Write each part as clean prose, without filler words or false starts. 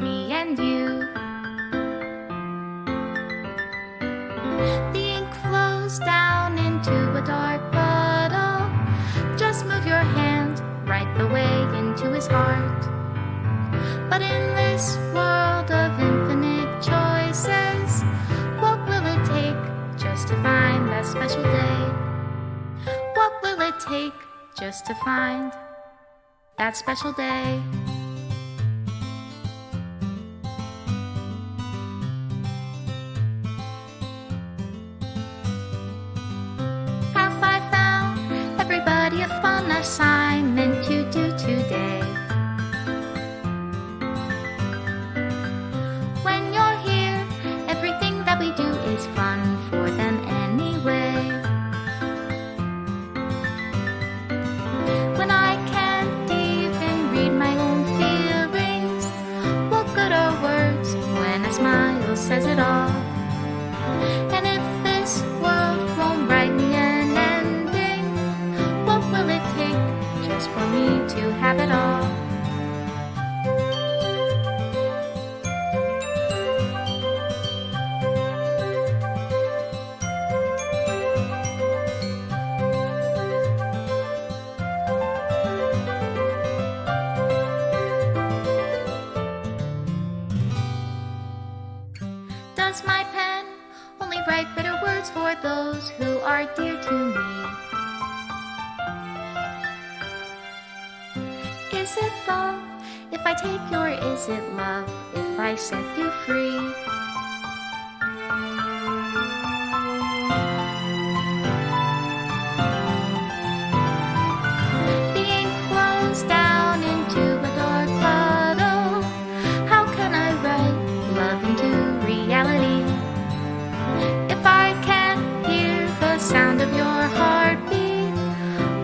me and you. The ink flows down into a dark puddle. Just move your hand right the way into his heart. But in this world of infinite choices, what will it take just to find that special day? What will it take just to find that special day? Have I found everybody a fun assignment to do today? When you're here, everything that we do is fun for them anyway. When I can't even read my own feelings, what good are words when a smile says it all? And if this world won't write me an ending, what will it take just for me to have it all? Does my pen only write bitter words for those who are dear to me? Is it love if I take you, or is it love if I set you free? The ink flows down into a dark puddle. How can I write love into reality? If I can't hear the sound of your heartbeat,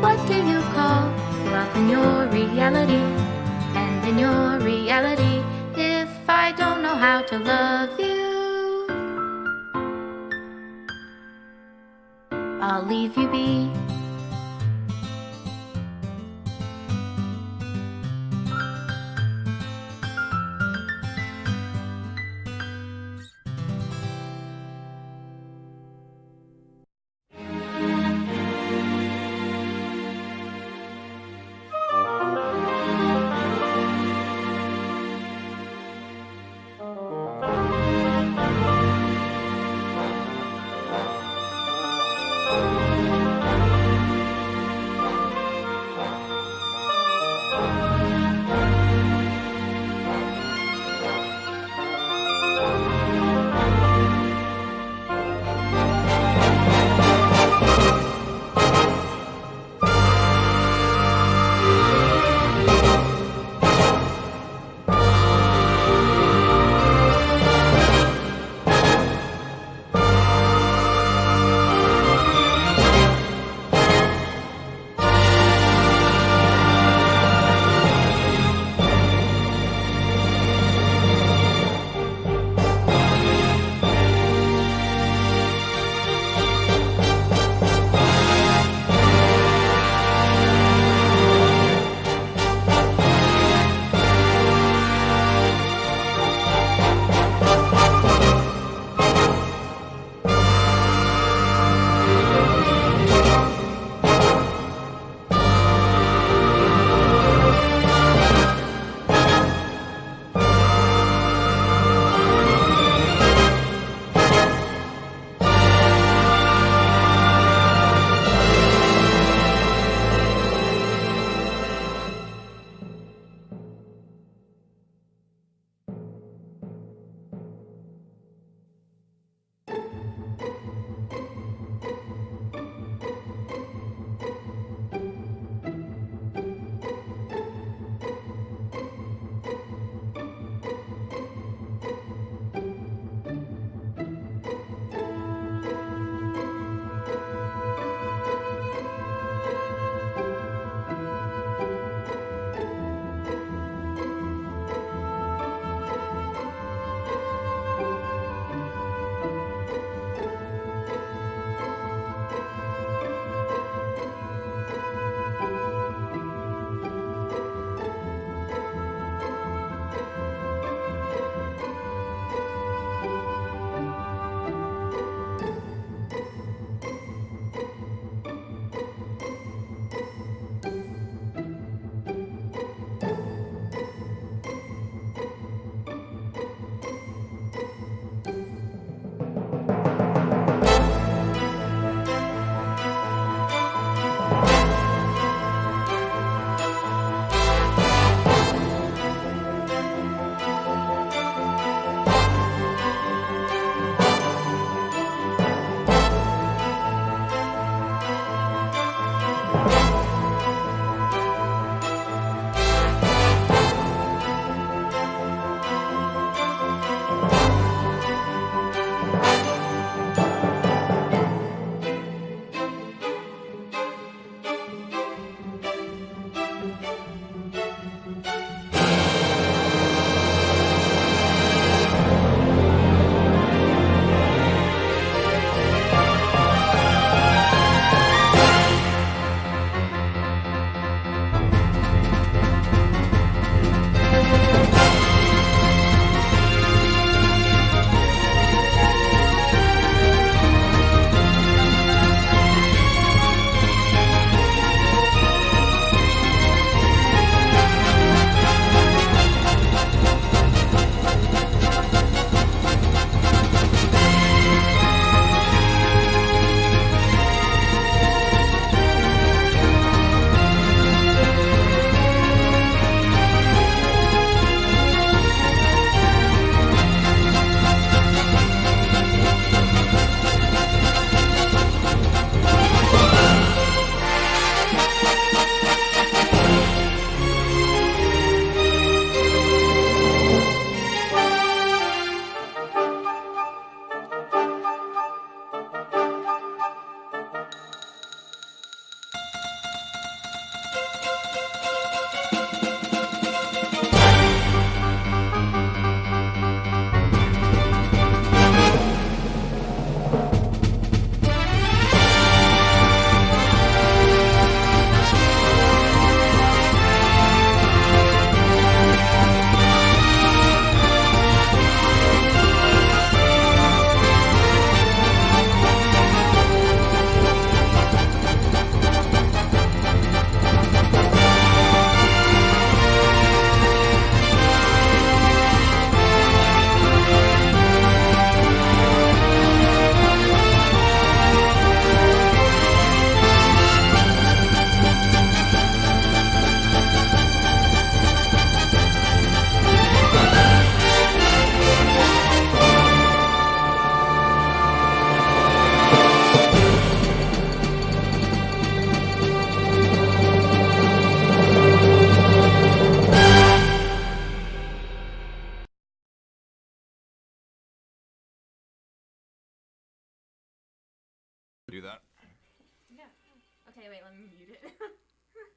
what do you call love in your reality? And in your reality, if I don't know how to love you, I'll leave you be.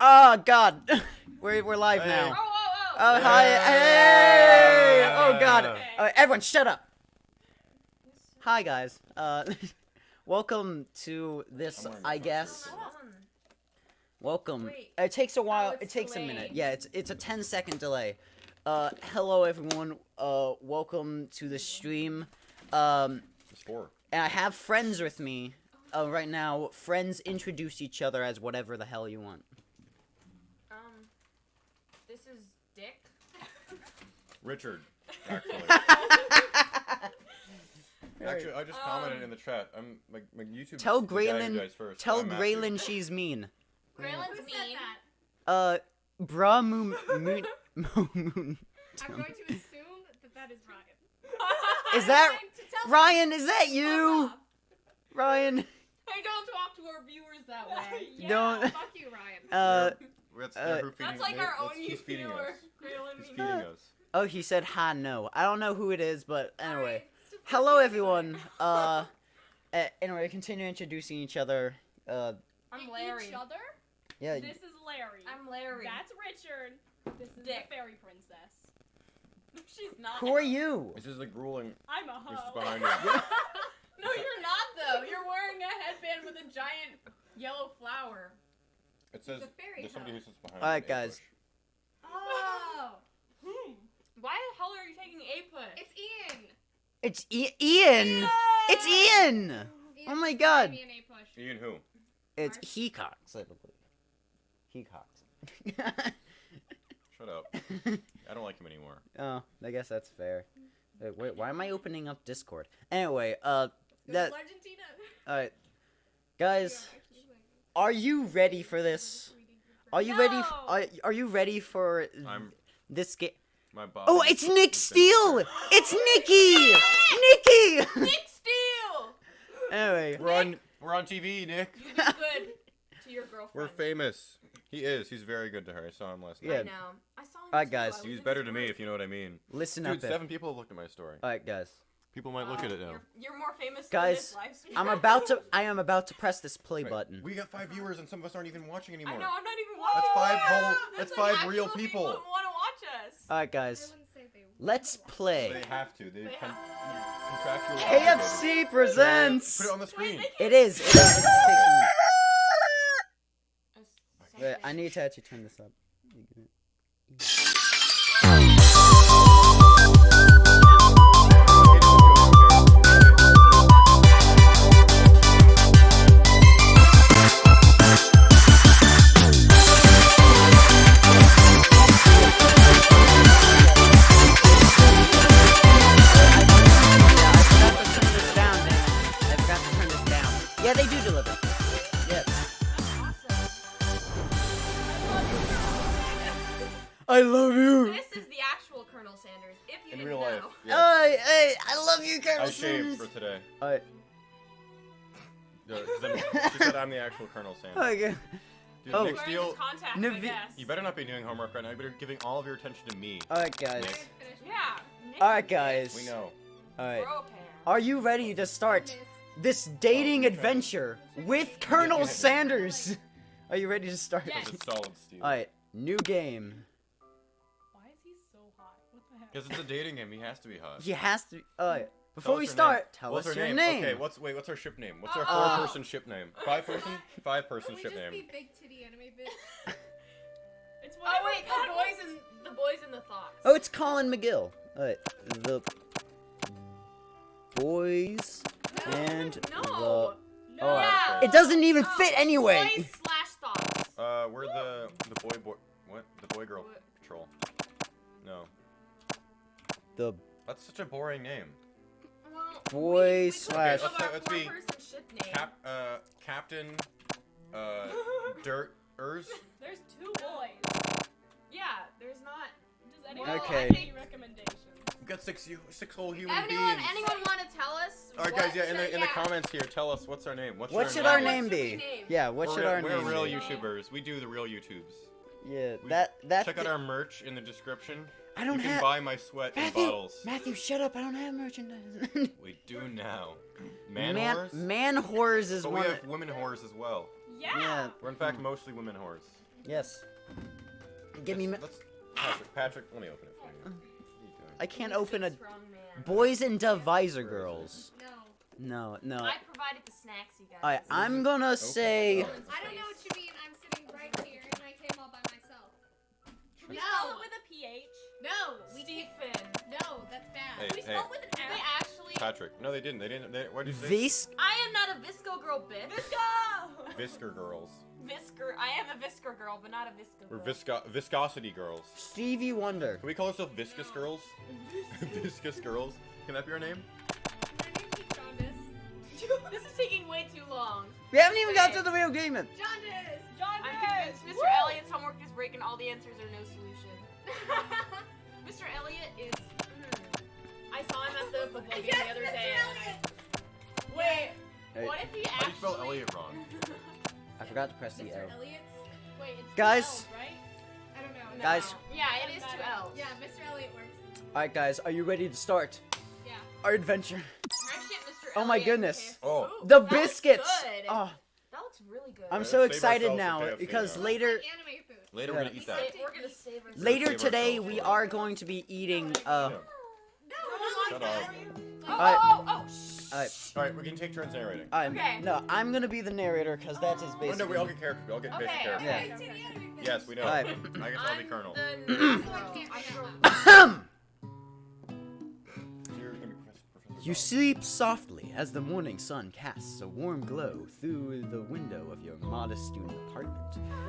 Oh God, we're live Hey. now. Oh. Oh hi, hey! Oh God, everyone, shut up. Hi guys. Welcome to this, I guess. Welcome. Wait. It takes a while. it's It takes a delayed. minute. Yeah, it's a 10-second delay. Hello everyone. Welcome to the stream. It's 4. And I have friends with me. Right now, friends introduce each other as whatever the hell you want. This is Dick. Richard, actually. Actually, I just commented in the chat. I'm my YouTube. Tell the guy who Graylin. dies first. Tell I'm Matthew. Graylin she's mean. Graylin's mean. Bruh moon. I'm going to assume that is Ryan. Is that Ryan? Is that you? Ryan. I don't talk to our viewers that way. Yeah, Don't- fuck you, Ryan. That's That's like our own he's feeding viewer. us. Graylin He's mean. feeding us. Oh, he said hi no. I don't know who it is, but anyway. Alright, Hello everyone. Anyway, continue introducing each other. I'm Larry. Each other? Yeah. This is Larry. I'm Larry. That's Richard. This is Dick. the fairy princess. She's not. Who are you? This is the grueling. I'm a Who's hoe. behind you? No, you're not though. You're wearing a headband with a giant yellow flower. It says It's a fairy there's somebody who hoe. sits behind. Alright, me, guys. Oh. Why the hell are you taking A-put? It's Ian. It's Ian. It's Ian. Oh my God. Me and A push. Ian who? It's Hecox, I believe. Hecox. Shut up. I don't like him anymore. Oh, I guess that's fair. Wait, why am I opening up Discord? Anyway, Go that. to Argentina. Alright, guys, are you ready for this? Are you ready? Are you ready for I'm this game? my body. Oh, it's Nick has been Steele! scratched. It's Nicky! Nicky! Nick Steele. Anyway, We're on TV, Nick. You do good to your girlfriend. We're famous. He is. He's very good to her. I saw him last Yeah. night. I know. I saw him. Alright, too. guys. I was He's in better his to me, group. if you know what I mean. listen Dude, up. 7 people have looked at my story. Alright, guys. People might look at it now. You're more famous Guys, than this live stream. I am about to press this play Wait, button. We got 5 viewers, and some of us aren't even watching anymore. I know. I'm not even That's watching. 5 whole. That's That's like 5 real actual people. who want to watch us. Alright, They guys. wouldn't say they would. Let's play. They have to. They They can have- contractually. obligated. KFC presents. Put it on the screen. It is. It is. A Wait, I need to actually turn this up. I forgot to turn this down. Yeah, they do deliver. Yes. I love you. This is the actual Colonel Sanders. If you In didn't real know. life. Yeah. I love you, Colonel I shaved for today. Alright. She said I'm the actual Colonel Sanders. Okay. Dude, Oh. Nick Wearing Steele, his contacts, I Navi- guess. you better not be doing homework right now. You better be giving all of your attention to me. Alright, guys. Nick. Yeah. Nick Alright, and guys. We know. Alright. Bro pair. Are you ready to start this dating Oh, okay. adventure with Colonel Sanders? Are you ready to start? Yes. It's solid Steel. Alright, new game. Why is he so hot? What the heck? Because it's a dating game. He has to be hot. He has to. Alright, Tell before us we her start, name. tell What's us her your name? name. Okay, what's our ship name? What's our Oh. 4-person ship name? 5-person? 5-person Can we ship just name. be big titty anime bitch? It's Oh wait, the boys in the thoughts. Oh, it's Colin McGill. Alright, the boys and No. the. Oh, Yeah. It doesn't even Oh, fit anyway. Boys slash thoughts. We're the boy what? The boy girl What? patrol. No. The That's such a boring name. Well, Boy we slash- couldn't think of Let's our be- four-person ship name. Captain Dirt-ers? There's 2 boys. Yeah, there's not. Does anyone Okay. have any recommendations? We've got 6 whole human Anyone beings. want to tell us? Alright what guys, yeah, in the should- comments here, tell us what's our name. what our should name? our What name should be? we name? Yeah, what should our We're name real be? YouTubers. We do the real YouTubes. Yeah, We- that. Check out our merch in the description. I don't You can have. buy my sweat in Matthew, bottles. Matthew, shut up! I don't have merchandise. We do now. Man whores? man whores is But one. we have women whores as well. Yeah. Yeah. We're in fact mostly women whores. Yes. Give me. Patrick, let me open it for you. What are you doing? I can't open a. Strong man. Boys and divisor girls. No. No. I provided the snacks, you guys. Alright, I'm gonna say. I don't know what you mean. I'm sitting right here and I came all by myself. Can we No. spell it with a PH? No. We can't. Stephen. No, that's bad. Hey, Can we spell it with an hey. F? They actually. Patrick. No, they didn't. What did you say? Vis. I am not a Visco girl, bitch. Visco! Viscer girls. Visco. I am a Visco girl, but not a Visco Or girl. viscosity girls. Stevie Wonder. Can we call ourselves viscous girls? Viscous girls. Can that be our name? My name is Jaundice. This is taking way too long. We haven't even got to the real game yet. Jaundice. I'm convinced Mr. Elliott's homework is breaking all the answers or no solution. Mr. Elliott is. I saw him at the football game the other day. Wait, Hey, what if he How do actually? you spell Elliot wrong? I forgot to press the Mr. L. Elliott's. Wait, it's Guys. L's, right? I don't know. No. Guys. Yeah, it is 2 L's. Yeah, Mr. Elliott works. Alright, guys, are you ready to start Yeah. our adventure? Actually, Mr. Oh my Elliott goodness. KFC. Oh. Ooh, The that looks biscuits! good. Oh, That looks really good. I'm Let's so save excited ourselves now for KFC because now. later, Like anime food. Later Yeah. we're gonna eat that. We're gonna save ourselves. later Save today ourselves we for are later. going to be eating. Yeah. Oh, Shut up. Alright, Alright, we can take turns narrating. Okay. no, I'm gonna be the narrator because that is Oh basically. no, we all get characters. We all get basic Okay, characters. Yeah. It's in the anime food. Yes, we know. Alright. I guess I'll be I'm Colonel. the girl. Ahem. You're gonna be Professor You sleep softly as the morning sun casts a warm glow through the window of your modest student apartment.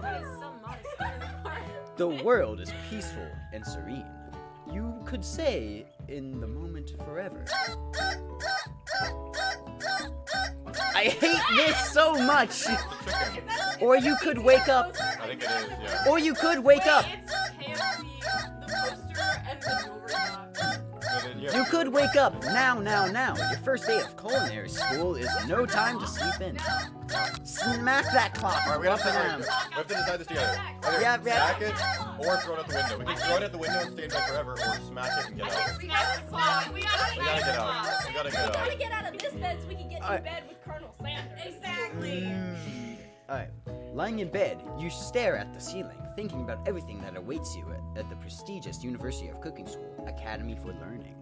That is so modest. The world is peaceful and serene. You could say, in the moment forever. I hate this so much! Chicken. Or you could wake up. I think it is, yeah. Or you could wake up. It's KFC, the poster, and the jewelry box. Yeah. You could wake up now. Your first day of culinary school is no time to sleep in. Smack that clock. Alright, we have to up and decide. down. We have to decide this together. Either Yeah, yeah. smack it or throw it out the window. We can throw it out the window and stay in bed forever, or smack it and get out. We gotta clock. We gotta We gotta get out. We gotta get Gotta out. get out of this bed so we can get Alright. in bed with Colonel Sanders. Exactly. Alright. Lying in bed, you stare at the ceiling, thinking about everything that awaits you at the prestigious University of Cooking School, Academy for Learning.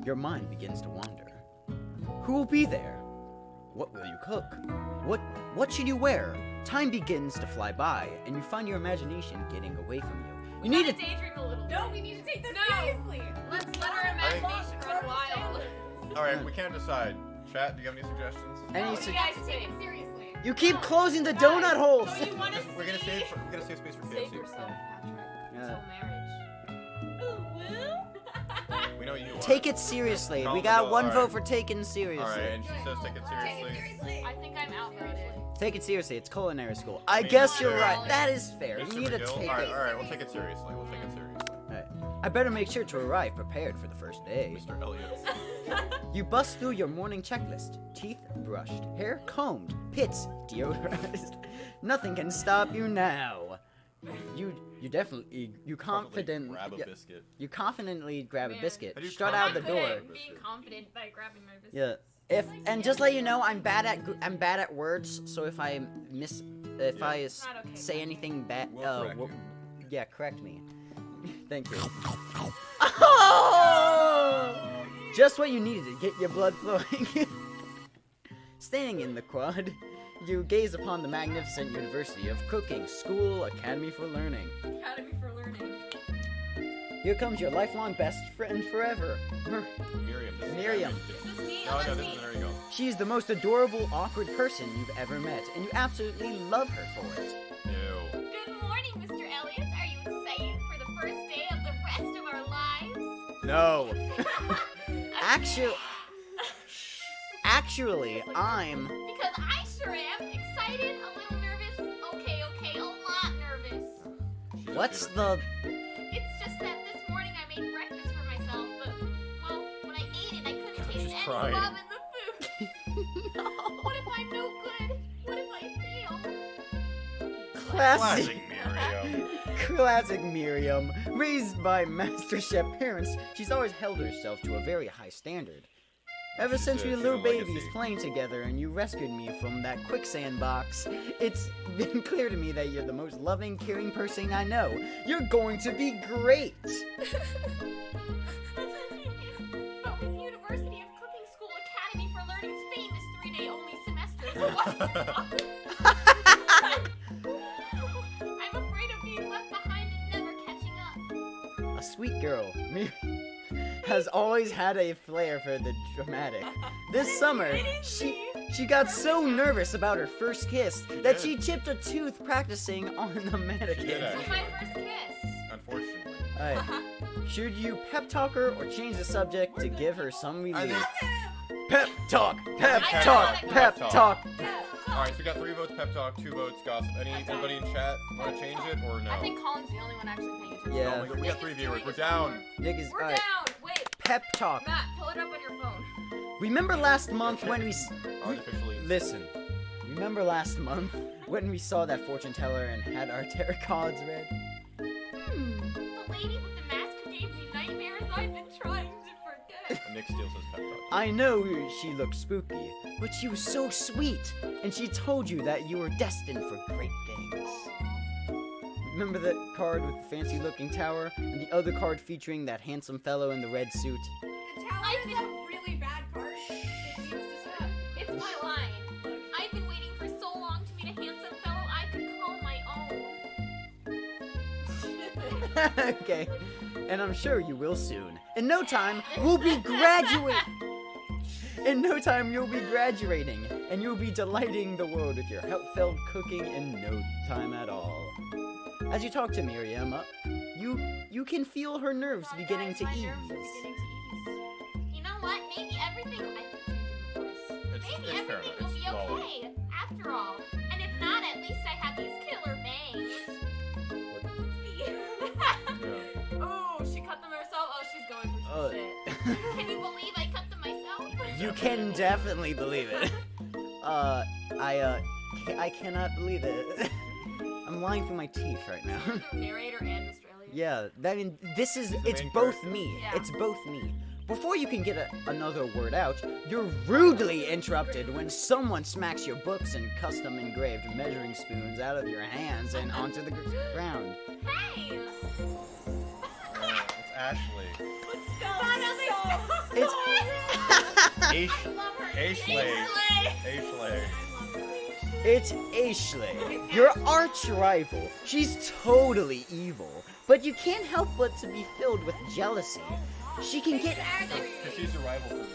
Your mind begins to wander. Who will be there? What will you cook? What should you wear? Time begins to fly by, and you find your imagination getting away from you. You need to to. daydream a little. No, we need to take this No. seriously. Let's let our imagination run wild. Alright, we can't decide. Chat, do you have any suggestions? Any What do su- you guys Take think? it seriously. You keep closing the donut holes. So you wanna We're gonna see- save space for Save KFC. yourself, Patrick. Yeah. Until marriage. We know you are. Take it seriously. We Calm got down, one alright. vote for taking seriously. Alright, and she says take it Take it seriously. seriously. I think I'm outvoted. Take it seriously. It's culinary school. I mean, guess you're sure. right. That is fair. Mr. You need to McGill? take Alright, it. alright, we'll take it seriously. We'll take it seriously. Alright. I better make sure to arrive prepared for the first day. Mr. Elliot. You bust through your morning checklist. Teeth brushed, hair combed, pits deodorized. Nothing can stop you now. You definitely confidently Grab a biscuit. you confidently grab a Man. biscuit. How do you Strut out the door. Confident, being confident by grabbing my biscuits. Yeah. If and just let you know, I'm bad at words. So if I Yeah. Not okay, say Patrick. anything bad, We'll correct you. yeah, correct me. Thank you. Oh! Just what you needed to get your blood flowing. Staying in the quad, you gaze upon the magnificent University of Cooking School Academy for Learning. Academy for Learning. Here comes your lifelong best friend forever. Miriam. This is Miriam. This is me. No, that's no, me. there you go. She's the most adorable, awkward person you've ever met, and you absolutely love her for it. Ew. Good morning, Mr. Elliott. Are you excited for the first day of the rest of our lives? No. Actually, I'm. Because I sure am excited, a little nervous. Okay, a lot nervous. She's What's bitter. the? It's just that this morning I made breakfast for myself, but, well, when I ate it, I couldn't taste She's any crying. love in the food. What if I'm no good? What if I fail? Classic. Miriam. Classic Miriam. Raised by Master Chef parents, she's always held herself to a very high standard. Ever since we were she's little a babies legacy. playing together and you rescued me from that quicksand box, it's been clear to me that you're the most loving, caring person I know. You're going to be great! But with University of Cooking School Academy for Learning's famous 3-day only semesters, I'm afraid of being left behind and never catching up. A sweet girl. Mary has always had a flair for the dramatic. This summer, she got so nervous about her first kiss that she chipped a tooth practicing on the mannequin. did, With my first kiss. Unfortunately. Alright. Should you pep talk her or change the subject to give her some I relief? think. Pep talk! Pep I talk! got it. Pep talk! Alright, so we got 3 votes pep talk, 2 votes gossip. Anybody in chat want to change it or no? I think Colin's the only one actually paying attention. Yeah. Oh, we got 3 Nick is viewers. doing We're his down. homework. Nick is We're alright. down. Wait, Pep talk. Matt, pull it up on your phone. Remember last month when we Artificially. listen. Remember last month when we saw that fortune teller and had our tarot cards read? The lady with the mask who gave me nightmares I've been trying to forget. Nick steals his pep talk. I know she looked spooky, but she was so sweet, and she told you that you were destined for great things. Remember that card with the fancy-looking tower, and the other card featuring that handsome fellow in the red suit? The tower is a really bad part. It needs to stop. It's my line. I've been waiting for so long to meet a handsome fellow I could call my own. Okay, and I'm sure you will soon. In no time, we'll be graduating. In no time, you'll be graduating, and you'll be delighting the world with your heartfelt cooking in no time at all. As you talk to Miriam, you can feel her nerves beginning to My ease. nerves are beginning to ease. You know what? Maybe everything. I can change the voice. It's Maybe fair everything enough. will be It's Molly. okay after all. And if not, at least I have these killer bangs. Yeah. Oh, she cut them herself. Oh, she's going through some shit. Can you believe I cut them myself? You can definitely believe it. I cannot believe it. I'm lying through my teeth right now. Narrator and Mr. Elliot. Yeah, I mean, it's main both character. me. Yeah. It's both me. Before you can get another word out, you're rudely interrupted when someone smacks your books and custom engraved measuring spoons out of your hands and onto the ground. Hey! It's Ashley. It's Ashley. Ashley. It's Ashley, your arch rival. She's totally evil, but you can't help but to be filled with jealousy. She can get Because she's a rival for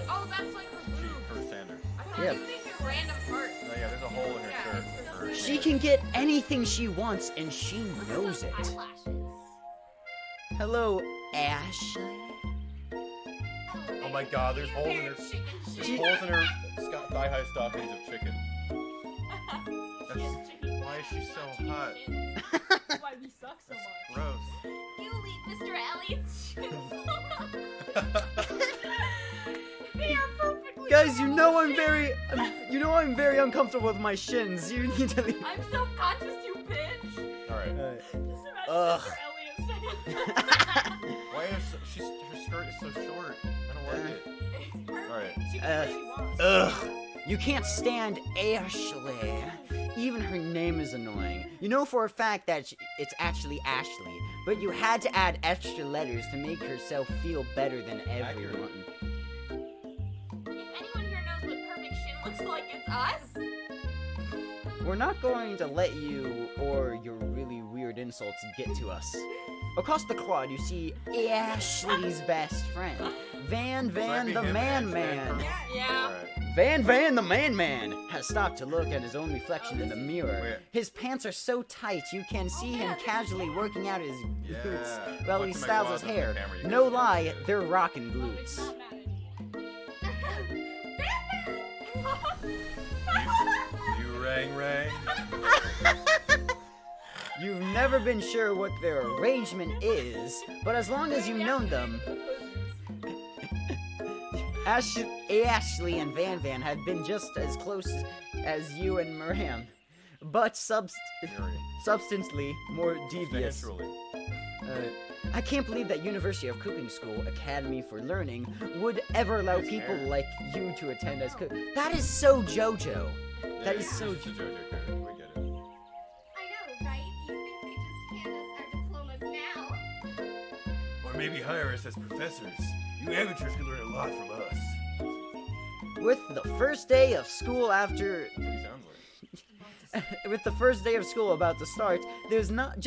Oh, that's like her boob. for Sanders. I thought Yeah. you were making a random part. Oh yeah, there's a hole in her Yeah, shirt. it's Her she can get anything she wants, and she knows it. Eyelashes. Hello, Ashley. Oh my God, there's holes in her. There's holes in her thigh-high stockings of chicken. Why is she so hot? That's why we suck so That's much. gross. You leave Mr. Elliott's shoes. They are perfectly Guys, you know I'm very uncomfortable with my shins. You need to leave. I'm self-conscious, you bitch. All right. Just imagine Ugh. Mr. Elliott saying Why is her skirt is so short? I don't like it. All right. she can do what she wants. Ugh. You can't stand Ashley. Even her name is annoying. You know for a fact that it's actually Ashley, but you had to add extra letters to make herself feel better than everyone. If anyone here knows what perfect shin looks like, it's us. We're not going to let you or your really weird insults get to us. Across the quad, you see Ashley's best friend, Van Might be the him, Man Ashley. Man. Yeah. All right. Van the Man has stopped to look at his own reflection in the mirror. Wait. His pants are so tight you can see him casually working out his Yeah. glutes while he Look to my styles his closet on hair. the camera, you No guys lie, can see it. they're rocking Oh, it's glutes. not bad. You rang. You've never been sure what their arrangement is, but as long as you've known them, Ashley and Van have been just as close as you and Maram, but substantially more devious. Substantially. I can't believe that University of Cooking School Academy for Learning would ever allow people like you to attend as cook. That is so JoJo. That is so It's a JoJo character. We get it. I know, right? You think they just hand us our diplomas now? Or maybe hire us as professors. You amateurs can learn a lot from us. With the first day of school after That's what he sounds like. with the first day of school about to start, there's not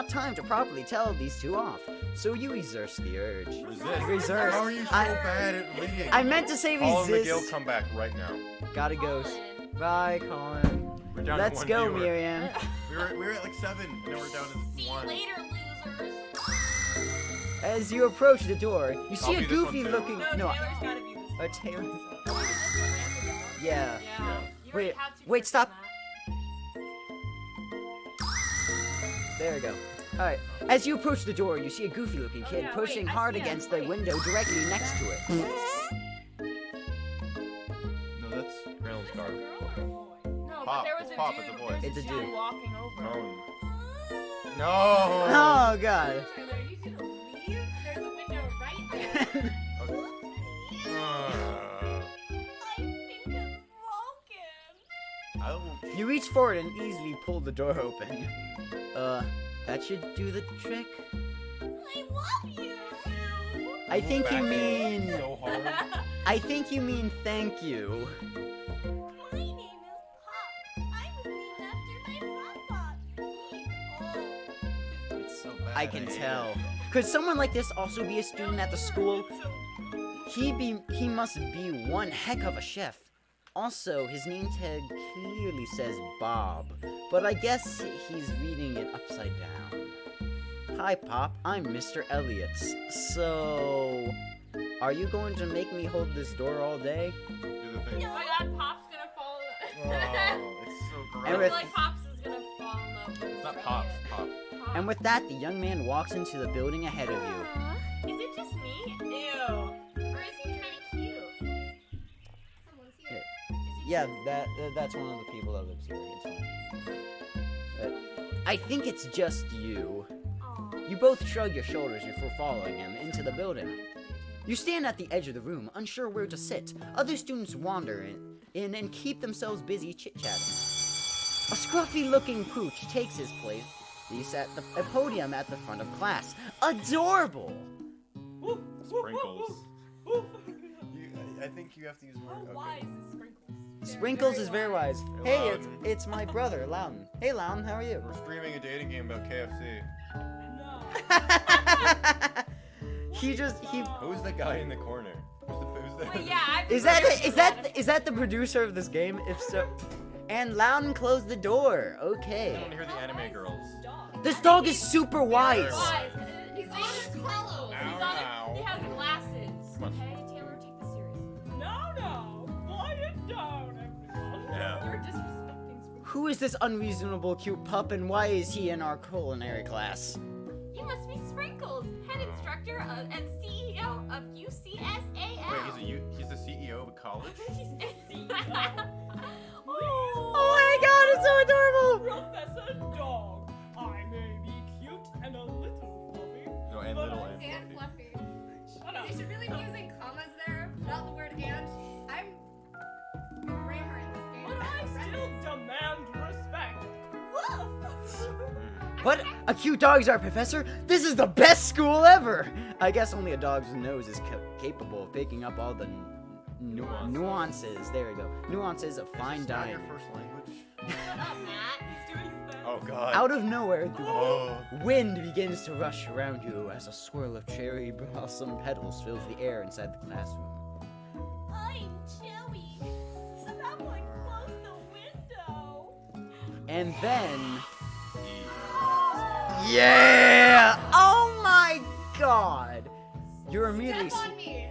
time to properly tell these two off. So you resist the urge. Resist. How are you so bad at leading? I meant to say Colin resist. McGill, come back right now. Gotta go. Colin. Bye, Colin. We're down Let's to go, one viewer. Miriam. We were at like 7, and now we're down to See 1. you later, losers. As you approach the door, you see I'll a be this one goofy too. looking. No, Taylor's gotta be this a one. Taylor. Yeah. Yeah. You already Wait, have two wait, person stop. that. There we go. Alright. As you approach the door, you see a goofy looking kid yeah, pushing wait, I hard see him, against the wait. window directly next to it. No, that's Grayl's car. No, Pop, but there was a Pop, dude. it's a boy. There was It's a dude. walking over. No. Oh, God. Taylor, you should leave. There's a window right there. Uh, I think it's broken. I won't. You reach forward and easily pull the door open. That should do the trick. I love you. I think you Back in mean. so hard. I think you mean thank you. My name is Pop. I was named after my papa. He's old. It's so bad. I can hate tell. it. Could someone like this also be a student at the school? He must be one heck of a chef. Also, his name tag clearly says Bob, but I guess he's reading it upside down. Hi, Pop. I'm Mr. Elliott. So, are you going to make me hold this door all day? Do the thing. Oh my god, Pop's gonna fall. Oh, it's so I gross. And feel with- like Pops is gonna fall in love with It's not Elliot. Pops, Pop. Pop. And with that, the young man walks into the building ahead of you. Aw, is it just me? Ew. Or is he kind of cute? Someone's here. Is he Yeah, that's one of the people that lives here. It's fine. I think it's just you. Aw. You both shrug your shoulders before following him into the building. You stand at the edge of the room, unsure where to sit. Other students wander in and keep themselves busy chit-chatting. A scruffy-looking pooch takes his place at a podium at the front of class. Adorable! Sprinkles. I think you have to use more. How wise is Sprinkles? Sprinkles is very wise. Hey, Loudon. it's my brother, Loudon. Hey, Loudon, how are you? We're streaming a dating game about KFC. he Who's the guy in the corner? Who's the Wait, yeah, I've is that the producer of this game? If so, and Loudon closed the door. I Okay. don't hear the anime girls. This dog is super wise. Wise. His name is Hollow. He has glasses. Come on. Okay, Taylor, take this seriously. No, quiet down, everyone. Yeah. You're disrespecting Sprinkles. Who is this unreasonable cute pup, and why is he in our culinary class? You must be Sprinkles, head instructor and CEO of UCSAL. Wait, he's the CEO of a college? Oh my God, it's so adorable! Professor Dog. I may be cute and a little fluffy. No, and but little I- and And fluffy. fluffy. Shut up. They should really be using commas there, not the word and. I'm grammar in this game. But I still demand respect. What? A cute dog is our professor? This is the best school ever! I guess only a dog's nose is capable of picking up all the nuances. There we go. Nuances of fine Is this not dining. your first language? Shut up, Matt. He's doing his best. Oh god. Out of nowhere, the Oh. wind begins to rush around you as a swirl of cherry blossom petals fills the air inside the classroom. I'm chilly. Someone close the window. And then... Yeah! Oh my god! You're immediately... Step on me.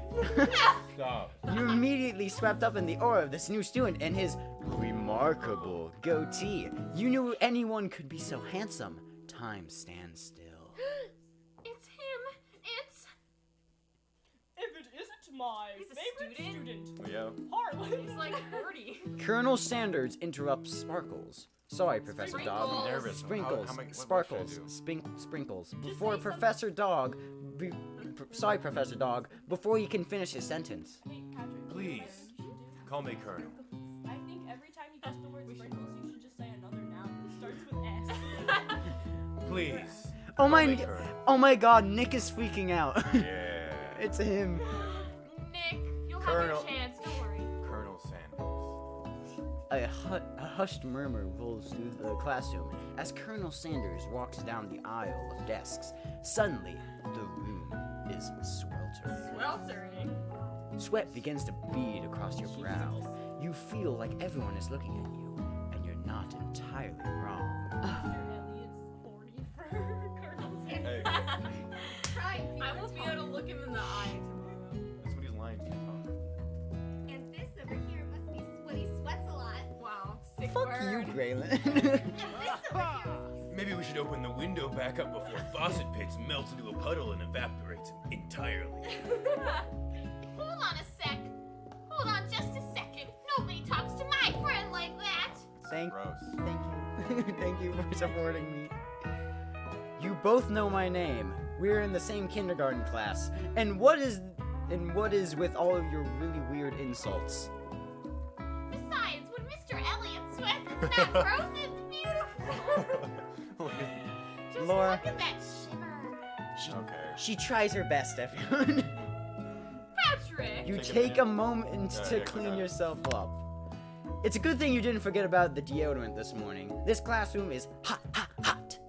Stop. You're immediately swept up in the aura of this new student and his remarkable goatee. You knew anyone could be so handsome. Time stands still. It's him. It's. If it isn't my He's a favorite student? student, Yeah. Harlan. He's like 40. Colonel Sanders interrupts Sparkles. Sorry, Professor Dog. I'm nervous. Sprinkles, What should I sparkles, do? sprinkles. Before Professor Dog. Sorry, Professor Dog. Before you can finish his sentence. Hey, Patrick. Please, call me Colonel. I think every time you use the word sprinkles, you should just say another noun that starts with S. Please. Oh call my, me Colonel. oh my God, Nick is freaking out. Yeah. It's him. Nick, you'll have Colonel. your chance. Don't worry. Colonel Sanders. A hushed murmur rolls through the classroom as Colonel Sanders walks down the aisle of desks. Suddenly, the room is sweltering. Sweltering. Sweat begins to bead across your brow. You feel like everyone is looking at you, and you're not entirely wrong. Mr. Elliot's horny for Colonel Sanders. Hey, Trying I won't be able to look him in the eye tomorrow. that's what he's lying to you, Tom. And this over here must be what he sweats a lot. Wow. Sick Fuck word. you, Graylin. And this over here. Maybe we should open the window back up before faucet pits melts into a puddle and evaporates entirely. Hold on a sec. Hold on just a second. Nobody talks to my friend like that. Thank Gross. you. Thank you for supporting me. You both know my name. We're in the same kindergarten class. And what is with all of your really weird insults? Besides, when Mr. Elliot sweats, it's not gross, it's beautiful. Just Laura. look at that shimmer. Okay. She tries her best, everyone. Patrick. You Take a take a minute. moment Yeah, to yeah, clean go down. yourself up. It's a good thing you didn't forget about the deodorant this morning. This classroom is hot, hot, hot.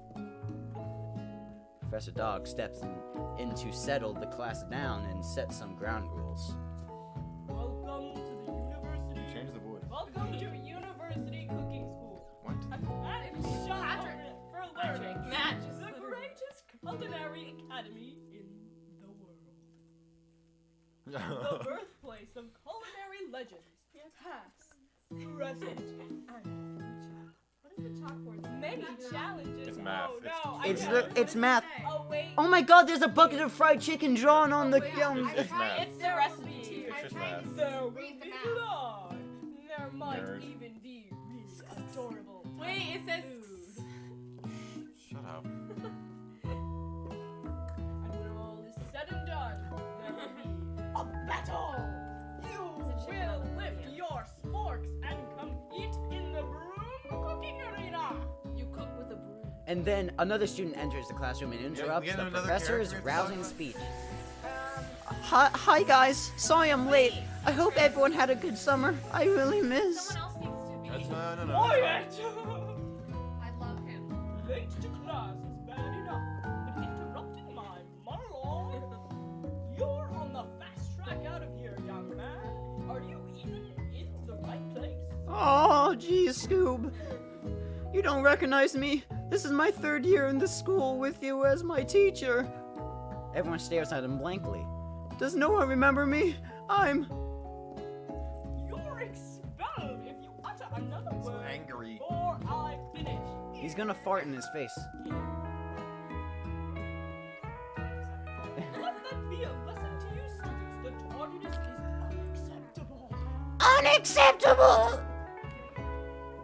Professor Dog steps in to settle the class down and set some ground rules. Welcome to the university. Change the voice. Welcome to University Cooking School. What? A shop Patrick. for Patrick, learning. Matt, just The look- greatest culinary academy in the world. The birthplace of culinary legends. Past, present, and future. What is the chalkboard? Many challenges. It's math. Oh, It's no, just- I It's know. the, What it's does it math. say? Oh, wait. Oh my God! There's a bucket of fried chicken drawn on the. wait, It's just math. It's the recipe. It's I'm just trying math. to There will read the be map. blood. There might Nerd. even be really adorable. Wait, it says. food. Shut up. And when all is said and done, there will be a battle. You Is it chicken will on the lift pan? your sporks and compete in the broom cooking arena. You cook with a broom. And then another student enters the classroom and interrupts get the another professor's character to rousing talk speech. Hi guys. Sorry I'm late. I hope everyone had a good summer. I really miss. Someone else needs to be. That's no. Quiet! I love him. Late to class is bad enough, but interrupting my monologue? You're on the fast track out of here, young man. Are you even in the right place? Oh, geez, Scoob. You don't recognize me? This is my 3rd year in the school with you as my teacher. Everyone stares at him blankly. Does no one remember me? You're expelled if you utter another So word angry. before I finish. He's gonna fart in his face. Let that be a lesson to you students. The tardiness is unacceptable. Unacceptable!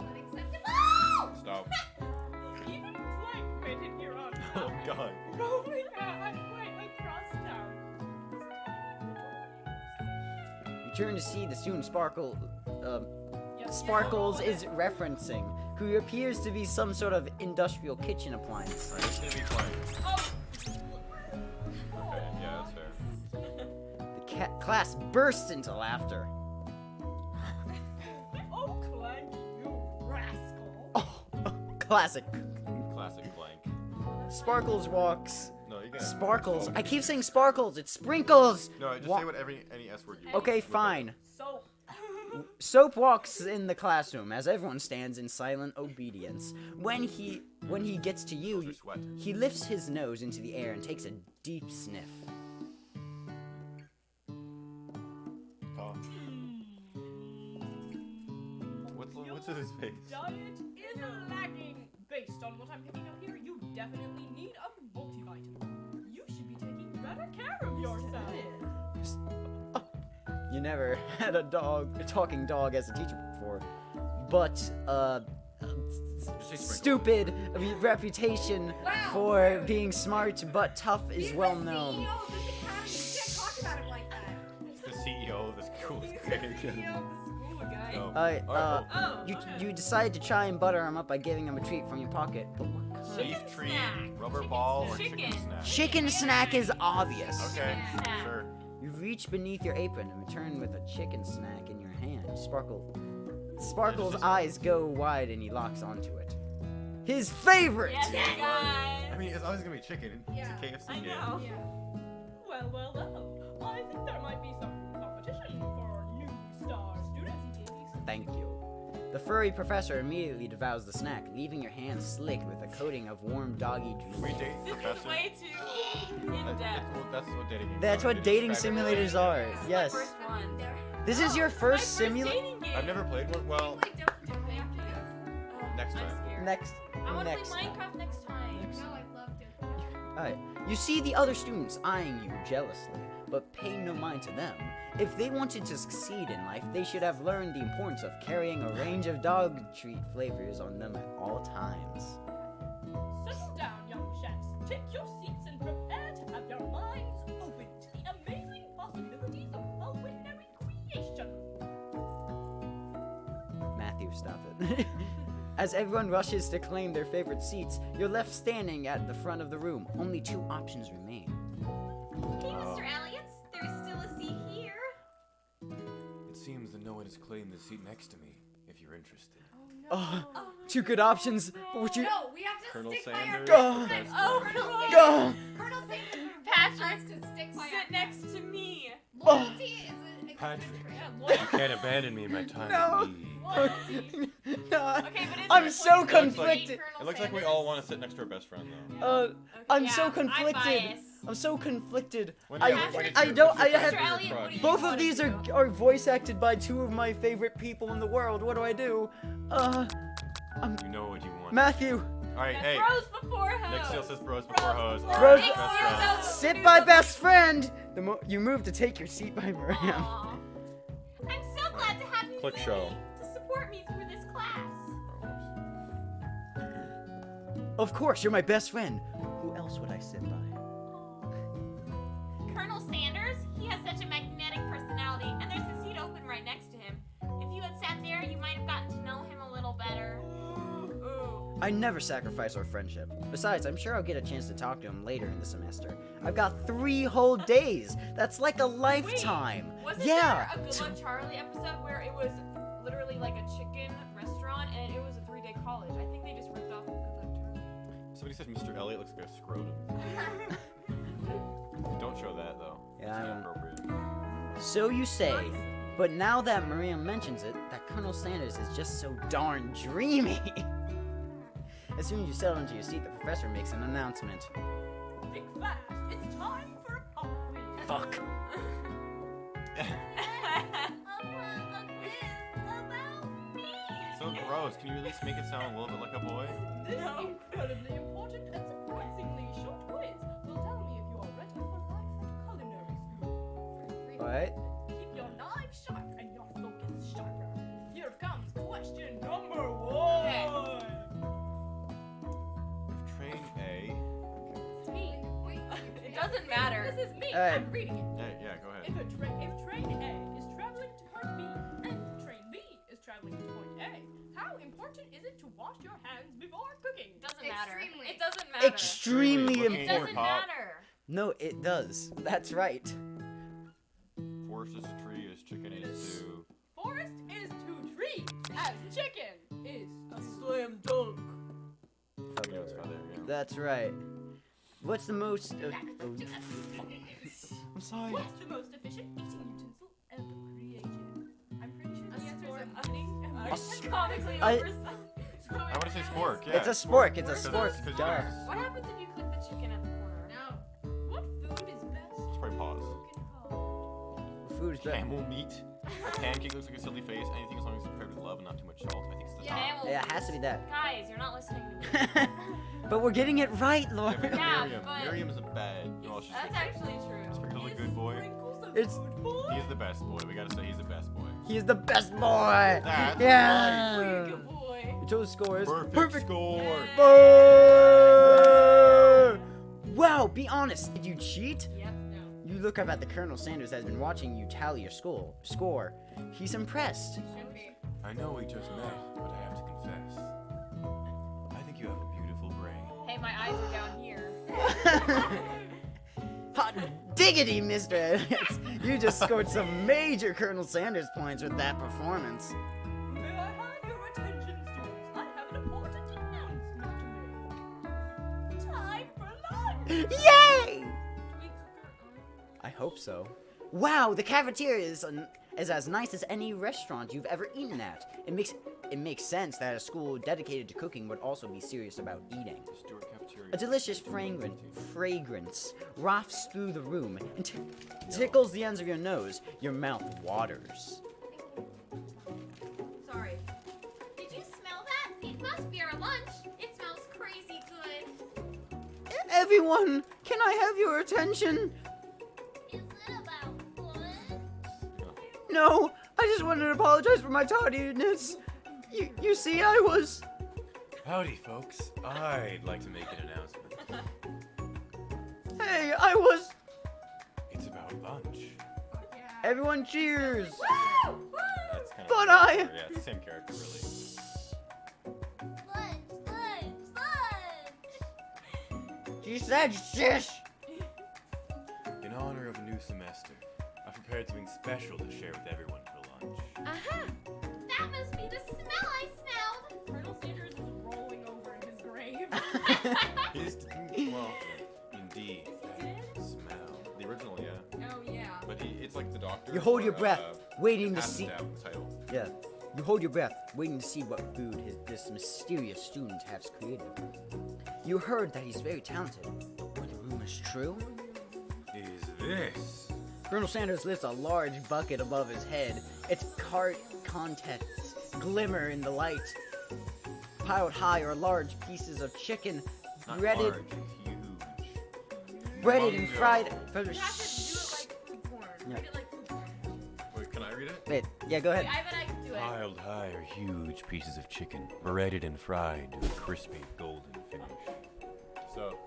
Unacceptable! Stop. Even Plank made it here on Oh time. God. Rolling out right across town. You turn to see the student Yep. Sparkles is referencing, who appears to be some sort of industrial kitchen appliance. Alright, this is gonna be fun. Oh. Okay, yeah, that's fair. The class bursts into laughter. Oh, Clank, you rascal. Oh, classic. Classic blank. Sparkles walks. No, you can. Sparkles. I keep saying sparkles. It's sprinkles. No, just Wa- say what any S word you Okay, want. fine. So, Soap walks in the classroom as everyone stands in silent obedience. When he gets to you, Those are sweat. he lifts his nose into the air and takes a deep sniff. Cough. What's with his face? diet is lacking. Based on what I'm picking up here, you definitely need a multivitamin. You should be taking better care of yourself. You never had a talking dog as a teacher before, but Just say sprinkle. stupid reputation Wow, for rude. being smart but tough is He's well the known. CEO of this academy. You can't talk about him like that. He's the CEO of this cool He's the thing. CEO of the school, guy. No. Alright, Oh, you decide to try and butter him up by giving him a treat from your pocket. But what kind? Beef Chicken treat, snack. rubber Chicken ball, or snack. chicken snack. Chicken snack is obvious. Okay, Snack. sure. You reach beneath your apron and return with a chicken snack in your hand. Sparkle's just- eyes go wide and he locks onto it. His favorite! Yes, guys. I mean, it's always gonna be chicken. Yeah. It's a KFC I game. know. Yeah. Well. I think there might be some competition for new star students. Thank you. The furry professor immediately devours the snack, leaving your hands slick with a coating of warm doggy Can we drool. date This is professor? way too in depth. That's what dating games That's are. what They dating describe simulators everything. are. This is Yes. my first one. This is your My first simulator? dating game. I've never played one. Well, Wait, don't make me. Next I'm time. scared. Next. I want to next play time. Minecraft next time. No, I loved it. Alright. You see the other students eyeing you jealously, but pay no mind to them. If they wanted to succeed in life, they should have learned the importance of carrying a range of dog treat flavors on them at all times. Settle down, young chefs. Take your seats and prepare to have your minds open to the amazing possibilities of culinary creation. Matthew, stop it. As everyone rushes to claim their favorite seats, you're left standing at the front of the room. Only 2 options remain. Hey, Mr. Elliot, there's still a seat here. it seems that no one has claimed the seat next to me. If you're interested. Oh, 2 good options. But would you? No, we have to Colonel stick Sanders. by our Oh. friends. Oh, Colonel come on. Go! Colonel Sanders Patrick, wants us to stick by our Sit next to me. Loyalty is a Patrick. trait. You can't abandon me in my time No. of need. No, Okay, but is I'm it so like- conflicted. It looks like we all want to sit next to our best friend, though. Uh, I'm yeah, so conflicted. biased. I'm so conflicted. When- I, yeah, when I it's don't. your I have. Mr. Elliot, what do you Both of wanna these do? are voice acted by 2 of my favorite people in the world. What do I do? You know what you want. Matthew, Alright, hey. Bros before hoes. Nick still says bros before hoes. Bros Bros- Best before friend. hoes. sit by best friend. You move to take your seat by Miriam. Aw. I'm so glad to have you Click with show. me to support me through this class. Of course, you're my best friend. Who else would I sit by? Colonel Sanders, he has such a magnetic personality, and there's a seat open right next to him. If you had sat there, you might have gotten to know him a little better. Ooh. I never sacrifice our friendship. Besides, I'm sure I'll get a chance to talk to him later in the semester. I've got 3 whole days. That's like a lifetime. Wasn't Yeah. there a Good Luck Charlie episode where it was literally like a chicken restaurant and it was a 3-day college? I think they just ripped off Good Luck Charlie. Somebody said Mr. Elliot looks like a scrotum. Don't show that, though. Yeah, I It's won't. inappropriate. So you say. But now that Miriam mentions it, that Colonel Sanders is just so darn dreamy. As soon as you settle into your seat, the professor makes an announcement. Think fast. It's time for a pop quiz. Fuck. So gross. Can you at least make it sound a little bit like a boy? This incredibly important and surprisingly short quiz will tell me if you are ready for life at culinary school. Alright. Keep your knife sharp and your focus sharper. Here comes question number 1. If train A. Me. Wait, It doesn't matter. This is me. Alright. I'm reading it. Yeah, go ahead. If train A is traveling to point B and train B is traveling to point A, how important is it to wash your hands before cooking? Doesn't matter. Extremely. It doesn't matter. Extremely Looking It for important. doesn't pop. matter. No, it does. That's right. Forest is tree is chicken is stew. Forest is to tree, as chicken is a slam dunk. Yeah, it's feather, yeah. That's right. What's the most... I'm sorry. What's the most efficient eating utensil ever created? I'm pretty sure the answer is eating. Comically I- oversized. I want to say spork, yeah. It's a spork. It's a Because spork. it's- Duh. What happens if you click the chicken at the corner? No. What food is best? It's probably pause. Broken home. Food is better. Camel meat. A pancake looks like a silly face. Anything as long as it's prepared with love and not too much salt. I think it's the top. Camel. Yeah, it has to be that. Guys, you're not listening to me. But we're getting it right, Yeah, Lord. but Yeah, Miriam. but- Miriam's a bad. No, she's That's actually true. Sprinkle's a good boy. Sprinkles a It's- good boy. He's the best boy. We gotta say he's the best boy. He's the best boy. That's Yeah. Good boy. Yay! Your total score is Perfect score. Brrr! Wow, be honest. Did you cheat? Yep. No. You look up at the Colonel Sanders has been watching you tally your score. He's impressed. Should be. I know we just met, but I have to confess. I think you have a beautiful brain. Hey, my eyes are down here. Hot diggity, Mr. Elliott. You just scored some major Colonel Sanders points with that performance. May I have your attention, students? I have an important announcement to make. Time for lunch! Yay! Do we cook our own? I hope so. Wow, the cafeteria is as nice as any restaurant you've ever eaten at. It makes sense that a school dedicated to cooking would also be serious about eating. A delicious fragrance wafts through the room and tickles the ends of your nose. Your mouth waters. Sorry. Did you smell that? It must be our lunch. It smells crazy good. Everyone, can I have your attention? Is it about food? No, I just wanted to apologize for my tardiness. You see, I was... Howdy, folks. I'd like to make an announcement. Hey, I was... It's about lunch. Everyone cheers! That's kind But of I- Yeah, it's the same character, really. Lunch. She said shish! In honor of a new semester, I've prepared something special to share with everyone for lunch. Aha! That must be the smell I smelled. Colonel Sanders is rolling over in his grave. Well, indeed. Smell. The original, yeah. Oh yeah. But it's like the doctor. You hold your or, breath, waiting to Pat's see... Dad, the title. Yeah. You hold your breath, waiting to see what food this mysterious student has created. You heard that he's very talented. Were the rumors true? Is this? Colonel Sanders lifts a large bucket above his head. Its contents glimmer in the light. Piled high are large pieces of chicken, Not breaded, large, huge. breaded and Mungo. fried. You have to do it like food porn. Yeah. Read it like food porn. Wait, can I read it? Wait, yeah, go Wait, ahead. I bet I can do it. Piled high are huge pieces of chicken, breaded and fried to a crispy golden finish. So,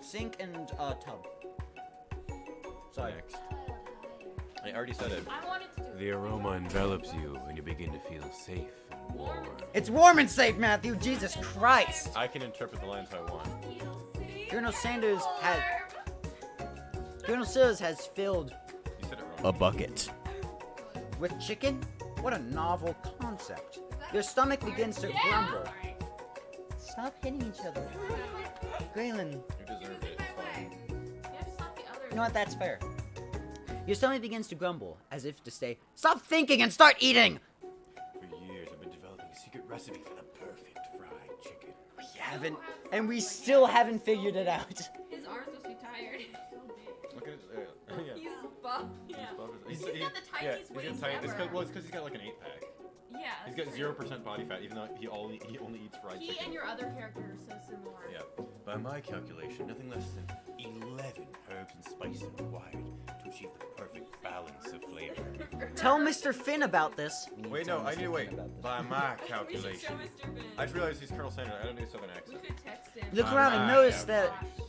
Sink and tub. Sorry. next. I already said it. I wanted to do it. The aroma envelops you and you begin to feel safe and warm. It's warm and safe, Matthew. Jesus Christ. I can interpret the lines I want. Colonel Sanders has filled You said it wrong. a bucket with chicken. What a novel concept. Your stomach begins to grumble. Stop hitting each other. Graylin, You deserved it. It's fine. You have to stop the others. you know what? That's fair. Your stomach begins to grumble, as if to say, "Stop thinking and start eating!" For years, I've been developing a secret recipe for the perfect fried chicken. We haven't, and we still haven't figured it out. His arms must be tired. Look at it. Yeah. He's buff. Yeah. He's got the tiniest waist It's ever. because he's got like an 8-pack. Yeah. He's got 0% body fat, even though he only eats fried He chicken. and your other character are so similar. Yeah. By my calculation, nothing less than 11 herbs and spices are required to achieve the perfect balance of flavor. Tell Mr. Finn about this. Wait, no, I need to wait. By my We should show calculation. Mr. Finn. I just realized he's Colonel Sanders. I don't do a southern We accent. could text him. Look around and notice that That's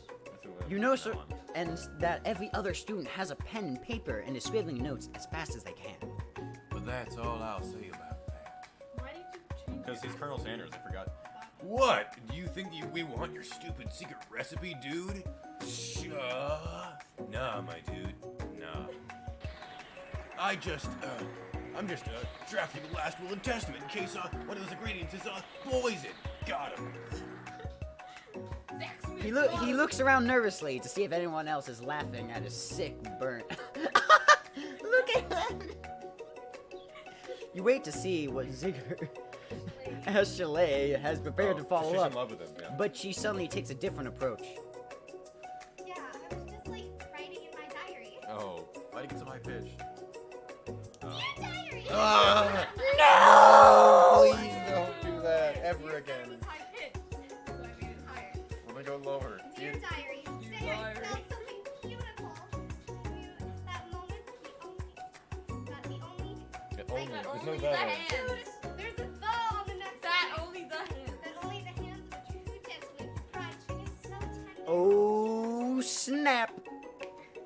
what you I'm notice from now on. and that every other student has a pen and paper and is scribbling notes as fast as they can. But that's all I'll say about that. Why did you change Because he's Colonel Sanders, I forgot. What? Do you think we want your stupid secret recipe, dude? Nah, my dude. Nah. I'm just drafting the last will and testament in case one of those ingredients is poison. Got him. sex with He dogs? looks around nervously to see if anyone else is laughing at his sick burnt. Look at him. You wait to see what Zigger as Chalet has prepared to follow She's up, in love with him, yeah. but she suddenly takes a different approach. Yeah, I was just like writing in my diary. Oh, why did you get so high pitched? Diary! No! Please don't do that ever It again. was high pitched, so I made it higher. We're gonna go lower. Dear diary, today I spelled something beautiful. I knew that moment the only Like, There's only no the vowels. hands. There's a the on the next That line. only the hands. That only the hands of a true gentleman can fried chicken so tender. Oh snap!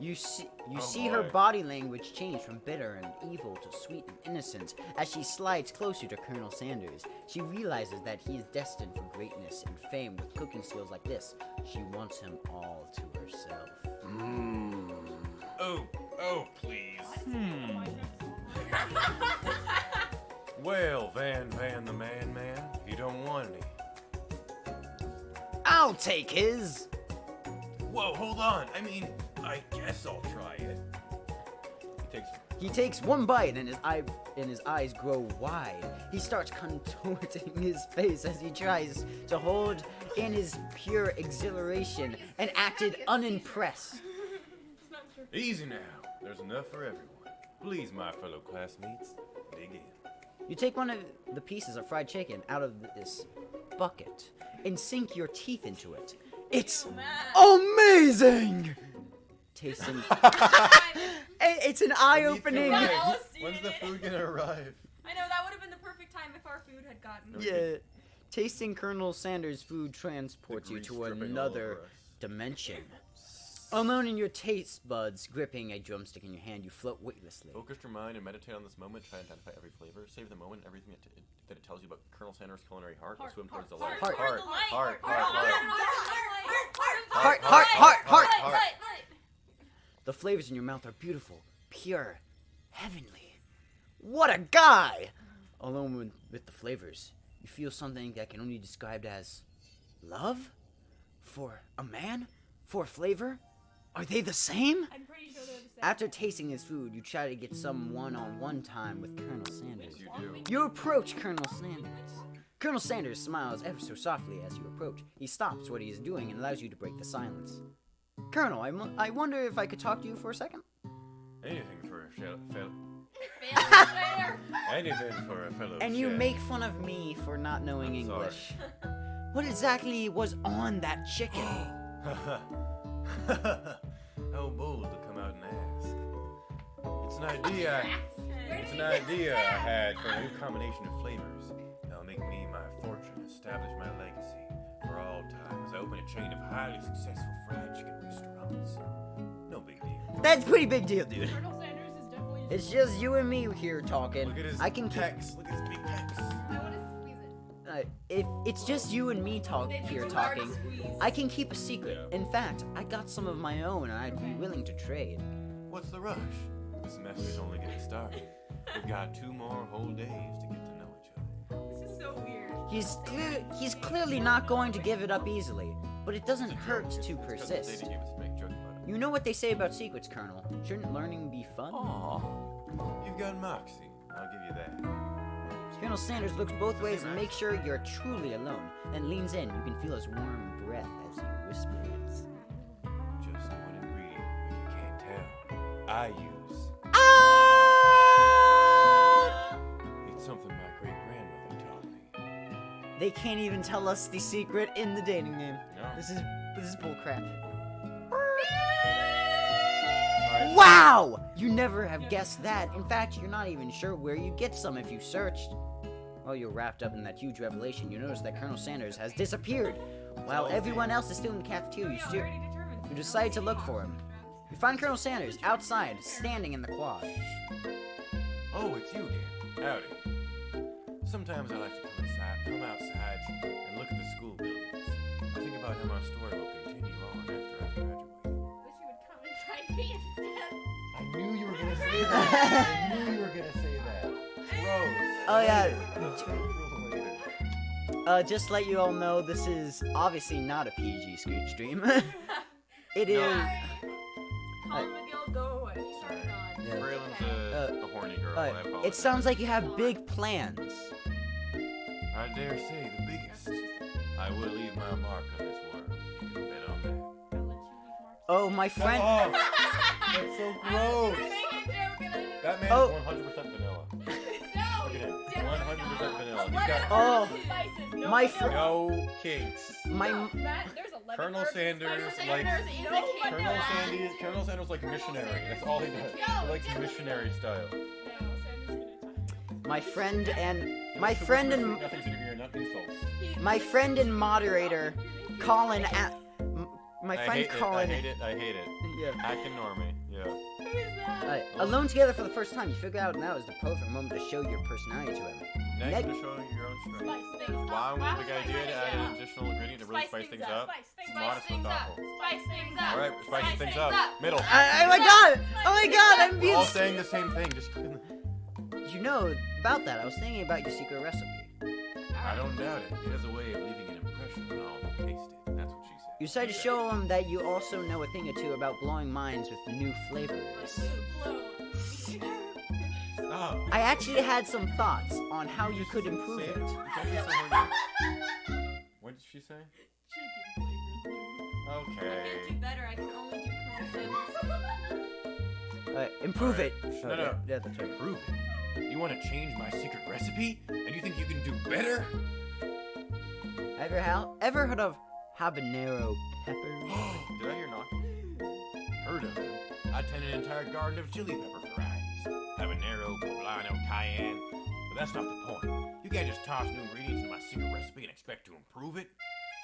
You see Oh, her boy. body language change from bitter and evil to sweet and innocent as she slides closer to Colonel Sanders. She realizes that he is destined for greatness and fame with cooking skills like this. She wants him all to herself. Oh, please. Well, Van the man, you don't want any. I'll take his! Whoa, hold on. I mean, I guess I'll try it. He takes one bite and his eyes grow wide. He starts contorting his face as he tries to hold in his pure exhilaration and acted unimpressed. Easy now. There's enough for everyone. Please, my fellow classmates, dig in. You take one of the pieces of fried chicken out of this bucket and sink your teeth into it. It's amazing! Tasting. It's an eye-opening. When's the food gonna arrive? I know, that would have been the perfect time if our food had gotten. Yeah. Tasting Colonel Sanders' food transports The you grease to dripping all another over us. dimension. Alone in your taste buds, gripping a drumstick in your hand, you float weightlessly. Focus your mind and meditate on this moment. Try and identify every flavor. Save the moment and everything that it tells you about Colonel Sanders' culinary heart. And swim towards the light. Heart. Heart. The flavors in your mouth are beautiful, pure, heavenly. What a guy! Alone with the flavors, you feel something that can only be described as love? For a man? For a flavor? Are they the same? I'm pretty sure they're the same. After tasting his food, you try to get some one-on-one time with Colonel Sanders. You do. You approach Colonel Sanders. Colonel Sanders smiles ever so softly as you approach. He stops what he is doing and allows you to break the silence. Colonel, I wonder if I could talk to you for a second? Anything for a fellow. Fair. Anything for a fellow. And you chef. make fun of me for not knowing I'm sorry. English. What exactly was on that chicken? How bold to come out and ask. It's an idea I had for a new combination of flavors. That'll make me my fortune, establish my legacy for all time as I open a chain of highly successful fried chicken restaurants. No big deal. That's a pretty big deal, dude. Colonel Sanders is definitely. It's just you and me here talking. Look at his I can pecs. Look at his big pecs. I want to squeeze it. if it's just you and me here talking, I can keep a secret. Yeah. In fact, I got some of my own and I'd be willing to trade. What's the rush? The semester's only getting started. We've got 2 more whole days to get to know each other. This is so weird. He's clearly not going to give it up easily, but it doesn't hurt to It's 'cause persist. they gave us to make jokes about it. You know what they say about secrets, Colonel. Shouldn't learning be fun? You've got moxie. I'll give you that. Colonel Sanders looks both ways and makes sure you're truly alone, then leans in. You can feel his warm breath as he whispers. Just one ingredient, but you can't tell. I use. It's something my great-grandmother taught me. They can't even tell us the secret in the dating game. No. This is bullcrap. Alright. Wow! You never have guessed that. In fact, you're not even sure where you get some if you searched. While you're wrapped up in that huge revelation, you notice that Colonel Sanders has disappeared. While everyone else is still in the cafeteria, you decide to look for him. You find Colonel Sanders outside, standing in the quad. Oh, it's you again. Howdy. Sometimes I like to come outside and look at the school buildings. I think about how my story will continue on after I graduate. Wish you would come inside me instead. I knew you were gonna say that. I knew you were gonna say that. Rose. Oh, yeah. Later. Just let you all know, this is obviously not a PG stream. It is. Colin McGill, go away. Start it on. Yeah. Braylon's a horny girl. I apologize. It sounds like you have big plans. I dare say the biggest. I will leave my mark on this world. You can bet on that. I'll let you leave Mark. Oh, my friend. Oh, that's so gross. That man Oh. is 100% vanilla. No, Look at him. definitely 100% vanilla. not. He's got Oh, Spices. No, my no, fr- no kinks. my. Matt, there's 11 Colonel herbs and Sanders spices likes- and there's No, no but vanilla. Colonel Sanders like missionary. That's all he does. He likes missionary style. No, Sanders gonna my friend and Nothing's in here, not insults. my friend and moderator, Colin. My I friend hate Colin. it. I hate it. Yeah. Act and normie. Yeah. Who is that? Alone together for the first time, you figure out now is the perfect moment to show your personality to him. Next, to show your own strength. Spice things up. Wow, Wow, the idea to add an additional ingredient to really spice things up. Spice things up. Spice things up. All right, spice things up. Middle. Oh my god! Oh my god! I'm being. All saying the same thing. Just. You know about that? I was thinking about your secret recipe. I don't doubt it. It has a way of leaving an impression when all taste it. That's what she said. You decided to show him that you also know a thing or two about blowing minds with new flavors. Stop. I actually had some thoughts on how you could improve Say it. Don't be so horny. What did she say? Chicken flavors. Okay. I can't do better. I can only do Colonel Sanders. Improve it. No. Yeah, that's right. Prove it. You want to change my secret recipe? And you think you can do better? Ever heard of habanero peppers? Did I hear knocking? Heard of them. I tend an entire garden of chili pepper varieties. Habanero, poblano, cayenne. But that's not the point. You can't just toss new ingredients into my secret recipe and expect to improve it.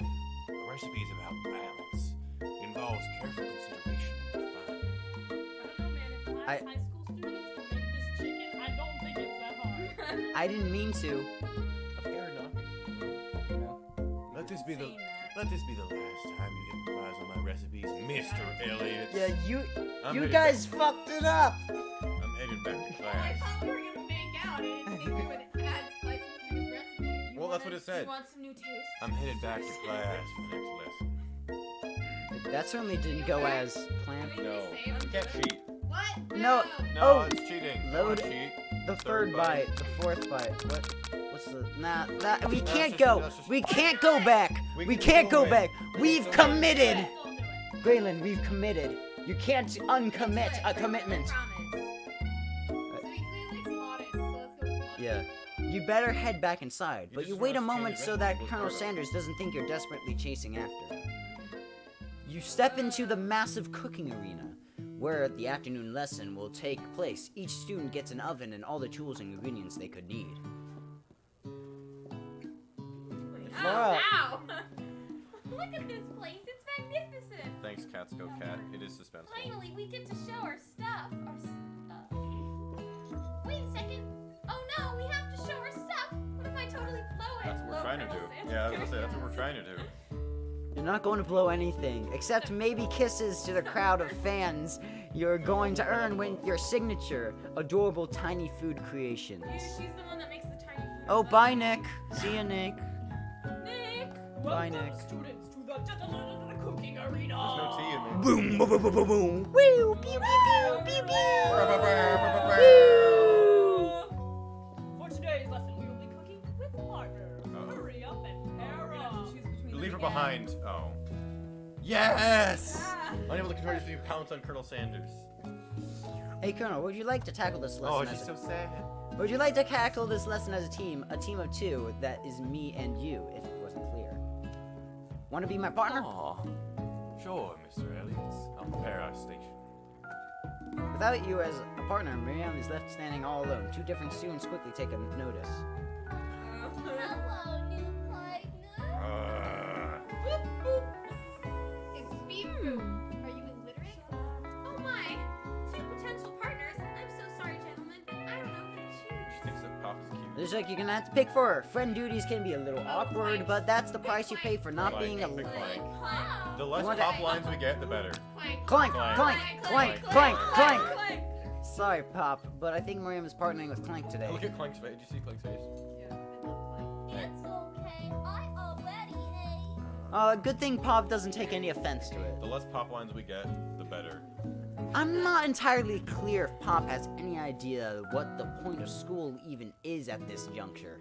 A recipe is about balance. It involves careful consideration and refinement. I don't know, man. If high school students can make this chicken, I don't think it's that hard. I didn't mean to. I heard knocking. Let this be the last time you improvise on my recipes, Mr. Elliot. Yeah, I'm you headed guys fucked it up. I'm headed back to I class. thought we were gonna make out. I didn't think we would add spices to his recipe. Well, that's what it said. You want some new taste? I'm headed back to class for the next lesson. That certainly didn't go as planned. No, you can't cheat. What? No. No, Oh, it's cheating. load- Don't cheat. The third bite, the fourth bite. What's the? Nah, that we That's can't just- go. that's just- We can't go back. We can't go back. We've committed. Don't do it. Graylin, we've committed. You can't uncommit a commitment. So we clearly slotted, so let's go with slotted. Yeah. You better head back inside, You but just you wait a must change moment the so that recipe Colonel first. Sanders doesn't think you're desperately chasing after him. You step into the massive cooking arena, where the afternoon lesson will take place. Each student gets an oven and all the tools and ingredients they could need. Laura. Ow! Look at this place. It's magnificent. Thanks, Cats Go Cat. It is suspenseful. Finally, we get to show our stuff. Wait a second. Oh no, we have to show our stuff. What if I totally blow it? That's what we're trying to do. Yeah, I was gonna say, that's what we're trying to do. You're not going to blow anything, except maybe kisses to the crowd of fans you're going to earn with your signature, adorable tiny food creations. She's the one that makes the tiny food. Oh, bye, Nick. See ya, Nick. Nick! Bye, Welcome, Nick. students, to the cooking arena. There's no tea in me. Boom, boom, boom, boom, boom, boom. Woo, pew, pew, pew, pew, pew. For today's lesson, we will be cooking with partners. Hurry up and pair up. Leave her behind. Oh. Yes! Unable to control yourself, you pounce on Colonel Sanders. Hey, Colonel, would you like to tackle this Oh, lesson she's as so sad. Would you like to tackle this lesson as a team of two that is me and you, if it wasn't clear? Want to be my partner? Aw. Sure, Mr. Elliot. I'll prepare our station. Without you as a partner, Miriam is left standing all alone. Two different students quickly take a notice. Hello, new partner. It's beef food. Are you illiterate? Oh my! Two potential partners. I'm so sorry, gentlemen, but I don't know who to She choose. thinks that Pop is cute. Looks like you're gonna have to pick for her. Friend duties can be a little awkward, but that's the price you pay for not Clank, being a big clank. Huh? The less You want pop to- lines we get, the better. Clank. clank, Clank. clank, clank, clank, clank. Sorry, Pop, but I think Miriam is partnering with Clank today. Look at Clank's face. Did you see Clank's face? Yeah, I love Clank. It's okay. I already ate. Good thing Pop doesn't take any offense to it. The less pop lines we get, the better. I'm not entirely clear if Pop has any idea what the point of school even is at this juncture.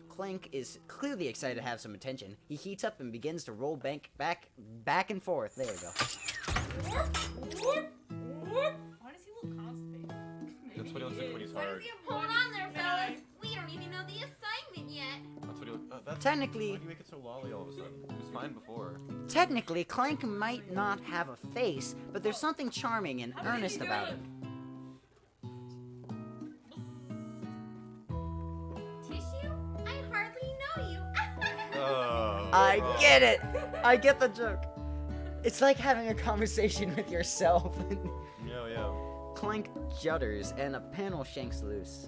Clank is clearly excited to have some attention. He heats up and begins to roll back and forth. There we go. Why does he look constipated? That's what he looks like when he's hard. Hold on there, fellas. We don't even know the assignment yet. That's what he looks. That's. Technically- Why do you make it so lolly all of a sudden? It was fine before. Technically, Clank might not have a face, but there's something charming and earnest about him. I get it. I get the joke. It's like having a conversation with yourself. Yeah. Clank judders and a panel shanks loose.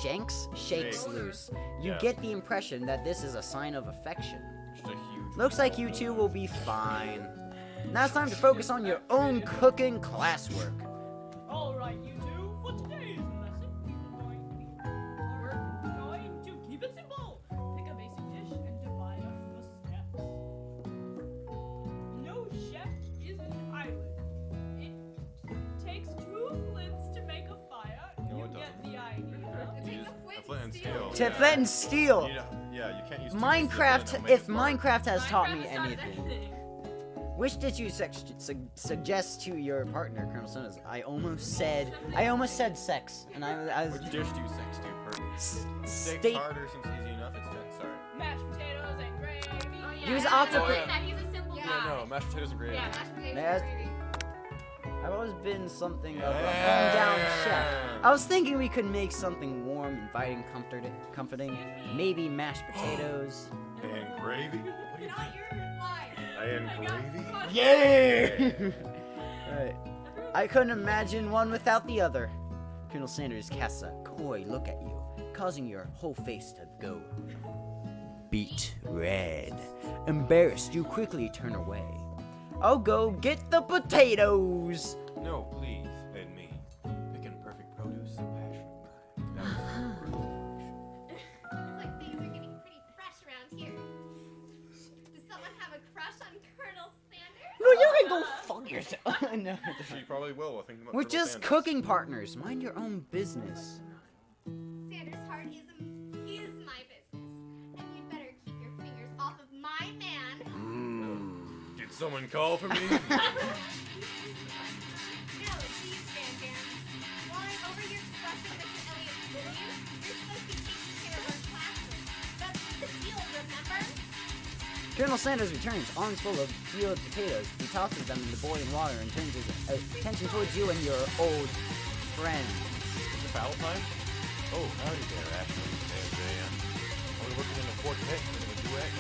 Shakes Shakes. loose. You Yeah. get the impression that this is a sign of affection. Just a huge. Looks like you two will be fine. Now it's time to focus on your own cooking classwork. Alright, you two, for today's lesson, we're going to keep it simple. Pick a basic dish and divide up the steps. No chef is an island. It takes 2 flints to make a fire. No, You it get doesn't. the idea. It You takes use a a flint and steel. Flint and steel. You can't use. Minecraft, if Minecraft has taught me Minecraft has anything. Which did you suggest to your partner, Colonel Sonas? I almost said sex, and I was Which dish do you sex to? Perfect. Steak steak. harder since easy enough. It's done. Sorry. Mashed potatoes and gravy. Oh, yeah. Use I octopus. like that. He's a simple Yeah. guy. Yeah, no, mashed potatoes and gravy. Yeah, Mashed potatoes Yes. and gravy. I've always been something of a hometown chef. I was thinking we could make something warm, inviting, comforting. Maybe mashed potatoes. And gravy. What do you Not think? your line. And gravy. Yeah! Alright. I couldn't imagine one without the other. Colonel Sanders casts a coy look at you, causing your whole face to go beet red. Embarrassed, you quickly turn away. I'll go get the potatoes! No, please, and me. Picking perfect produce is a passion of mine. That was Looks like things are getting pretty fresh around here. Does someone have a crush on Colonel Sanders? No, you can go fuck yourself. No. she probably will. While thinking about We're Colonel just Sanders. cooking partners. Mind your own business. Sanders' heartism is my business. And you'd better keep your fingers off of my man. Did someone call for me? No, geez, Van Van. While I'm over here crushing Mr. Elliot's beliefs, you're supposed to be taking care of our classmates. That's the deal, remember? Colonel Sanders returns, arms full of peeled potatoes. He tosses them into boiling water and turns his attention towards you and your old friend. Is it foul time? Oh, howdy there, Ashley. Hey, Jan. Are we working in a quartet? In a duet?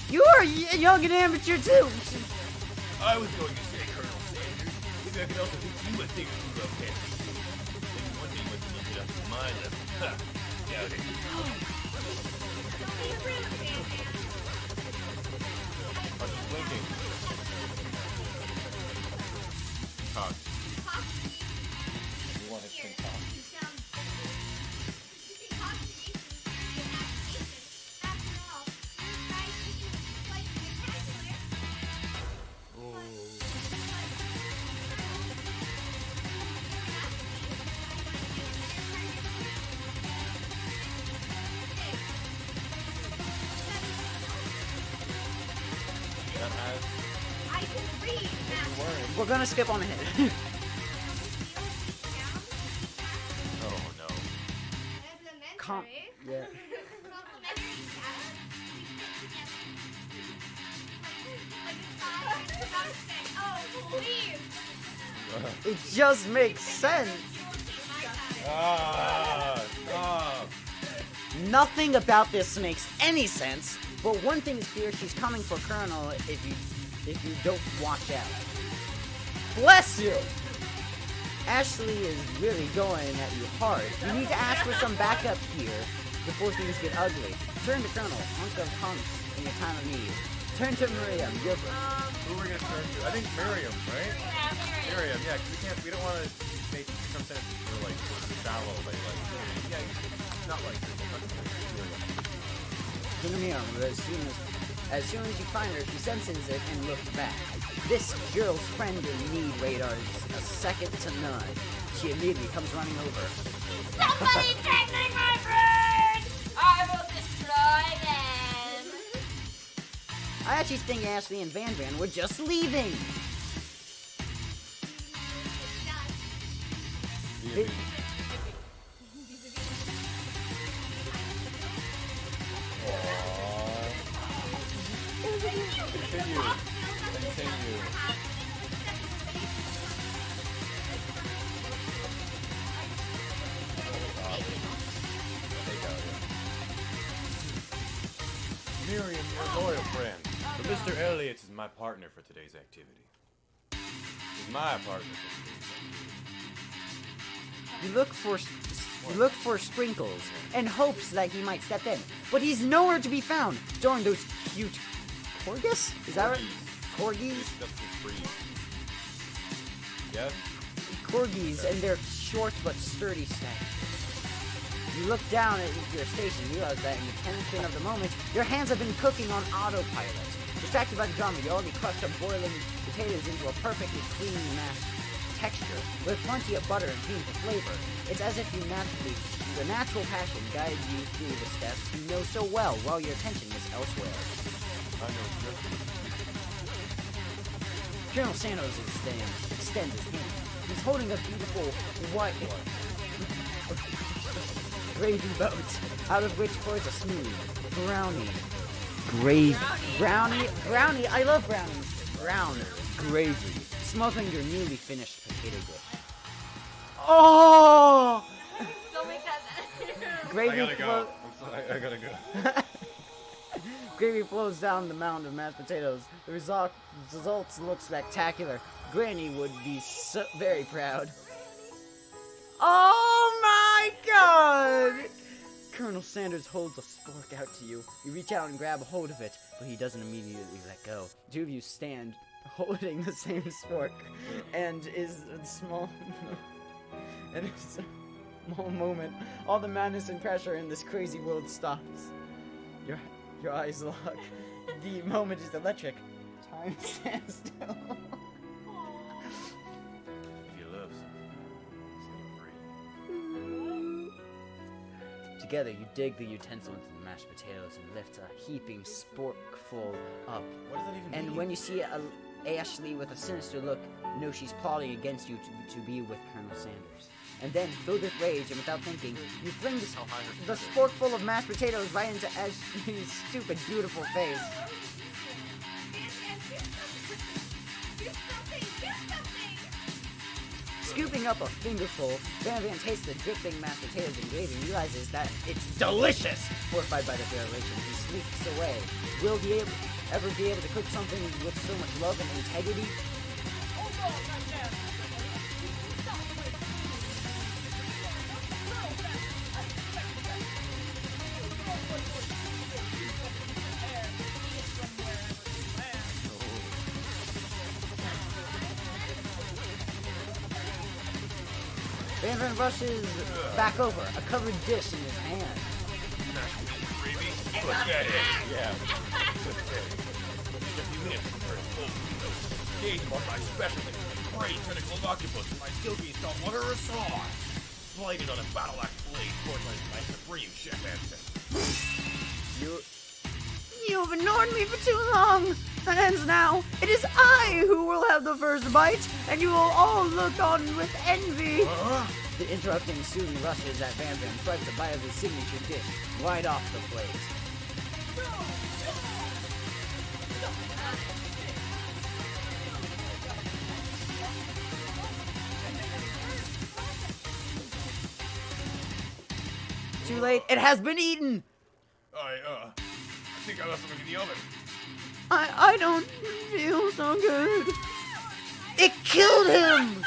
You are young and amateur too. I was going to say, Colonel Sanders, maybe I could also teach you a thing or two about chemistry. Maybe one day you might be able to get up to my level. Ha! Doubt it. I was blinking. Talk. You want to think talk. That has I can read now. words. We're gonna skip on ahead. Oh no. Complimentary. Yeah. Complimentary status. Like a child with a stick. Oh, please. It just makes sense. Stop. Nothing about this makes any sense. But one thing is clear: she's coming for Colonel if you don't watch out. Bless you. Ashley is really going at you hard. You need to ask for some backup here before things get ugly. Turn to Colonel, hunk of hunks in your time of need. Turn to Miriam, your Who are we gonna turn to? I think Miriam, right? Miriam, yeah, 'cause we don't want to make some sense for like shallow, like yeah, not like to Miriam. As soon as you find her, she senses it and looks back. This girl's friend in need radar is a second to none. She immediately comes running over. Somebody take my bird! I will destroy them! I actually think Ashley and Van Van were just leaving. They- Continue. Miriam, your loyal friend. But Mr. Elliot is my partner for today's activity. He's my partner for today's activity. You look for Sprinkles in hopes that he might step in, but he's nowhere to be found. Darn those cute corgis? Is that right? Corgis? That's just breed. Yes? Corgis and their short but sturdy step. You look down at your station, realize that in the tension of the moment, your hands have been cooking on autopilot. Distracted by the drama, you already crushed up boiling potatoes into a perfectly clean mashed texture, with plenty of butter and cream for flavor. It's as if the natural passion guided you through the steps you know so well, while your attention was elsewhere. I know just Colonel Santos extends his hand. He's holding a beautiful white gravy boat, out of which pours a smooth brownie. Brownie, I love brownies. Brown gravy, smothering your newly finished potato dip. Oh! Don't make that. Gravy I gotta go. I'm sorry, I gotta go. Gravy flows down the mound of mashed potatoes. The results look spectacular. Granny would be so very proud. Oh my god! Colonel Sanders holds a spork out to you. You reach out and grab a hold of it, but he doesn't immediately let go. Two of you stand holding the same spork, and is a small moment. All the madness and pressure in this crazy world stops. Your eyes lock. The moment is electric. Time stands still. If you love something, set it free. Together, you dig the utensil into the mashed potatoes and lift a heaping sporkful up. What does that even And mean? when you see Ashley with a sinister look, know she's plotting against you to be with Colonel Sanders. And then, filled with rage and without thinking, you fling the sporkful of mashed potatoes right into Ashley's stupid, beautiful face. Scooping up a fingerful, Van tastes the dripping mashed potatoes and gravy and realizes that it's delicious! Horrified by the revelation, he sneaks away. Will he ever be able to cook something with so much love and integrity? Van rushes back over, a covered dish in his hand. Gravy? Put that in. Yeah. Put that in. 50 minutes for it. Gauge on my specialty. Great tentacle of octopus with my silky saltwater sauce. Slighted on a battle axe blade, portland by supreme chef Anson. You've ignored me for too long. That ends now. It is I who will have the first bite, and you will all look on with envy. The interrupting Susan rushes at Van and swipes a bite of his signature dish right off the plate. Too late. It has been eaten. I think I left something in the oven. I don't feel so good. It killed him.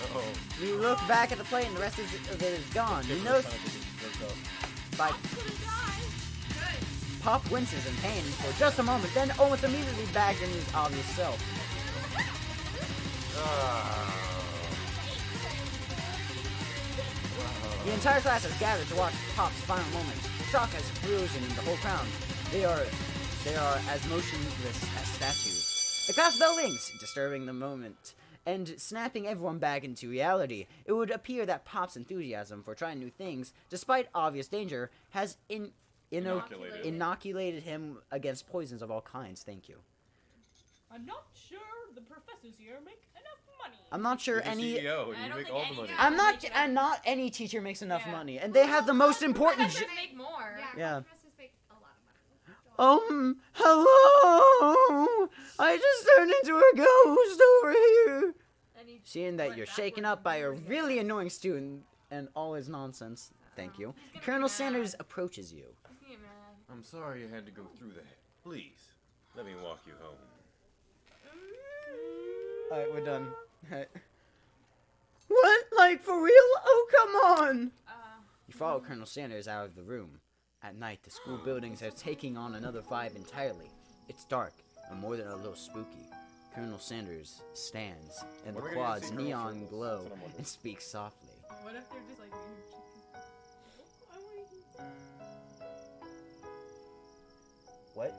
Uh-oh. You look back at the plate and the rest of it is gone. You notice by Pop winces in pain for just a moment, then almost immediately back in his obvious self. The entire class has gathered to watch Pop's final moments. Shock has frozen in the whole crowd. They are as motionless as statues. The class bell rings, disturbing the moment and snapping everyone back into reality. It would appear that Pop's enthusiasm for trying new things, despite obvious danger, has inoculated him against poisons of all kinds. Thank you. I'm not sure the professors here make enough money. I'm not sure You're the any. CEO, I you don't make think all the any money. guy- I'm not. Make it And not any teacher makes enough Yeah. money, and they have the most important. Professors make more. Yeah. Professors make a lot of money. Hello! I just turned into a ghost over here. And he Seeing that went you're backwards shaken up by a and really annoying student and all his nonsense, Thank you. Colonel Sanders approaches you. He's gonna get mad. I'm sorry you had to go through that. Please, let me walk you home. Alright, we're done. Alright. What? Like, for real? Oh, come on! You follow Colonel Sanders out of the room. At night, the school buildings are taking on another vibe entirely. It's dark, and more than a little spooky. Colonel Sanders stands in the What are we gonna quad's see, Colonel neon Sanders? glow That's what I'm wondering. and speaks softly. What if they're just like What?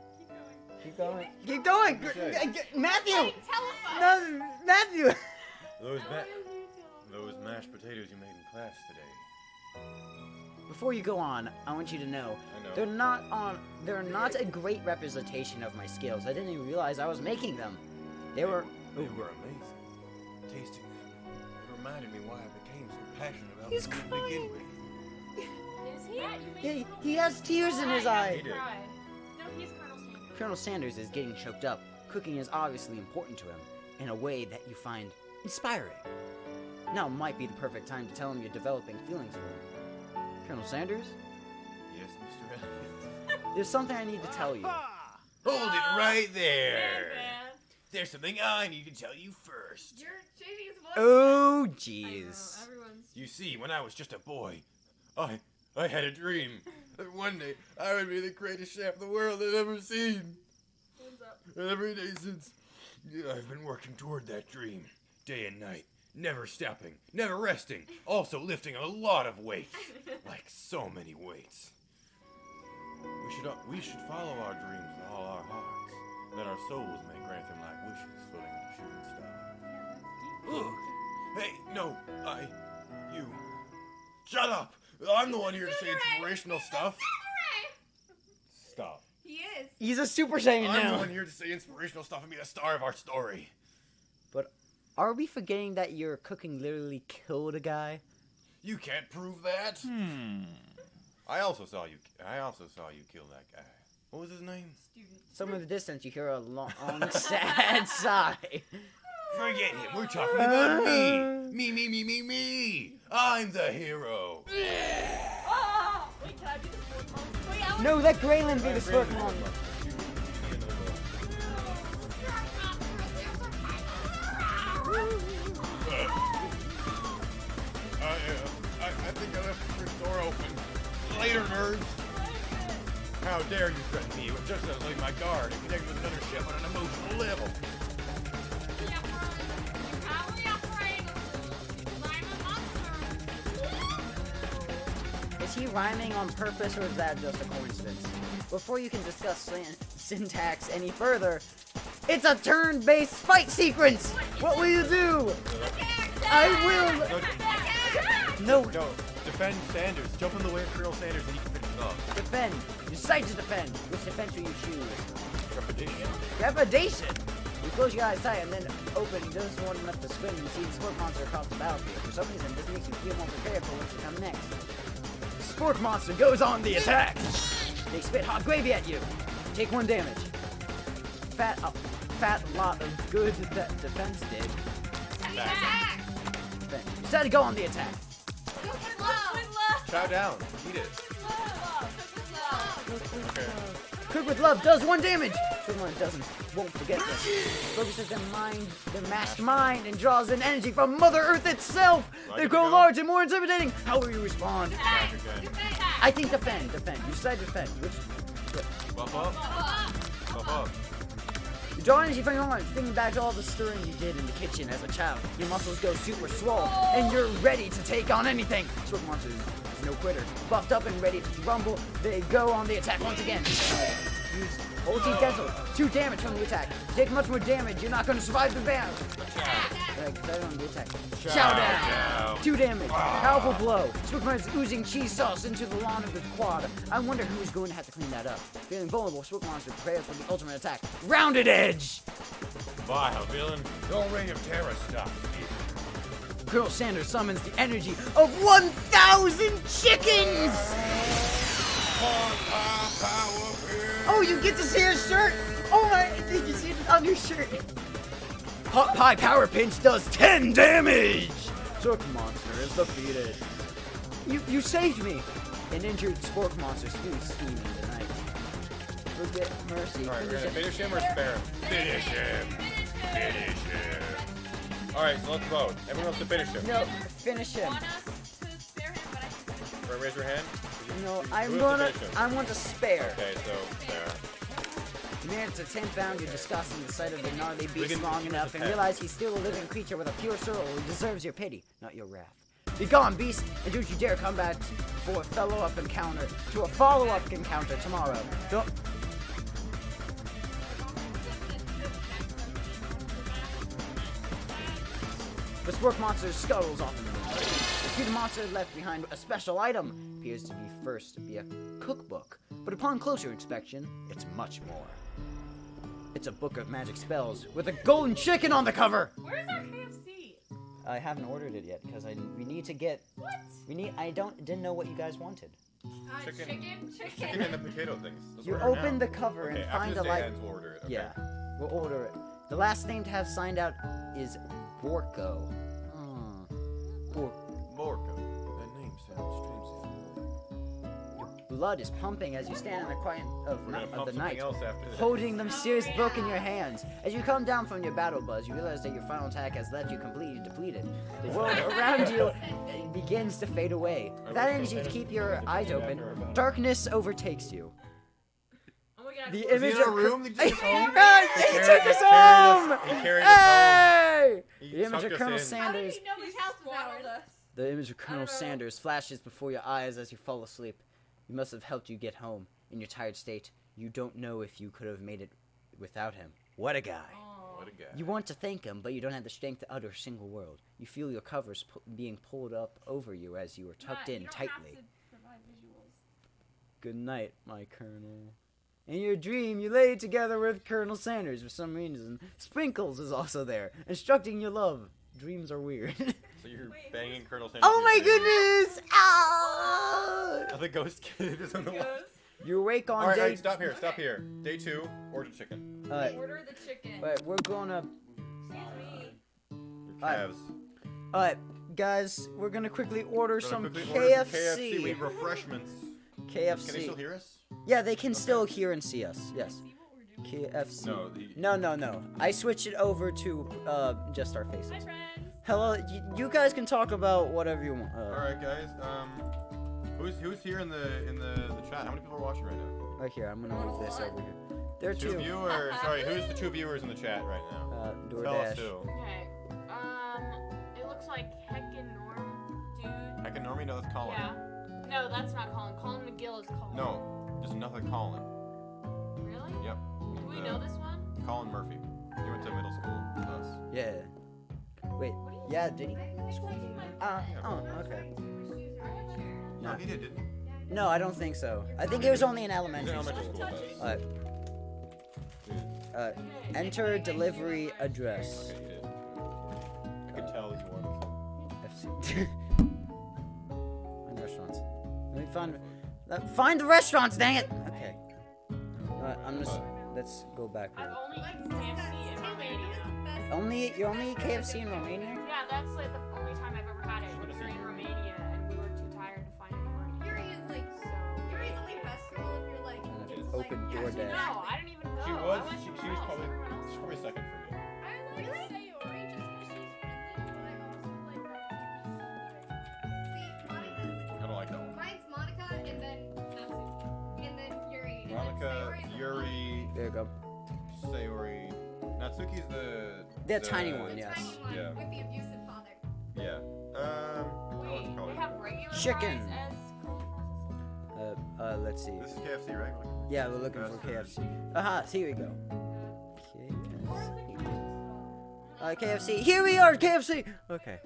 keep going? Keep going! What'd you say? Matthew! Telephone. No, Matthew! Those mashed potatoes you made in class today. Before you go on, I want you to know, I know. they're not a great representation of my skills. I didn't even realize I was making them. They were They were amazing. Tasting them, it reminded me why I became so passionate about He's food to begin with. Is he? Yeah, you made he has tears in his eye. He did. Cried. No, he's Colonel Sanders. Colonel Sanders is getting choked up. Cooking is obviously important to him in a way that you find inspiring. Now might be the perfect time to tell him you're developing feelings for him. Colonel Sanders, Yes, Mr. Elliot. there's something I need to tell you. Hold it right there. Man. There's something I need to tell you first. You're changing his voice. Oh, I know, jeez. everyone's. You see, when I was just a boy, I had a dream that one day I would be the greatest chef the world had ever seen. Hands up. And every day since, I've been working toward that dream, day and night, never stopping, never resting, also lifting a lot of weights, like so many weights. We should follow our dreams with all our hearts, that our souls may grant them like wishes floating on a shooting star. Look, hey, no, you, shut up! I'm the one here to say inspirational stuff. Stop. He is. He's a Super Saiyan I'm the now. one here to say inspirational stuff and be the star of our story. But are we forgetting that your cooking literally killed a guy? You can't prove that. I also saw you kill that guy. What was his name? Somewhere in the distance, you hear a long, sad sigh. Forget him. We're talking about me. Me. I'm the hero. Ah! Wait, can I be the sport mom? Wait, I No, let Graylin be the sport mom. I think I left the first door open. Later, nerds. How dare you threaten me? It was just to leave my guard and connect with another ship on an emotional level. Is he rhyming on purpose, or is that just a coincidence? Before you can discuss syntax any further, it's a turn-based fight sequence! What will you do? I will... No, No, defend Sanders. Jump in the way of Colonel Sanders and he can finish it off. defend. You decide to defend. Which defense will you choose? Trepidation. Trepidation! You close your eyes tight and then open just one enough to spin and you see the sport monster across the battlefield. For some reason, this makes you feel more prepared for what's to come next. Sport monster goes on the attack! They spit hot gravy at you. Take 1 damage. Fat lot of good that defense did. Defense. You decided to go on the attack. Chow down. Eat it. Okay. Cook with love does 1 damage. Someone doesn't. Won't forget this. Focuses their mashed mind and draws in energy from Mother Earth itself. Like They it grow to go? large and more intimidating. How will you respond? Back again. I think defend. You decide to defend. Which? Buff up. Buff up. You draw energy from your arms, thinking back to all the stirring you did in the kitchen as a child. Your muscles go super swole, and you're ready to take on anything. Swift Monster is no quitter. Buffed up and ready to rumble, they go on the attack once again. Use ulti dental. 2 damage from the attack. Take much more damage, you're not going to survive the battle. Better on the attack. Chow down. 2 damage. Powerful blow. Swift Monster is oozing cheese sauce into the lawn of the quad. I wonder who's going to have to clean that up. Feeling vulnerable, Swift Monster prepares for the ultimate attack. Rounded edge. Vile villain. No reign of terror stops you. Colonel Sanders summons the energy of 1,000 chickens! Oh, you get to see his shirt! Oh my, did you see it on your shirt? Hot Pie Power Pinch does 10 damage! Swift Monster is defeated. You saved me! An injured spork monster spews steam in the night. Forget mercy. Alright, we're gonna finish him or spare him? Finish him! Finish him! Alright, so let's vote. Everyone wants to finish him. No, finish him. Want us to spare him, but I think Right, raise your hand. No, Who wants to finish him? I want to spare. Okay, so spare. You manage to tamp down your disgust in the sight of the gnarly beast can- long we can enough just and attack. realize he's still a living creature with a pure soul who deserves your pity, not your wrath. Be gone, beast, and don't you dare come back for a follow-up encounter tomorrow. Don't. The spork monster scuttles off in the wind. The few monster left behind a special item appears to be a cookbook, but upon closer inspection, it's much more. It's a book of magic spells with a golden chicken on the cover. where's our KFC? I haven't ordered it yet because we need to get. What? Didn't know what you guys wanted. Chicken and the potato things. Let's You order it open now. the cover Okay, and after find this a day light. ends, we'll order it. Okay. Yeah, we'll order it. The last name to have signed out is Borko. Morco. That name sounds strangely familiar. Blood is pumping as you stand in the quiet of We're gonna the pump something night, else after this. holding the mysterious book in your hands. As you come down from your battle buzz, you realize that your final attack has left you completely depleted. The world around you begins to fade away. Without energy to keep your eyes open, darkness overtakes you. Oh my god. The Is he image in a of room? They took us home? He took us home! He carried us Hey! He The image tucked of us Colonel in. Sanders. know which house was ours? The image of Colonel don't know. Sanders flashes before your eyes as you fall asleep. He must have helped you get home. In your tired state, you don't know if you could have made it without him. What a guy. What a guy. You want to thank him, but you don't have the strength to utter a single word. You feel your covers being pulled up over you as you are tucked in tightly. Good night, my Colonel. In your dream, you lay together with Colonel Sanders for some reason. Sprinkles is also there, instructing your love. Dreams are weird. So you're banging Colonel Sanders. Oh my in your dream. goodness! Ah! Oh, the ghost kid is on the wall. You awake on Alright, day. alright, stop here. Day 2, order chicken. Order the chicken. But we're gonna. Excuse me. Your Alright. calves. Alright, guys, we're gonna quickly order Gonna some quickly KFC. order some KFC. We need refreshments. KFC. Can they still hear us? Yeah, they can still hear and see us. Yes. KFC. No. I switched it over to just our faces. Hi, friends. Hello, you guys can talk about whatever you want. Alright, guys. Who's here in the chat? How many people are watching right now? Right here, I'm gonna move this over here. There are Two two. viewers. Sorry, who's the 2 viewers in the chat right now? Tell us DoorDash. who. Okay. It looks like Heckin Norm, dude. Heckin' Normie? No, that's Colin. Yeah. No, that's not Colin. Colin McGill is Colin. No, just another Colin. Really? Yep. Do we know this one? Colin Murphy. He went to middle school with us. Yeah. Wait. Yeah, did he? Okay. No, he did, didn't he? No, I don't think so. I think it was only in He's in elementary elementary school. school with us. Enter delivery address. Okay, he did. I could tell he wanted FC. Find restaurants. Let me find the restaurants. Dang it. Okay. I'm just. Let's go back. I've only eaten KFC in Romania. You only eat KFC in Romania? Yeah, that's like the only time I've ever had it. We were in Romania and we were too tired to find anyone. Yuri is like, So. Yuri is only best school if you're like, it's Open like, DoorDash. No, I didn't even go. She I was. went She somewhere was else. probably. Everyone else She's probably second for me. I like Sayori just because she's friendly, but I also like her. See, Monica's, I don't like that one. mine's Monica and then Natsuki. And then Yuri. And Monica, then Sayori's the Yuri, There you go. Sayori. Natsuki's the. The tiny one, the yes. tiny one Yeah. with the abusive father. Yeah. That one's Wait, probably. they have regular Chicken. fries as cold fries? Let's see. This is KFC, right? Yeah, we're looking for KFC. Aha, here we go. KFC. Here we are, KFC. Okay.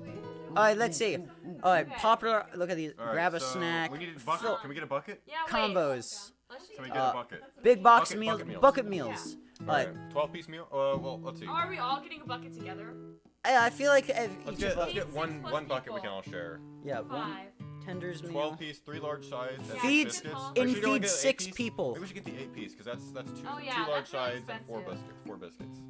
Alright, let's see. Alright, popular. Look at these. All right, Grab a so snack. We need a bucket. fill- Can we get a bucket? Yeah, wait. Combos. Let's Can we see. get a bucket? Big box Bucket- meals. bucket meals. Bucket meals. Alright. 12-piece meal. Well, let's see. Oh, are we all getting a bucket together? I feel like if Let's each get of let's us. get Six one plus bucket we people. can all share. Yeah, one 5. tenders meal. 12-piece, 3 large size. and Feeds biscuits. in Or should we only feeds get 6 8-piece? people. Maybe we should get the 8-piece because that's two Oh, yeah, two large that's really sides and 4 expensive. biscuits. 4 biscuits.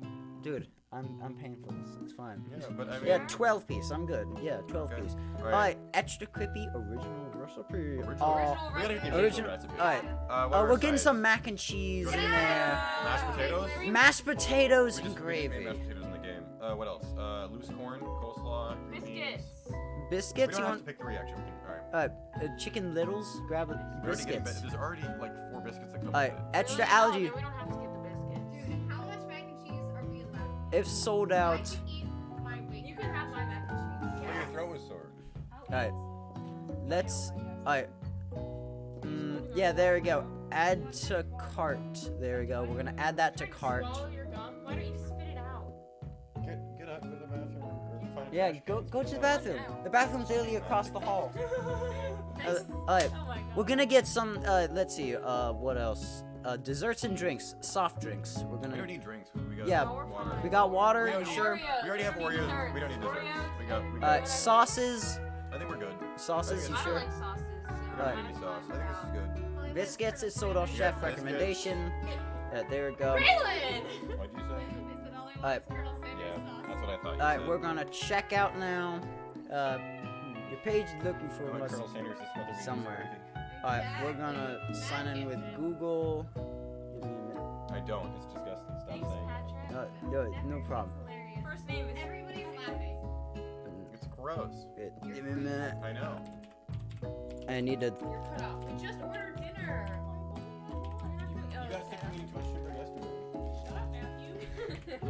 Dude, I'm paying for this. It's fine. Yeah, but I mean. Yeah, 12 piece. I'm good. Yeah, 12 Okay. piece. Alright. Alright, extra crispy original recipe. Original Uh, We gotta get the original. recipe. Alright. What are We're our getting sides? some mac and cheese in there. Mashed potatoes? Mashed potatoes We and just made gravy. mashed potatoes in the game. What else? Loose corn, coleslaw, green beans. Biscuits. We Biscuits. don't You have want to pick 3 actually. Alright. chicken littles? Grab biscuits. There's already like 4 biscuits that come Alright, with it. extra Really? allergy. Oh, then we don't have to get the biscuits. Dude, how much mac and cheese are we allowed? If sold I out. can eat my weight. You can have my mac and cheese. Well, your throat was sore. Alright. Let's. Alright. Yeah, there we go. Add to cart. There we go. We're gonna add that to cart. Swallow your gum? Why don't you just spit it out? Get up, go to the bathroom. Or find a Yeah, trash go can. to the bathroom. The bathroom's literally across the hall. Alright. Oh my god. We're gonna get some. Let's see. What else? Desserts and drinks. Soft drinks. We're We don't gonna. need drinks. We got Yeah, water. We got water. We You don't need- sure? We already have Oreos. We don't need desserts. We got. Sauces. I think we're good. Sauces. You I I sure? don't like sauces. So We don't need any sauce. I think this is good. Biscuits is sold off chef recommendation. There we go. Braylon! What'd you say? They said all I want Alright. is Colonel Sanders Yeah, sauce. that's what I thought you Alright, said. we're gonna check out now. Your page is looking for Like must. Colonel Sanders is smothered beans somewhere. and Alright, we're gonna sign in with Google. Give me a minute. everything. I don't. It's disgusting. Stop Thanks, saying Patrick. No problem. Hilarious. First name is Everybody's laughing. it. It's gross. Give me a minute. I know. I need to. You're cut off. We just ordered dinner. You guys think we ate too much sugar yesterday? Shut up, Matthew.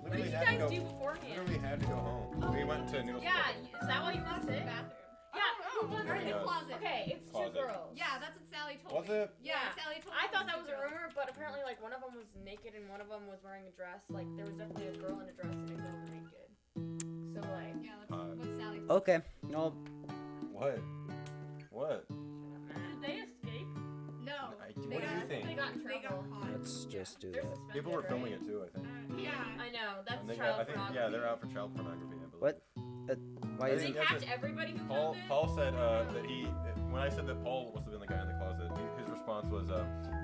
What did you had to guys go. do beforehand? Literally had to go home. We went to Noodles. Yeah, is that why you That's were the sick? bathroom. Yeah, who was Or in the Yeah. closet. Okay, it's Closet. 2 girls. Yeah, that's what Sally told Was me. it? Yeah, Sally told me. I thought that it was two a girls. rumor, but apparently, like, one of them was naked and one of them was wearing a dress. Like, there was definitely a girl in a dress and a girl naked. So, like, Yeah, that's what Sally told Okay. Well, What? What? Did they escape? me. No. What They do you got- think? they got in They got trouble. caught. let's just do They're that. suspended, People were filming right? it too, I think. Yeah. I know, that's And they child got, I think, pornography. yeah, they're out for child pornography, I believe. What? Why I is Did it? they think catch that's everybody who Paul, filmed it? Paul said that he, when I said that Paul must have been the guy in the closet, his response was,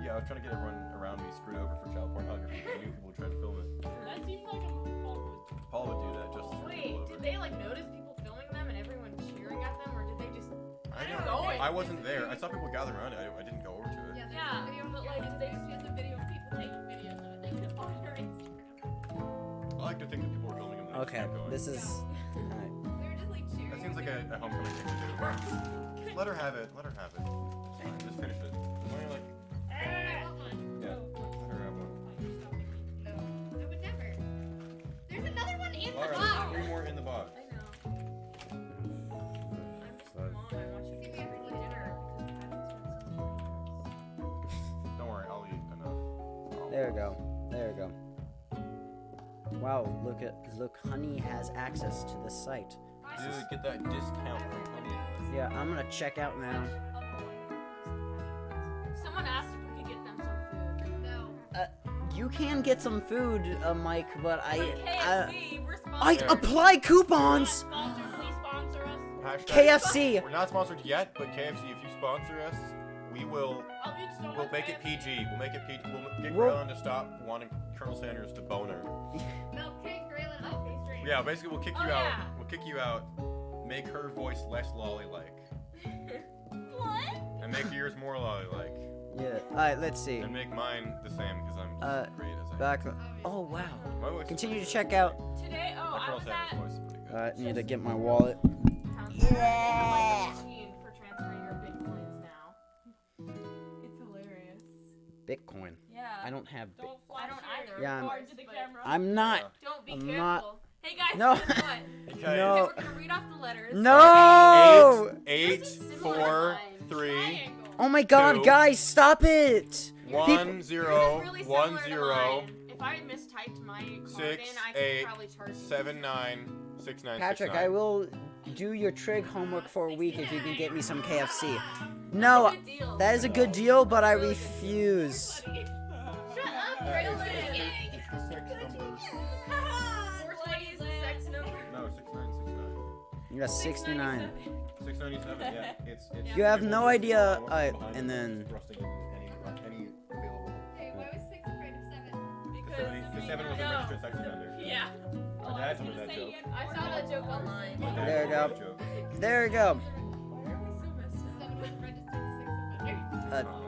yeah, I was trying to get everyone around me screwed over for child pornography. I knew people would try to film it. That seems like a move Paul would. Paul would do that just to screw Wait, people did over. they, like, notice people filming them and everyone cheering at them, or did they just... I don't don't know. I wasn't there. I saw people gather around it. I didn't go over to it. Yeah, there's Yeah, a video. but, Yeah, like, there's they- there's a video of people taking videos of it on their Instagram. I like to think that people were filming them. and they just Okay, kept going. this is. Alright. They were just like cheering. That seems like a homecoming thing to do. Let her have it. Let her have it. It's fine. Just finish it. Why are you like, I want one. yeah, let her have one. No, I would never. There's another one in the Alright, box. there's 3 more in the box. I know. I'm just the mom. I want you to eat dinner because Patrick spent so much money. Don't worry, I'll eat enough. There we go. There we go. Wow, look, Honey has access to the site. Dude, get that discount from Honey. Yeah, I'm gonna check out now. Someone asked if we could get them some food. No. You can get some food, Mike, but KFC, we're I sponsored. apply coupons. Sponsor, please sponsor us. KFC. We're not sponsored yet, but KFC, if you sponsor us, we will. I'll eat so We'll much make it KFC. PG. We'll make it PG. We'll get We'll- Graylon to stop wanting Colonel Sanders to boner. No, kick Graylin off face straight. Yeah, basically we'll kick you Oh, out. yeah. We'll kick you out. Make her voice less lolly-like, What? and make yours more lolly-like, Yeah. Alright, let's see. and make mine the same because I'm just great as I am. Back. Oh wow. My voice is Continue to pretty check good. out. Today, My I Colonel was Sanders at voice is pretty good. Alright, need to get my wallet. yeah. Machine for transferring your bitcoins now. It's hilarious. Bitcoin. Yeah. I don't have. Don't flash I don't your either. Yeah, I'm- card to the camera. I'm not. Don't be I'm careful. not- Hey guys, No. guess what? Okay. No. Okay, we're gonna read off the letters. No. 8, This is similar 4, lines. 3, Triangle. Oh my God, 2, guys, stop it. 1, Yours 0, is really 1, similar to 0, mine. If I mistyped my card 6, in, I could 8, probably charge you. 7, 9, 6, 9, 6, Patrick, 9. I will do your trig homework for a week if you can get me some KFC. No, Good deal. that is a good deal, but I refuse. Shut up, Graylin. It's the sex number. 420 is the sex number. No, 6969. You got 69. 697, yeah. It's You have no idea, behind and it, then- it's thrusting in any available. Hey, why was 6 afraid of 7? The 7 was a No. registered sex offender. Yeah. My dad told me that joke. I saw that joke online. My dad There you told go. me that joke. There we go. Seven was registered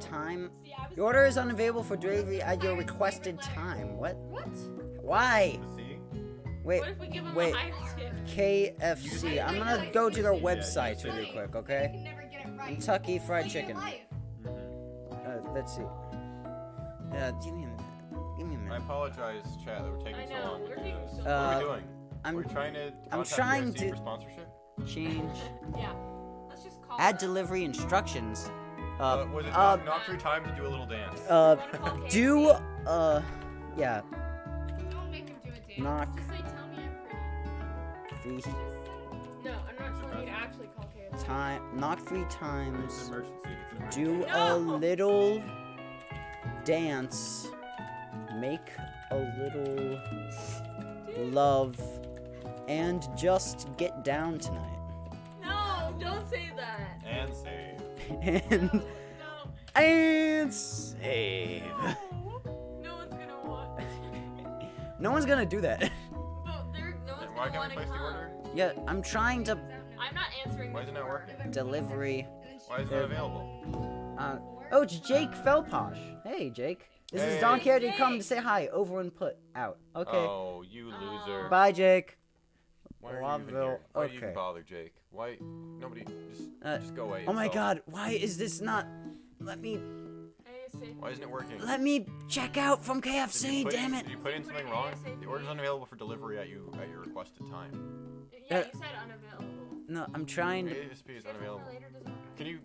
6 Time. See, I was Your order is unavailable for delivery at your requested time. What? What? Why? The sea? Wait. What if we give him Wait. a higher tip? KFC. I'm gonna go to their website Yeah, really quick, You okay? can never get it right. Kentucky Fried It's like Chicken. your life. Let's see. Give me a minute. Give me a I minute. apologize, chat, that we're taking I so know, long. we're to do taking this. so What are long. we doing? I'm We're trying to contact trying KFC to- for sponsorship? change. Yeah. Let's just call Add her. delivery instructions. Was it knock 3 times and do a little dance? Wanna call KFC? Do yeah. Don't make him do it, Dave. Knock Just say, tell me I'm pretty. 3 No, I'm not telling you to actually call KFC. time. Knock 3 It's times. an emergency. It's an emergency. Do a No! little dance. Make a little love, and just get down tonight. No, don't say that. And save. and No. and save. No one's gonna want. No one's gonna do that. But no one's Then why gonna can't we want to place the come. order? Yeah, I'm trying to I'm not answering. Why is it not before. working? delivery. Why is it not available? Oh, it's Jake Felposh. Hey, Jake. This is Hey. Don Care to come to Jake. say hi. Over and put out. Okay. Oh, you loser. Bye, Jake. Why are you even Laville, here? Why do you okay. even bother, Jake? Why? Nobody. Just go away. Oh my yourself. God! Why is this not? Let me Why isn't it working? check out from Did KFC. you put Damn in, it! Did you put in something wrong? The order's unavailable for delivery at your requested time. Yeah, you said unavailable. No, I'm trying to. ASP is unavailable. Can you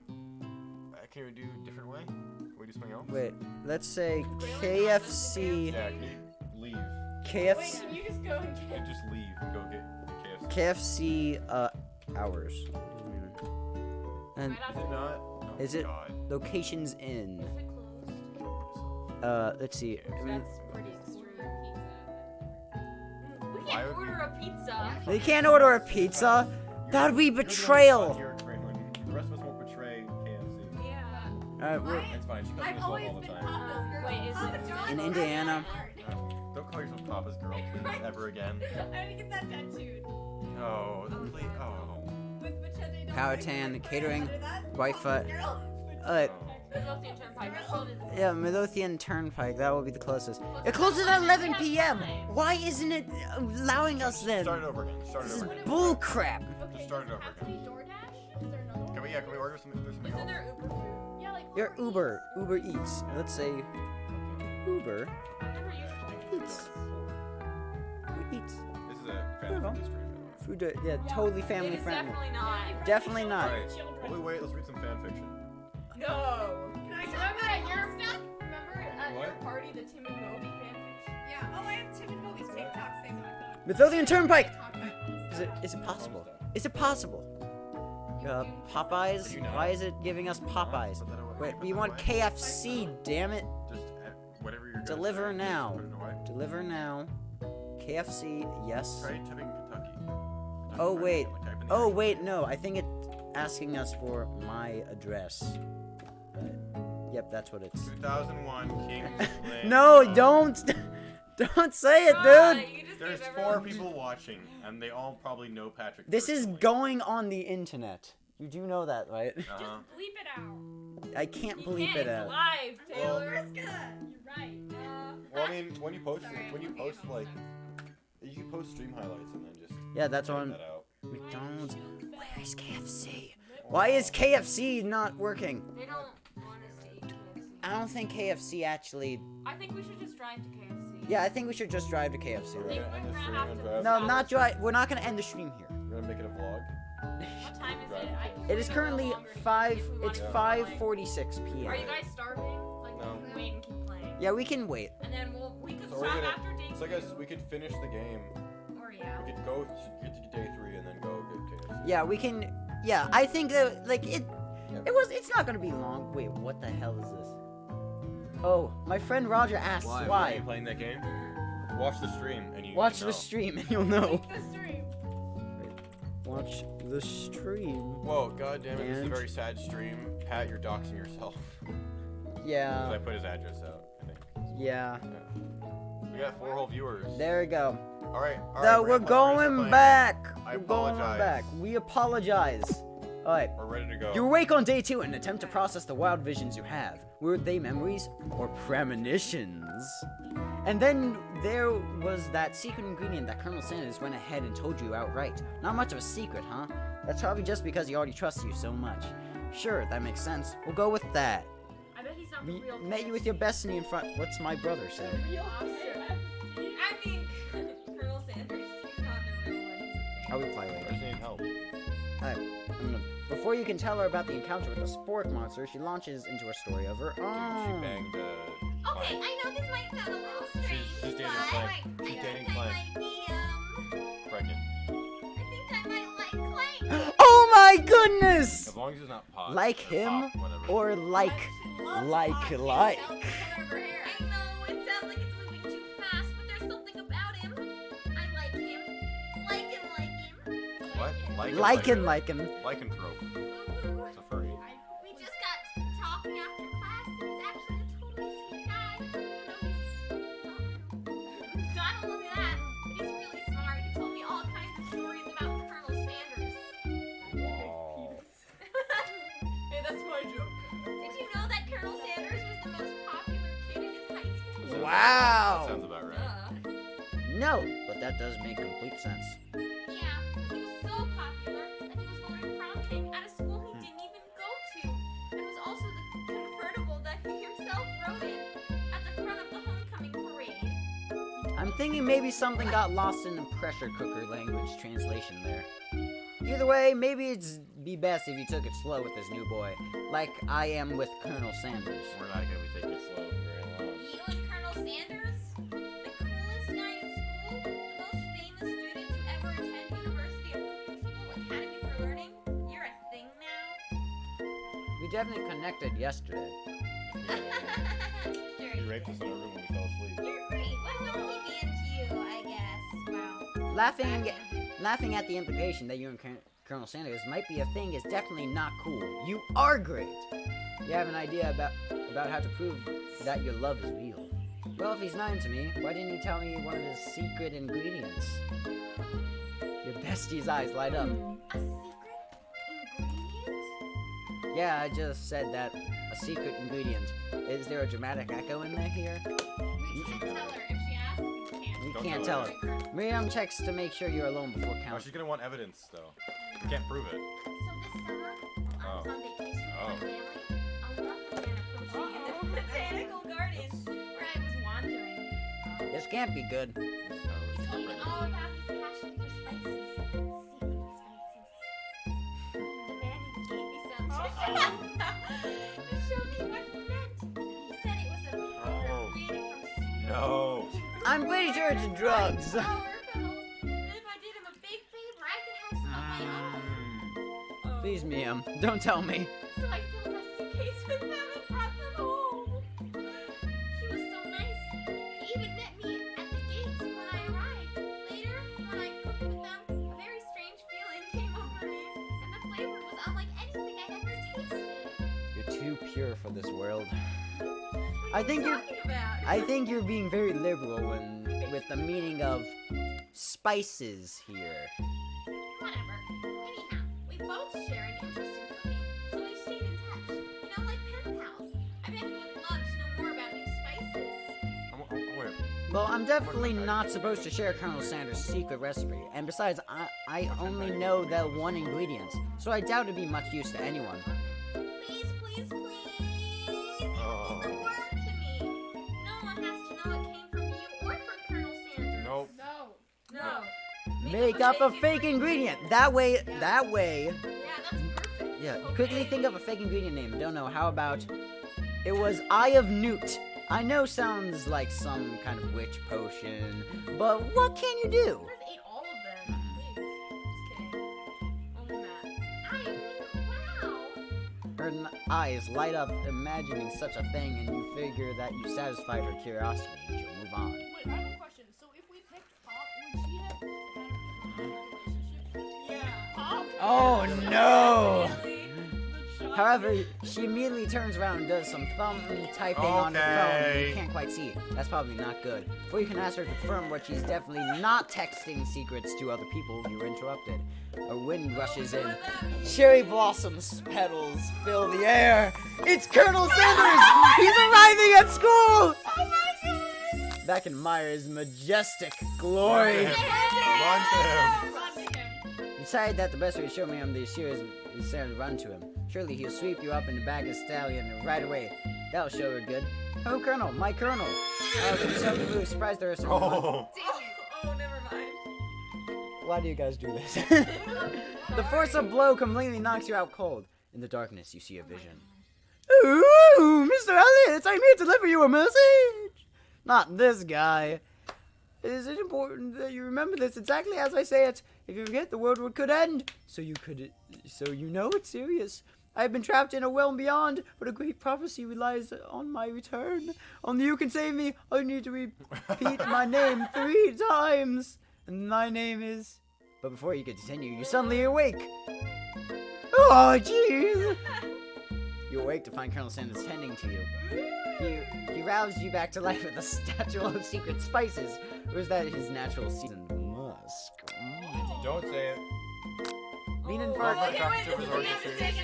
do a different way? Can we do something else? Wait. Let's say KFC. Yeah, can you leave? KFC. Wait, can you just go and You get? can just leave and go get KFC. KFC. Hours. And Is Might have it to- not? Oh Is it- God. locations in. Is it closed? Let's see. That's pretty extreme. We Why can't would we- order a pizza. They can't order a pizza. That would be You're the one betrayal. who's here trailing. The rest of us won't betray KFC. Yeah. It's fine. She comes to I've this always all the been time. Papa's girl. Wait, is Papa it- John's In always Indiana. my heart. Don't call yourself Papa's girl, please, ever again. I need to get that tattooed. Oh, please. Oh. With machete. Powhatan, catering, Whitefoot. Whitefoot. Girl. Uh, Midlothian Turnpike. That's called it. yeah, Midlothian Turnpike. That will be the closest. It closes at 11 p.m. Why isn't it allowing us then? Start it over again. Start it This is over again. bull crap. Okay, start it does over have to be DoorDash? Is there another one? Can we order something Isn't else? there Uber food? Yeah, like Your Uber Eats. Let's say Uber I've never used it. Eats. Eats. This is a family stream. Food. Yeah, totally It family is friendly. definitely not. Definitely not. Alright, while we wait, let's read some fan fiction. No. Can I talk Remember about at your stuff? remember at your What? party the Tim and Moby fanfiction? Yeah. Oh, I have Tim and Moby's TikTok saying that I thought. Midlothian Turnpike. Talk about Is it possible? Is it possible? Popeyes? You know. Why is it giving us Popeyes? Put that away. Wait, Put we that want away. KFC. Damn it! Just whatever you're gonna Deliver say, now. Just put it away. Deliver now. KFC. Yes. Try typing Kentucky. Oh wait. Like, type in the Oh actual- wait, no. I think it's asking us for my address. Yep, that's what it's. 2001 King's Landing. No, don't, don't say it, Bruh, dude. you just There's gave 4 everyone- people watching, and they all probably know Patrick. This is personally. going on the internet. You do know that, right? Uh-huh. bleep it out. I can't You bleep can't, it it's out. live, Taylor. You're right. Well, I mean, when you post Sorry, when you I'm post looking like, at you can post stream highlights and then just Yeah, that's edit on that out. McDonald's. Where is KFC? Why is KFC not working? They don't want us to eat KFC. I don't think KFC actually. I think we should just drive to KFC. Yeah, I think we should just drive to KFC. We're Right? gonna end the We're stream gonna and have drive. No, not drive. We're not gonna end the stream here. We're gonna make it a vlog. What time is Drive it? to I KFC. can It is wait a little currently longer to eat 5. if we want It's to keep 5:46 playing. p.m. Are you guys starving? Like, No. we can wait and keep playing. Yeah, we can wait. And then we could So we're stop gonna. after day So I guess we could finish the game. Or yeah. We could go get to day 3 and then go get KFC. Yeah, we can. Yeah, I think that like it. Yep. It's not gonna be long. Wait, what the hell is this? Oh, my friend Roger asks Why are why. you playing that game? Watch the stream and you Watch can the know. stream and you'll know. The stream. Watch the stream. Whoa, god damn it, this is a And- very sad stream. Pat, you're doxing yourself. 'Cause I Yeah, put his address out, I think. yeah. We got 4 whole viewers. There we go. Alright, We're Grandpa, going here's the plan. back. I We're going apologize. back. We apologize. Alright. We're ready to go. You awake on day 2 and attempt to process the wild visions you have. Were they memories or premonitions? And then there was that secret ingredient that Colonel Sanders went ahead and told you outright. Not much of a secret, huh? That's probably just because he already trusts you so much. Sure, that makes sense. We'll go with that. I bet he's not We the real met you with your destiny in front. What's my brother say? Real I mean, Colonel Sanders, he's not the real one. He's a I'll fake. reply I later. just need help. Before you can tell her about the encounter with the spork monster, she launches into a story of her She own. banged Okay, I know this might sound a little strange, she's dating but Clank. I She's dating think I Clank. might be, pregnant. I think I might like Clank. Oh my goodness! As long as it's not pot. Like or him pop, whatever. or like. She loves Like. pop. It sounds like her hair. I know, it sounds like it's moving too fast, but there's something about him. I like him. Like him. What? Lickin. Lycanthrope. Ooh. It's a furry. We just got talking after class. He's actually a totally sweet guy. I don't know that, but he's really smart. He told me all kinds of stories about Colonel Sanders. Wow. Hey, that's my joke. Did you know that Colonel Sanders was the most popular kid in his high school? Wow. That sounds about right. No, but that does make complete sense. Yeah, he was so popular that he was voted prom king at a school he didn't even go to, and was also the convertible that he himself rode in at the front of the homecoming parade. I'm thinking maybe something got lost in the pressure cooker language translation there. Either way, maybe it'd be best if you took it slow with this new boy, like I am with Colonel Sanders. We're not gonna be taking it slow for very long. You and Colonel Sanders, the coolest guy in school, the most famous student to ever attend University of Cooking School Academy for Learning, you're a thing now. We definitely connected yesterday. Sure, You raped us in our room when we fell asleep. you're great. Why wouldn't he be into you, I guess? Wow. Laughing at the implication that you and Colonel Sanders might be a thing is definitely not cool. You are great. You have an idea about how to prove that your love is real. Well, if he's not into me, why didn't he tell me one of his secret ingredients? Your bestie's eyes light up. A secret ingredient? Yeah, I just said that. A secret ingredient. Is there a dramatic echo in there here? We can't tell her. If she asks, we can't. We Don't can't tell tell her. Miriam checks to make sure you're alone before Oh, count. she's gonna want evidence though. You can't prove it. So this summer, I was Oh. on vacation with Oh. my family. A lovely man approached me in the botanical gardens where I was wandering. This can't be good. No, He it's told me pregnant. all about his passion for spices, secret spices. The man even gave me some to show me what he meant. He said it was a powder created from super No. I'm pretty sure it's drugs. flower petals. And if I did him a big favor, I could have some of my own. Please, Miriam, don't tell me. So I filled my suitcase with them and brought them home. He was so nice. He even met me at the gates when I arrived. Later, when I cooked with them, a very strange feeling came over me, and the flavor was unlike anything I'd ever tasted. You're too pure for this world. What I are think you you're- talking about? I think you're being very liberal with the meaning of spices here. Whatever. Anyhow, we both share an interest in cooking, so we've stayed in touch. You know, like pen pals. I bet he would love to know more about new spices. Wait. Well, I'm definitely not supposed to share Colonel Sanders' secret recipe, and besides, I only know that one ingredient, so I doubt it'd be much use to anyone. Please, please, please. Oh. Give the word to me. No one has to know it came from you or from Colonel Sanders. Nope. No. Make up a fake ingredient. That way. Yeah, that's perfect. Yeah, Okay. quickly think of a fake ingredient name. Don't know. How about it was Eye of Newt? I know sounds like some kind of witch potion, but what can you do? You guys ate all of them. Please. Just kidding. Only Matt. Wow. Her eyes light up imagining such a thing, and you figure that you satisfied her curiosity and she'll move on. Wait, I have a question. So if we picked Pop, would she have had a relationship? Yeah. Pop? Oh no! The However, she immediately turns around and does some thumb typing on her phone. You can't quite see. That's probably not good. Before you can ask her to confirm what she's definitely not texting secrets to other people, you were interrupted. A wind rushes in. Cherry blossoms petals fill the air. It's Colonel Sanders! He's arriving at school! Back in Myers' majestic glory. Run to him. Run to him. Decided that the best way to show me I'm the serious is to run to him. Surely he'll sweep you up in the back of stallion right away. That'll show her good. Oh, Colonel, my Colonel. Something really surprised her. Oh. Oh, never mind. Why do you guys do this? The force of blow completely knocks you out cold. In the darkness, you see a vision. Ooh, Mr. Elliot, I'm here to deliver you a message. Not this guy. Is it important that you remember this exactly as I say it? If you forget, the world could end. So you know it's serious. I have been trapped in a realm beyond, but a great prophecy relies on my return. Only you can save me. I need to repeat my name 3 times. And my name is... But before you can continue, you suddenly awake. Oh, jeez. You awake to find Colonel Sanders tending to you. He roused you back to life with a statue of secret spices. Or is that his natural seasoned musk? Don't say it. Lean in Oh, further. okay, Okay, wait, this is Doctor the Resorts decision.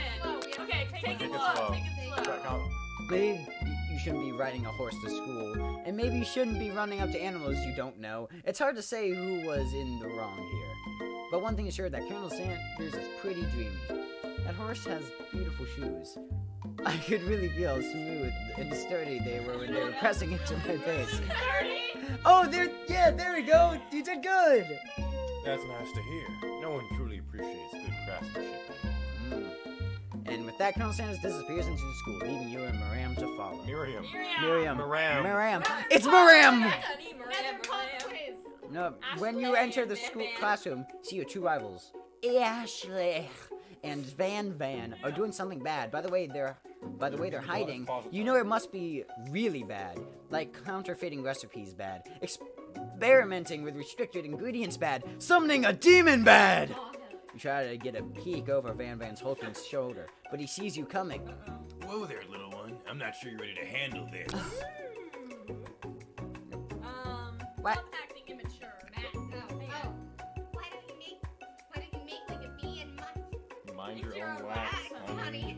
Okay, take it slow. Take it slow. Maybe you shouldn't be riding a horse to school. And maybe you shouldn't be running up to animals you don't know. It's hard to say who was in the wrong here. But one thing is sure, that Colonel Sanders is pretty dreamy. That horse has beautiful shoes. I could really feel how smooth and sturdy they were when they were pressing into my face. Oh, there we go. You did good. That's nice to hear. No one truly appreciates good craftsmanship anymore. And with that, Colonel Sanders disappears into the school, leaving you and Miriam to follow. Miriam. Miriam. It's Miriam! Another pop quiz. No, when you enter the school classroom, see your 2 rivals, Ashley and Van are doing something bad. By the way they're hiding, you know it must be really bad. Like counterfeiting recipes bad, experimenting with restricted ingredients bad, summoning a demon bad. You try to get a peek over Van's hulking shoulder, but he sees you coming. Whoa there, little one. I'm not sure you're ready to handle this. What? Stop acting immature, Matt. Oh. Why don't you make like a bee and Mind your own wax, honey.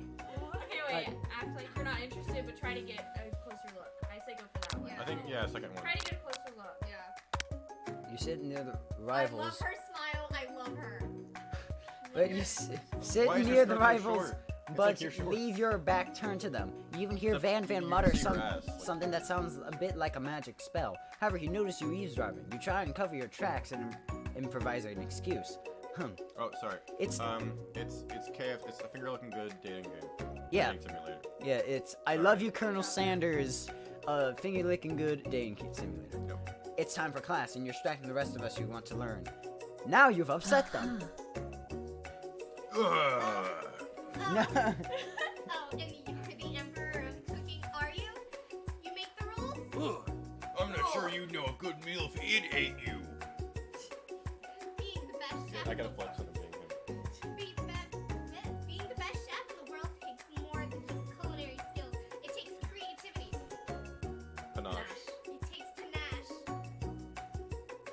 Okay, wait. Act like you're not interested, but try to get a closer look. I say go for that one. I think, second one. Try to get a closer look. Yeah. You sit near the I rivals, love her smile. I love her. but you sit Why is near your the skirt so rivals, short? It's but like you're short. leave your back turned to them. You even hear Except Van you mutter see your ass, like- something that sounds a bit like a magic spell. However, you notice you eavesdropping. You try and cover your tracks and improvise an excuse. Oh, sorry. It's It's KF. It's a finger-looking good dating game. Yeah. Dating simulator. yeah, it's I love you, Colonel Sanders. Finger licking good dating simulator. Yep. It's time for class, and you're distracting the rest of us who want to learn. Now you've upset them. Ugh. Oh, and you're the emperor of cooking, are you? You make the rules? Ugh. I'm not sure you'd know a good meal if it ate you. Being the best chef. I gotta flex on the thing. Being the best chef in the world takes more than just culinary skills. It takes creativity. Panache. It takes panache.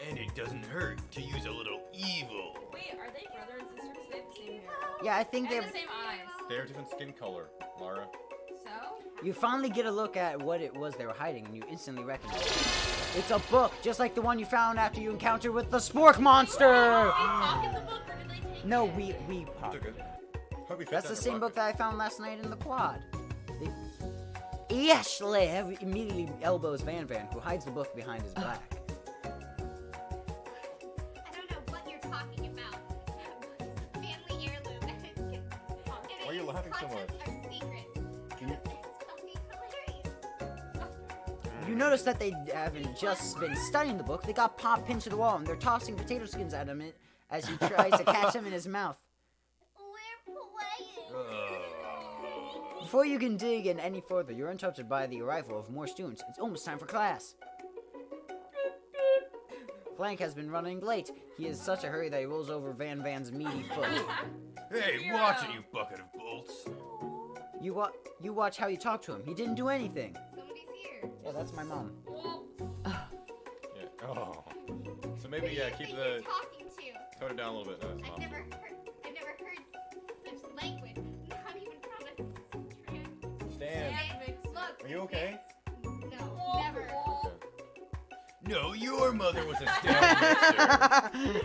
And it doesn't hurt to use a little evil. Wait, are they brother and sister? 'Cause they have the same hair. Yeah, I think And they. the same eyes. They have different skin color, Lara. So? You finally get a look at what it was they were hiding, and you instantly recognize it. It's a book, just like the one you found after you encountered with the spork monster. Did they talk in the book or did they take No, it? we popped. Took it. Hope you fit That's that the in same your book pocket. that I found last night in the quad. Ashley immediately elbows Van, who hides the book behind his back. I don't know what you're talking about. It's a family heirloom. Why are you laughing so much? Are secrets. Because it's fucking hilarious. You notice that they haven't just been studying the book, they got Pop pinned to the wall, and they're tossing potato skins at him as he tries to catch them in his mouth. We're playing. Ugh. Before you can dig in any further, you're interrupted by the arrival of more students. It's almost time for class. Flank has been running late. He is in such a hurry that he rolls over Van's meaty foot. Hey, watch it, you bucket of bolts. You watch how you talk to him. He didn't do anything. Somebody's here. Yeah, that's my mom. Yeah. Oh. So maybe Who do you keep think the you're talking to? tone it down a little bit. No, it's I've mom. never heard such language. Not even from a trans. Stan. Look. Are you okay? No, never. Okay. No, your mother was a stab mister.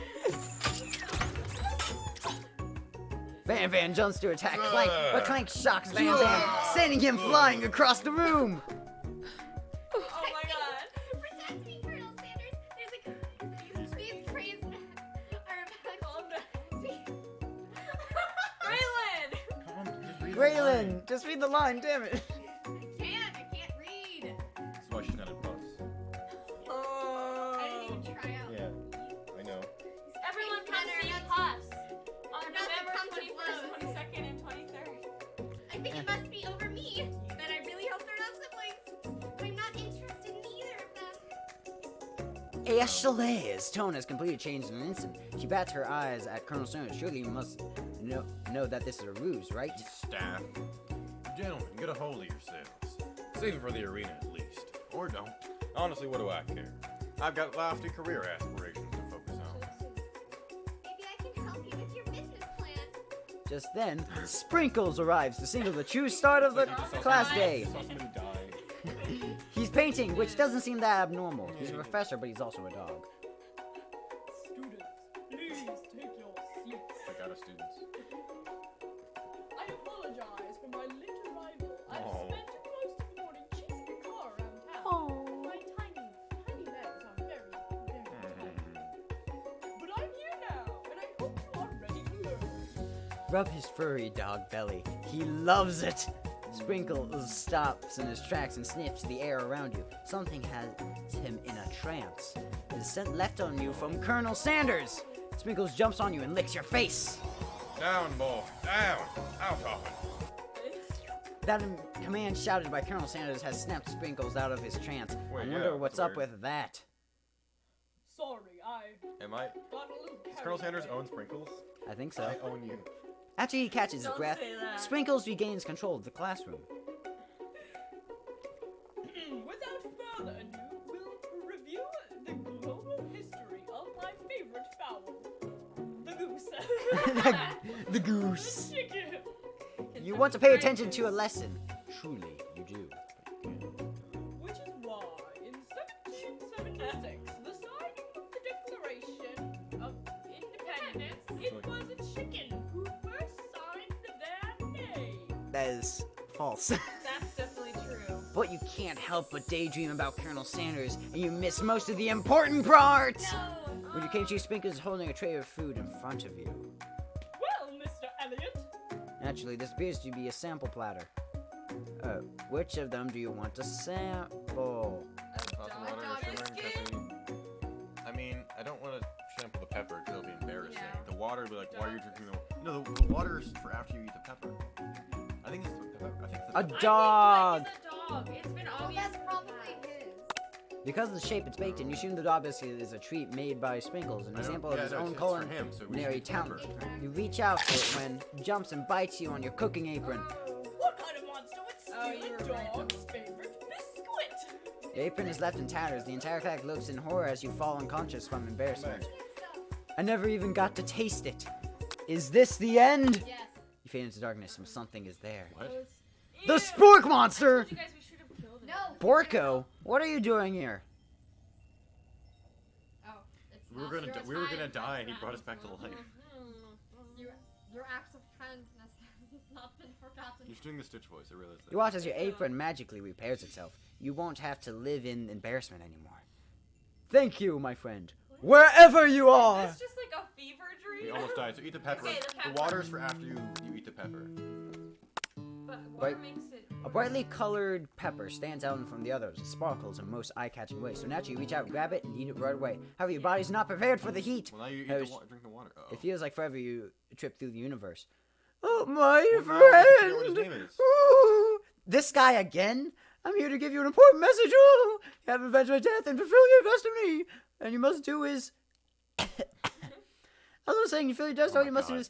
Van Van jumps to attack Clank, but Clank shocks Van Van, sending him flying across the room. Oh my god. Protect me, Colonel Sanders. These cranes are about to... Braylon! Come on, just read the line. Braylon, just read the line, damn it. I can't read. That's why she's not in puffs. I didn't even try out. Yeah, I know. Everyone come see Puffs on November 21st, 22nd, and 23rd. I think it must be over me. But I really hope they're not siblings. But I'm not interested in either of them. Ashley's tone has completely changed in an instant. She bats her eyes at Colonel Sanders. Surely you must know that this is a ruse, right? Staff. Gentlemen, get a hold of yourselves. Save it for the arena at least. Or don't. Honestly, what do I care? I've got lofty career aspirations to focus on. Maybe I can help you with your business plan. Just then, Sprinkles arrives to signal the true start of the class day. Saw somebody die. He's painting, which doesn't seem that abnormal. He's a professor, but he's also a dog. Students, please take your seats. I got a students. I apologize for my late arrival. I've Oh. spent most of the morning chasing a car around town. My tiny legs are very, very tired. But I'm here now, and I hope you are ready to learn. Rub his furry dog belly. He loves it. Sprinkles stops in his tracks and sniffs the air around you. Something has him in a trance. The scent left on you from Colonel Sanders. Sprinkles jumps on you and licks your face. Down, boy. Down. Out of it. That command shouted by Colonel Sanders has snapped Sprinkles out of his trance. Wait, I yeah, wonder what's that's up weird. with that. Sorry, I Am I? got a little Does carried Colonel Sanders away. own Sprinkles? I think so. I own you. After he catches his Don't breath, say that. Sprinkles regains control of the classroom. Without further ado, we'll review the global history of my favorite fowl, the goose. The goose. The chicken. You want to pay attention to a lesson. Truly, you do. Which is why, in 1776, the signing of the Declaration of Independence, it was a chicken who first signed their name. That is false. That's definitely true. But you can't help but daydream about Colonel Sanders, and you miss most of the important part! When you came to, Sprinkles is holding a tray of food in front of you. Well, Mr. Elliot, Naturally, this appears to be a sample platter. Which of them do you want to sample? I mean, I don't want to shampoo the pepper because it'll be embarrassing. The water will be like, why are you drinking the... No, the water is for after you eat the pepper. I think it's the pepper. I think it's the A pepper. dog! It's a dog. It's been Oh, obvious. that's probably his. Because of the shape it's baked in, you assume the dog biscuit is a treat made by Sprinkles, an I know. example of Yeah, his no, own it's for him, so we should culinary eat talent. pepper. You reach out for it when he jumps and bites you on your cooking apron. what kind of monster would Oh, steal you a were right. dog's favorite biscuit? The apron is left in tatters. The entire class looks in horror as you fall unconscious from embarrassment. I never even got to taste it. Is this the end? Yes. You fade into darkness and something is there. What? The Spork Monster! You guys, we should have killed him. No. Borko, what are you doing here? Oh, it's We were not gonna your we were time. gonna die and he brought us back to life. Your acts of kindness has not been forgotten. You're doing the Stitch voice, I realize that. You watch as your apron magically repairs itself. You won't have to live in embarrassment anymore. Thank you, my friend. Wherever you are! It's just like a fever We dream. almost died, so eat the pepper. Okay, the pepper. The water's for after you eat the pepper. But water Right. makes it. A brightly colored pepper stands out from the others. It sparkles in most eye-catching ways. So naturally, you reach out, grab it, and eat it right away. However, your body's not prepared for the heat. Well, now you eat That the was- drink the water. Uh-oh. It feels like forever you trip through the universe. Oh, my Well, now I forget what his friend! name is. Ooh, this guy again? I'm here to give you an important message. Ooh, you have avenged my death and fulfill your destiny. And you must do is... I was saying, you feel your destiny, Oh all you my must do is...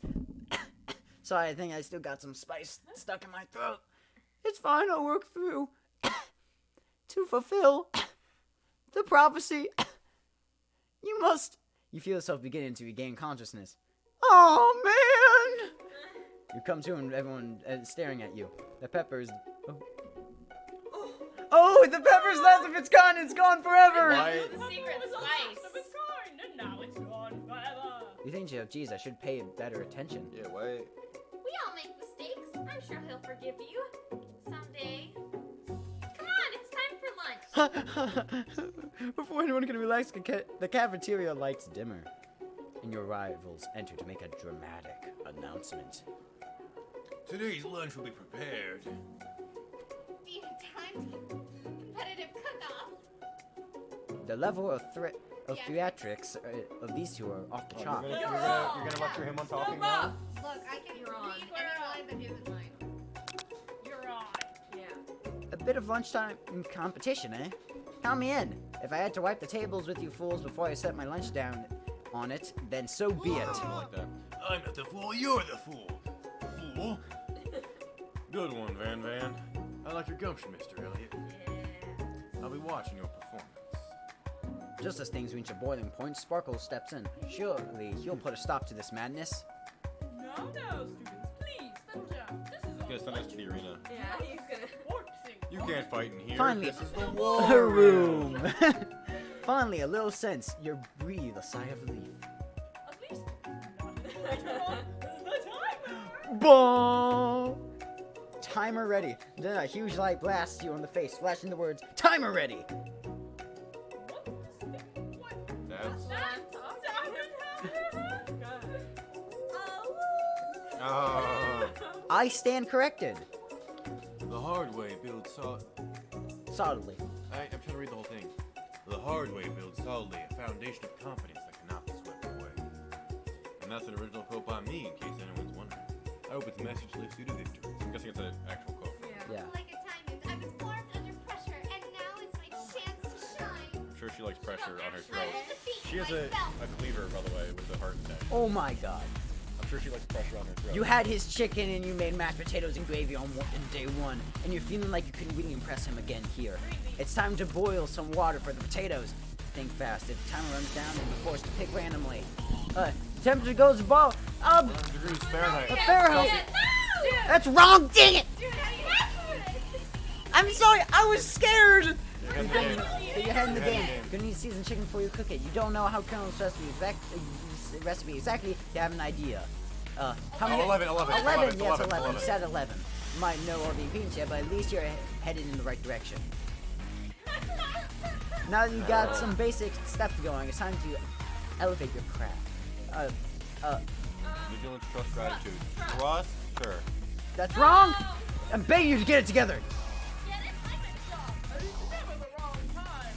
Sorry, I think I still got some spice stuck in my throat. It's fine, I'll work through to fulfill the prophecy. You must. You feel yourself beginning to regain consciousness. Oh, man! You come to and everyone is staring at you. The pepper's... Oh, the pepper's last of its kind. It's gone forever. Why? The secret It was the spice. last of its kind, and now it's gone forever. You think, geez, I should pay better attention. Yeah, why? We all make mistakes. I'm sure he'll forgive you someday. Come on, it's time for lunch. Before anyone can relax, the cafeteria lights dimmer, and your rivals enter to make a dramatic announcement. Today's lunch will be prepared. The timed competitive cook-off. The level of theatrics of these two are off the chart. You're gonna lecture him on talking now? Look, I can You're on. read any line that isn't mine. You're on. Yeah. A bit of lunchtime competition, eh? Count me in. If I had to wipe the tables with you fools before I set my lunch down on it, then so be it. I like that. I'm not the fool, you're the fool. Fool. Good one, Van Van. I like your gumption, Mr. Elliot. I'll be watching your performance. Just as things reach a boiling point, Sparkle steps in. Surely he'll put a stop to this madness. Now, students, please settle down. This is He's gonna send us to the arena. Yeah, he's gonna. You can't fight in here. Finally, This is the a war room. Finally, a little sense. You breathe a sigh of relief. At least not the timer. Boom! Timer ready. Then a huge light blasts you on the face, flashing the words, "Timer ready!" That's... Oh. Ah. I stand corrected. The hard way builds Solidly. I'm trying to read the whole thing. The hard way builds solidly a foundation of confidence that cannot be swept away. And that's an original quote by me, in case anyone's wondering. I hope its message lifts you to victory. I'm guessing it's an actual quote. Yeah. Yeah. Like a time I was formed under pressure, and now is my chance to shine. I'm sure she likes pressure on her I throat. will defeat She has a myself. cleaver, by the way, with a heart attack. Oh my god. I'm sure she likes pressure on her throat. You had his chicken and you made mashed potatoes and gravy on day one, and you're feeling like you can really impress him again here. It's time to boil some water for the potatoes. Think fast. If the timer runs down, then you're forced to pick randomly. Temperature goes above. degrees Fahrenheit. Fahrenheit. No! That's wrong. Dang it! Dude, how do you have it? I'm sorry. I was scared. You're ahead in the game. Get your head in the You're ahead in game. the game. Gonna need seasoned chicken before you cook it. You don't know how Colonel's recipe exactly. You have an idea. How many? 11. 11. Yes, 11. You said 11. You might know all the ingredients yet, but at least you're headed in the right direction. Now that you got some basic steps going, it's time to elevate your craft. Vigilance, trust, gratitude. Trust, sir. That's wrong. I'm begging you to get it together. Get it? Like a dog. It's never the wrong time.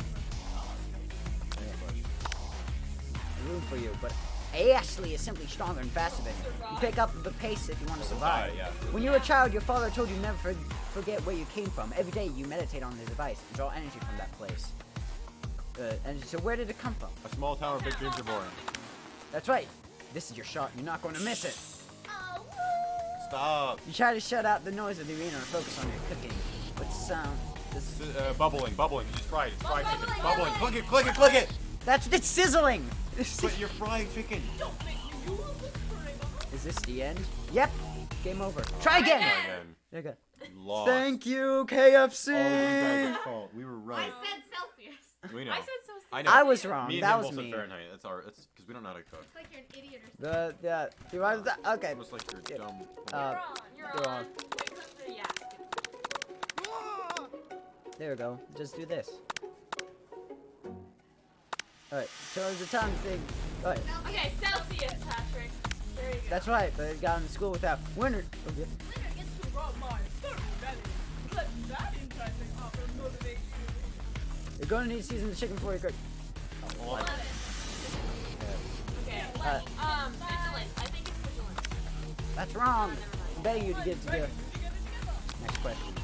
Room for you, but Ashley is simply stronger and faster than you. You pick up the pace if you want to survive. Yeah. When you were a child, your father told you never forget where you came from. Every day you meditate on his advice and draw energy from that place. And so where did it come from? A small town where big dreams are born. That's right. This is your shot. You're not going to miss it. Oh, Stop. You try to shut out the noise of the arena and focus on your cooking. With sound. Bubbling. Just fry it. It's fried chicken. Bubbling. Click it. It's sizzling. But you're frying chicken. Don't make me use the spray. Is this the end? Yep. Game over. Try again. There you go. Lost. Thank you, KFC. All of you guys' fault. We were I right. said Celsius. We know. I said so. I know. I was wrong. Me and That him was both said me. Fahrenheit. It's because we don't know how to cook. It's like you're an idiot or something. Okay. Almost like you're Yeah. dumb. You're Go on. on. Wait, cook the There we go. Just do this. Alright, so the time thing. Alright, Okay, Celsius, Patrick. There you go. that's right, but it got into school without winner. Okay. Winner gets to rub my certain belly. Let that interesting offer motivate you. You're gonna need to season the chicken before you cook. Well, Okay. Vigilance. I think it's vigilance. That's wrong. I'm begging you to get it together. Next question.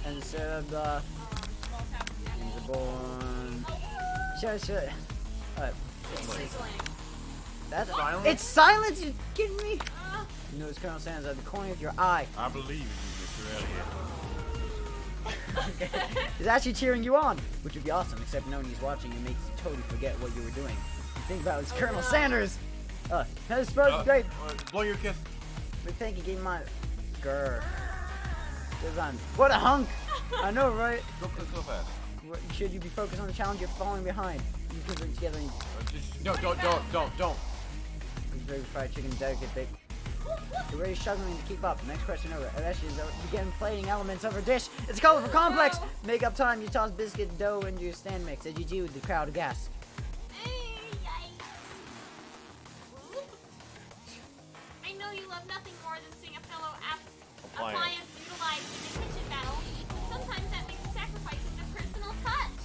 And instead of the born. Sure. Alright. Sizzling. That's Silence? It's silence. You kidding me? You notice Colonel Sanders at the corner of your eye. I believe in you, Mr. Elliot. He's actually cheering you on, which would be awesome, except knowing he's watching you makes you totally forget what you were doing. You think about it's Colonel Sanders! That's great! Blow your kiss. We think he gave my... Grr. Goes on. What a hunk! I know, right? Don't click so fast. Should you be focused on the challenge, you're falling behind. You can put it together and... No, don't. He's ready to fried chicken delicate bake. You're really struggling to keep up. Next question over. Eventually, begin plating elements of her dish. It's a colorful complex. Make up time. You toss biscuit dough into your stand mix. As you do, the crowd gasps. I know you love nothing more than seeing a fellow Appliance. appliance utilized in a kitchen battle, but sometimes that means sacrificing a personal touch.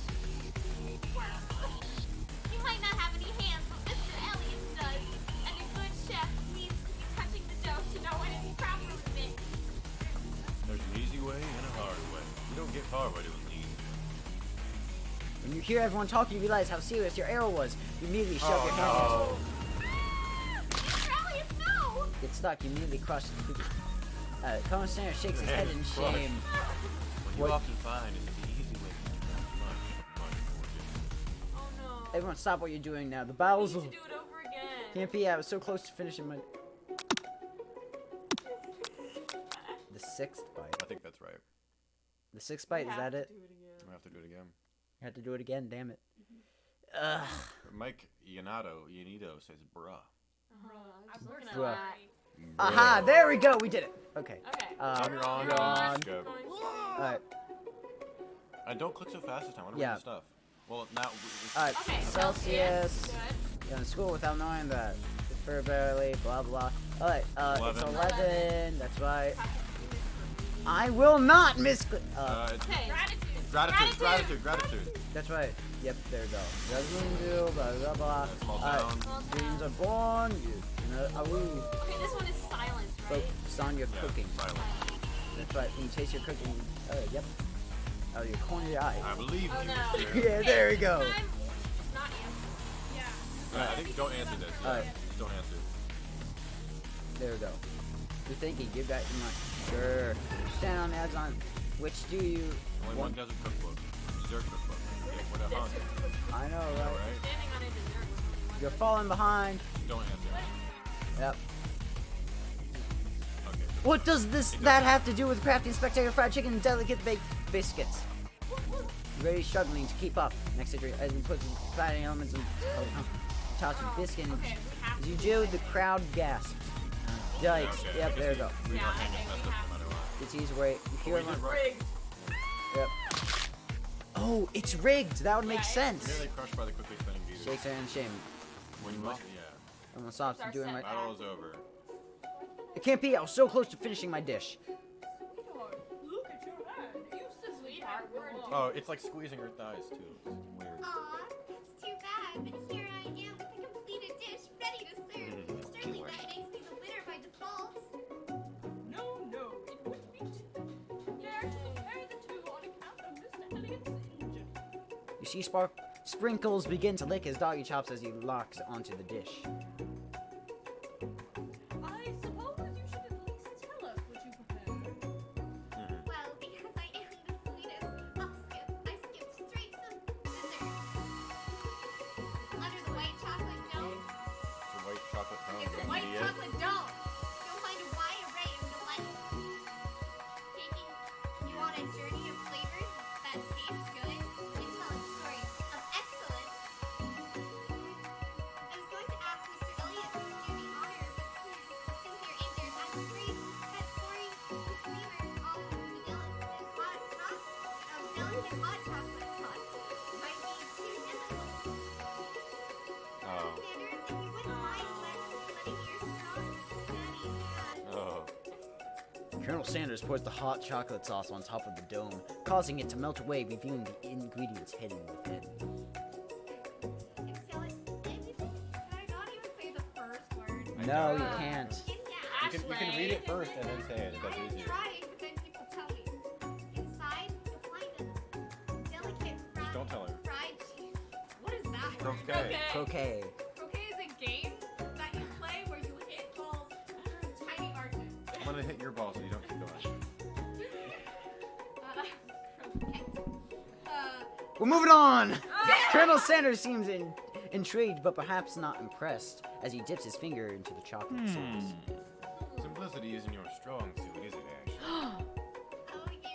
You might not have any hands, but Mr. Elliot does, and a good chef needs to be touching the dough to know when it's properly mixed. There's an easy way and a hard way. You don't get far by doing easy. When you hear everyone talking, you realize how serious your arrow was. You immediately shove your hand. no. Mr. Elliot, no! Get stuck. You immediately crush the cookie. Colonel Sanders shakes his head in Crushed. shame. What you What? often find is that the easy way can be much more difficult. Oh no. Everyone, stop what you're doing now. The We battles need of... to do it over again. Can't be. I was so close to finishing my... The sixth bite. I think that's right. The sixth bite, is that it? Do it again. I have to do it again. You have to do it again, damn it. Ugh. Mike Yanito says bruh. I'm working on Bruh. that. Aha, there we go, we did it. Okay. Okay. You're on. you're on. Let's go. Alright, And don't click so fast this time. I want to Yeah. read the stuff. Well, now. alright. Okay, Celsius. Good. You're in school without knowing that. Fur barely, blah blah. Alright, it's 11. 11. That's right. I will not miss. It's Okay. gratitude. That's right. Yep, there we go. Doesn't do, blah blah blah. Small Alright, town. dreams are born. Awoo. Okay, this one is silence, right? Focus on your cooking. Silence. That's right. When you taste your cooking, yep. Oh, your corner of your eye. I believe Oh, you. no. Mr. Yeah, there we go. Time, just not answer. I think don't answer this. Yeah. Alright. Just don't answer. There we go. You're thinking, give that in mind. Sure. Stand on ads on which do you Only one want? desert cookbook. Dessert cookbook. Okay, what a hunk. I know, right? Alright. Standing on a dessert with only one. You're falling behind. Don't answer. Yep. Okay. What does that have to do with crafting spectacular fried chicken and delicate baked biscuits? You're really struggling to keep up. Next to as you put the fatty elements and toss your biscuit. And Okay, we have as you do, the crowd gasps. Yikes. Okay, Yep, I there we guess go. we Yeah, don't I hang think messed we up have no matter what. It's easy way. You hear We did him? right. Rigged. Yep. Oh, it's rigged. That would make Yeah, it's sense. Nearly crushed by the quickly spinning beater. Shakes her in shame. When you yeah. I'm gonna stop Our doing set my. Battle is over. It can't be. I was so close to finishing my dish. Sweetheart, look at your hand. You said Sweetheart, we're Oh, it's like squeezing her thighs too. It's weird. Aw, it's too bad, but here I am with a completed dish ready to serve. Certainly that makes me the winner by default. No, it would be fair to compare the two on account of Mr. Elliot's injury. You see Sprinkles begin to lick his doggy chops as he locks onto the dish. I suppose you should at least tell us what you prepared. Well, because I am the sweetest, I skipped straight to the dessert. Under the white chocolate dome. It's a white chocolate dome. It's a white chocolate dome. You'll find a wide array of delights. Taking you on a journey of flavors that taste good and tell a story of excellence. I was going to ask Mr. Elliot to do the honor, but since you're injured, I'm afraid that pouring the flavors all over the delicate hot chocolate sauce might be too difficult. Oh. Sanders, if you wouldn't mind letting your strong daddy Oh. Colonel Sanders pours the hot chocolate sauce on top of the dome, causing it to melt away, revealing the ingredients hidden within. Can I not even say the first word? No, you can't. You can read it first and then say it. That's I am easier. trying, but then people tell me. Inside, you'll find a delicate Just don't tell her. fried cheese. What is that? Croquet. Croquet. Croquet is a game that you play where you hit balls through tiny arches. I'm gonna hit your ball so you don't keep going. We're moving on! Colonel Sanders seems intrigued, but perhaps not impressed, as he dips his finger into the chocolate sauce. Simplicity isn't your strong suit, is it, Ash? Oh, you.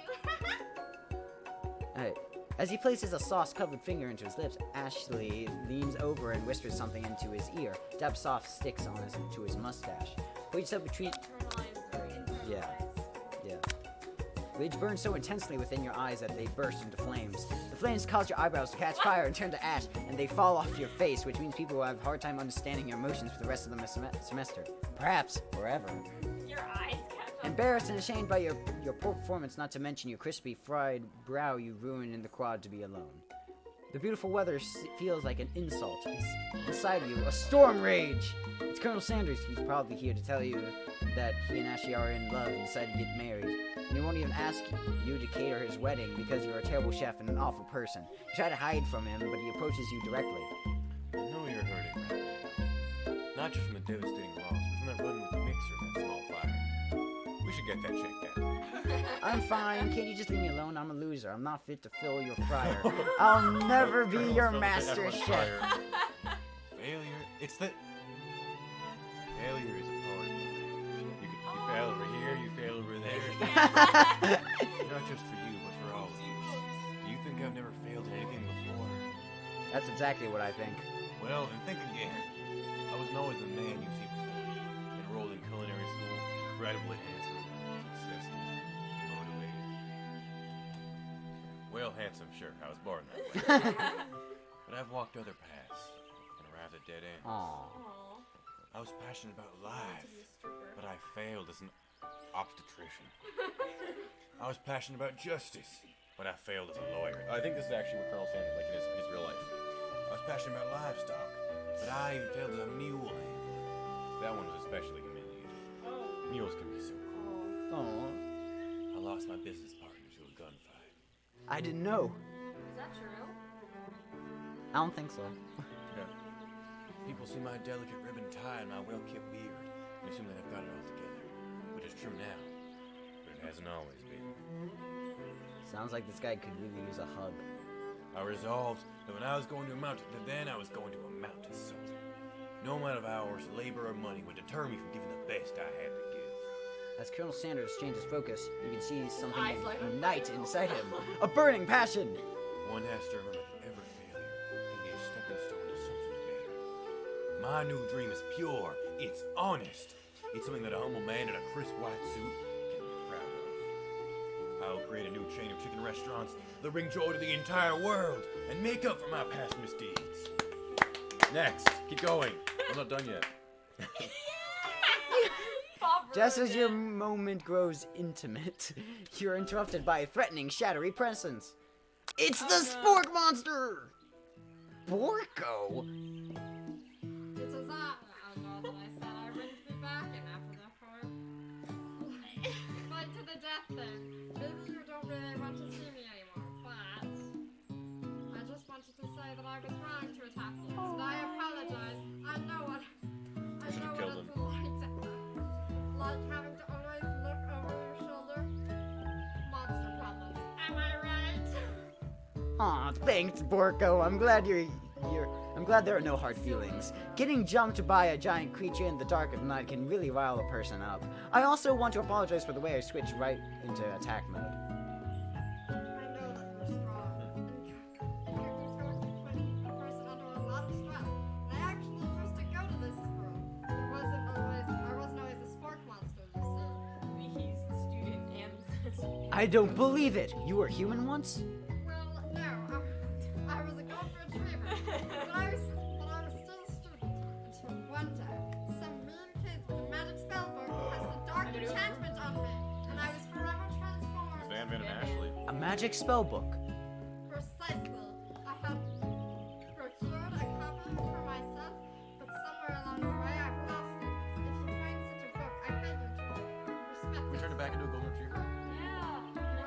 Alright. As he places a sauce-covered finger into his lips, Ashley leans over and whispers something into his ear, dabs soft sticks to his mustache. Waits up between... Yeah. Rage burns so intensely within your eyes that they burst into flames. The flames cause your eyebrows to catch fire and turn to ash, and they fall off your face, which means people will have a hard time understanding your emotions for the rest of the semester. Perhaps forever. Your eyes catch on. Embarrassed and ashamed by your poor performance, not to mention your crispy, fried brow you ruined in the quad to be alone. The beautiful weather feels like an insult. Inside of you, a storm rage! It's Colonel Sanders. He's probably here to tell you that he and Ashley are in love and decided to get married. And he won't even ask you to cater his wedding because you're a terrible chef and an awful person. You try to hide from him, but he approaches you directly. I know you're hurting right now. Not just from the devastating loss, but from that run with the mixer and that small fire. We should get that checked out. I'm fine. Can't you just leave me alone? I'm a loser. I'm not fit to fill your fryer. I'll never be your master chef. Failure. It's the... Failure is a part of life. You fail over here, you fail over there. Not just for you, but for all of you. Do you think I've never failed at anything before? That's exactly what I think. Well, then think again. I wasn't always the man you see before. Enrolled in culinary school, incredibly handsome, successful, motivated. Well, handsome, sure. I was born that way. But I've walked other paths and arrived at dead ends. Aww. I was passionate about life, but I failed as an obstetrician. I was passionate about justice, but I failed as a lawyer. I think this is actually what Colonel Sanders like in his real life. I was passionate about livestock, but I even failed as a mule handler. That one was especially humiliating. Mules can be so cruel. Aww. I lost my business partner to a gunfight. I didn't know. Is that true? I don't think so. Yeah. People see my delicate ribbon tie and my well-kept beard and assume that I've got it all together, which is true now, but it hasn't always been. Sounds like this guy could really use a hug. I resolved that when I was going to amount to something. No amount of hours, labor, or money would deter me from giving the best I had to give. As Colonel Sanders changes focus, you can see something eyes light on ignite fire. inside him. A burning passion! One has to remember that every failure can be a stepping stone to something better. My new dream is pure. It's honest. It's something that a humble man in a crisp white suit can be proud of. I'll create a new chain of chicken restaurants that bring joy to the entire world and make up for my past misdeeds. Next, keep going. I'm not done yet. Just as your moment grows intimate, you're interrupted by a threatening, shadowy presence. It's the spork monster! Borko? This is that. I know that I said I wouldn't be back in after that part. Fight to the death then. Maybe you don't really want to see me anymore, but I just wanted to say that I was wrong to attack you, and I apologize. I know what it's like having to always look over your shoulder. Monster problems. Am I right? Aw, thanks, Borko. I'm glad there are no hard feelings. Getting jumped by a giant creature in the dark of night can really rile a person up. I also want to apologize for the way I switched right into attack mode. I know that you're strong. And you're going to put a person under a lot of stress. And I actually used to go to this school. I wasn't always a spork monster, you see. He's the student and I don't believe it! You were human once? Well, no, I was a golden retriever. but I was still a student until one day, some mean kid with a magic spell book cast a dark enchantment on me, and I was forever transformed. Van and Ashley. A magic spell book. Precisely. I had procured a copy for myself, but somewhere along the way I've lost it. If you find such a book, I beg you to respect We it. turn it back into a golden retriever.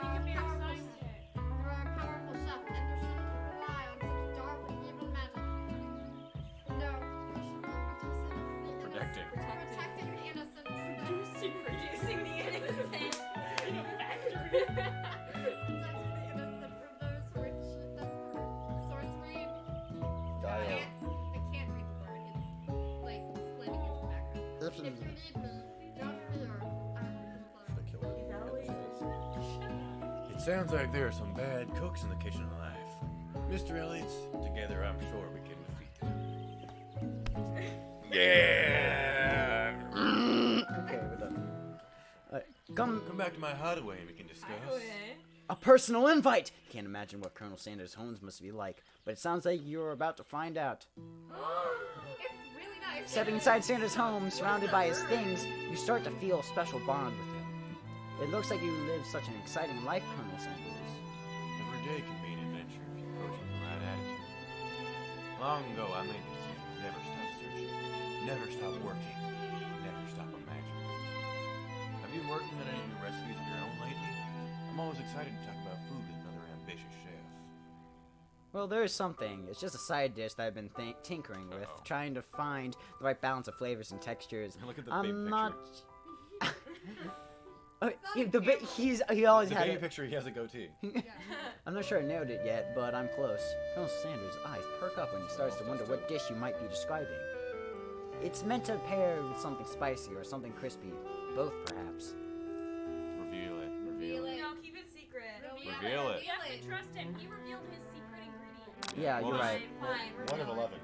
you can be our sidekick. You're a powerful chef, and you shouldn't rely on such dark and evil magic. No, you should be Protecting. protecting the innocent. Reducing the innocent in a factory. Protecting the innocent from those who would cheat them for if you need me, don't fear. It sounds like there are some bad cooks in the kitchen of life. Mr. Elliott's, together I'm sure we can defeat them. Yeah! Okay, we're done. Come, Come back to my hideaway and we can discuss. a personal invite! Can't imagine what Colonel Sanders' homes must be like, but it sounds like you're about to find out. It's really nice. Stepping inside Sanders' home, surrounded by his things, you start to feel a special bond with him. It looks like you live such an exciting life, Colonel Sanders. Every day can be an adventure if you approach it with the right attitude. Long ago, I made the decision to never stop searching, never stop working, never stop imagining. Have you been working on any new recipes of your own lately? I'm always excited to talk about food with another ambitious chef. Well, there's something. It's just a side dish that I've been tinkering with, Uh-oh. trying to find the right balance of flavors and textures. Look at the I'm baby not. picture. He always The had baby it. picture, he has a goatee. I'm not sure I nailed it yet, but I'm close. Colonel Sanders' eyes perk up when he starts to wonder what dish you might be describing. It's meant to pair with something spicy or something crispy. Both, perhaps. Reveal it. Reveal it. No, keep it secret. Reveal it. You have to trust him. He revealed his secret ingredient. Yeah, Well, you're there's- right. Fine. One of 11.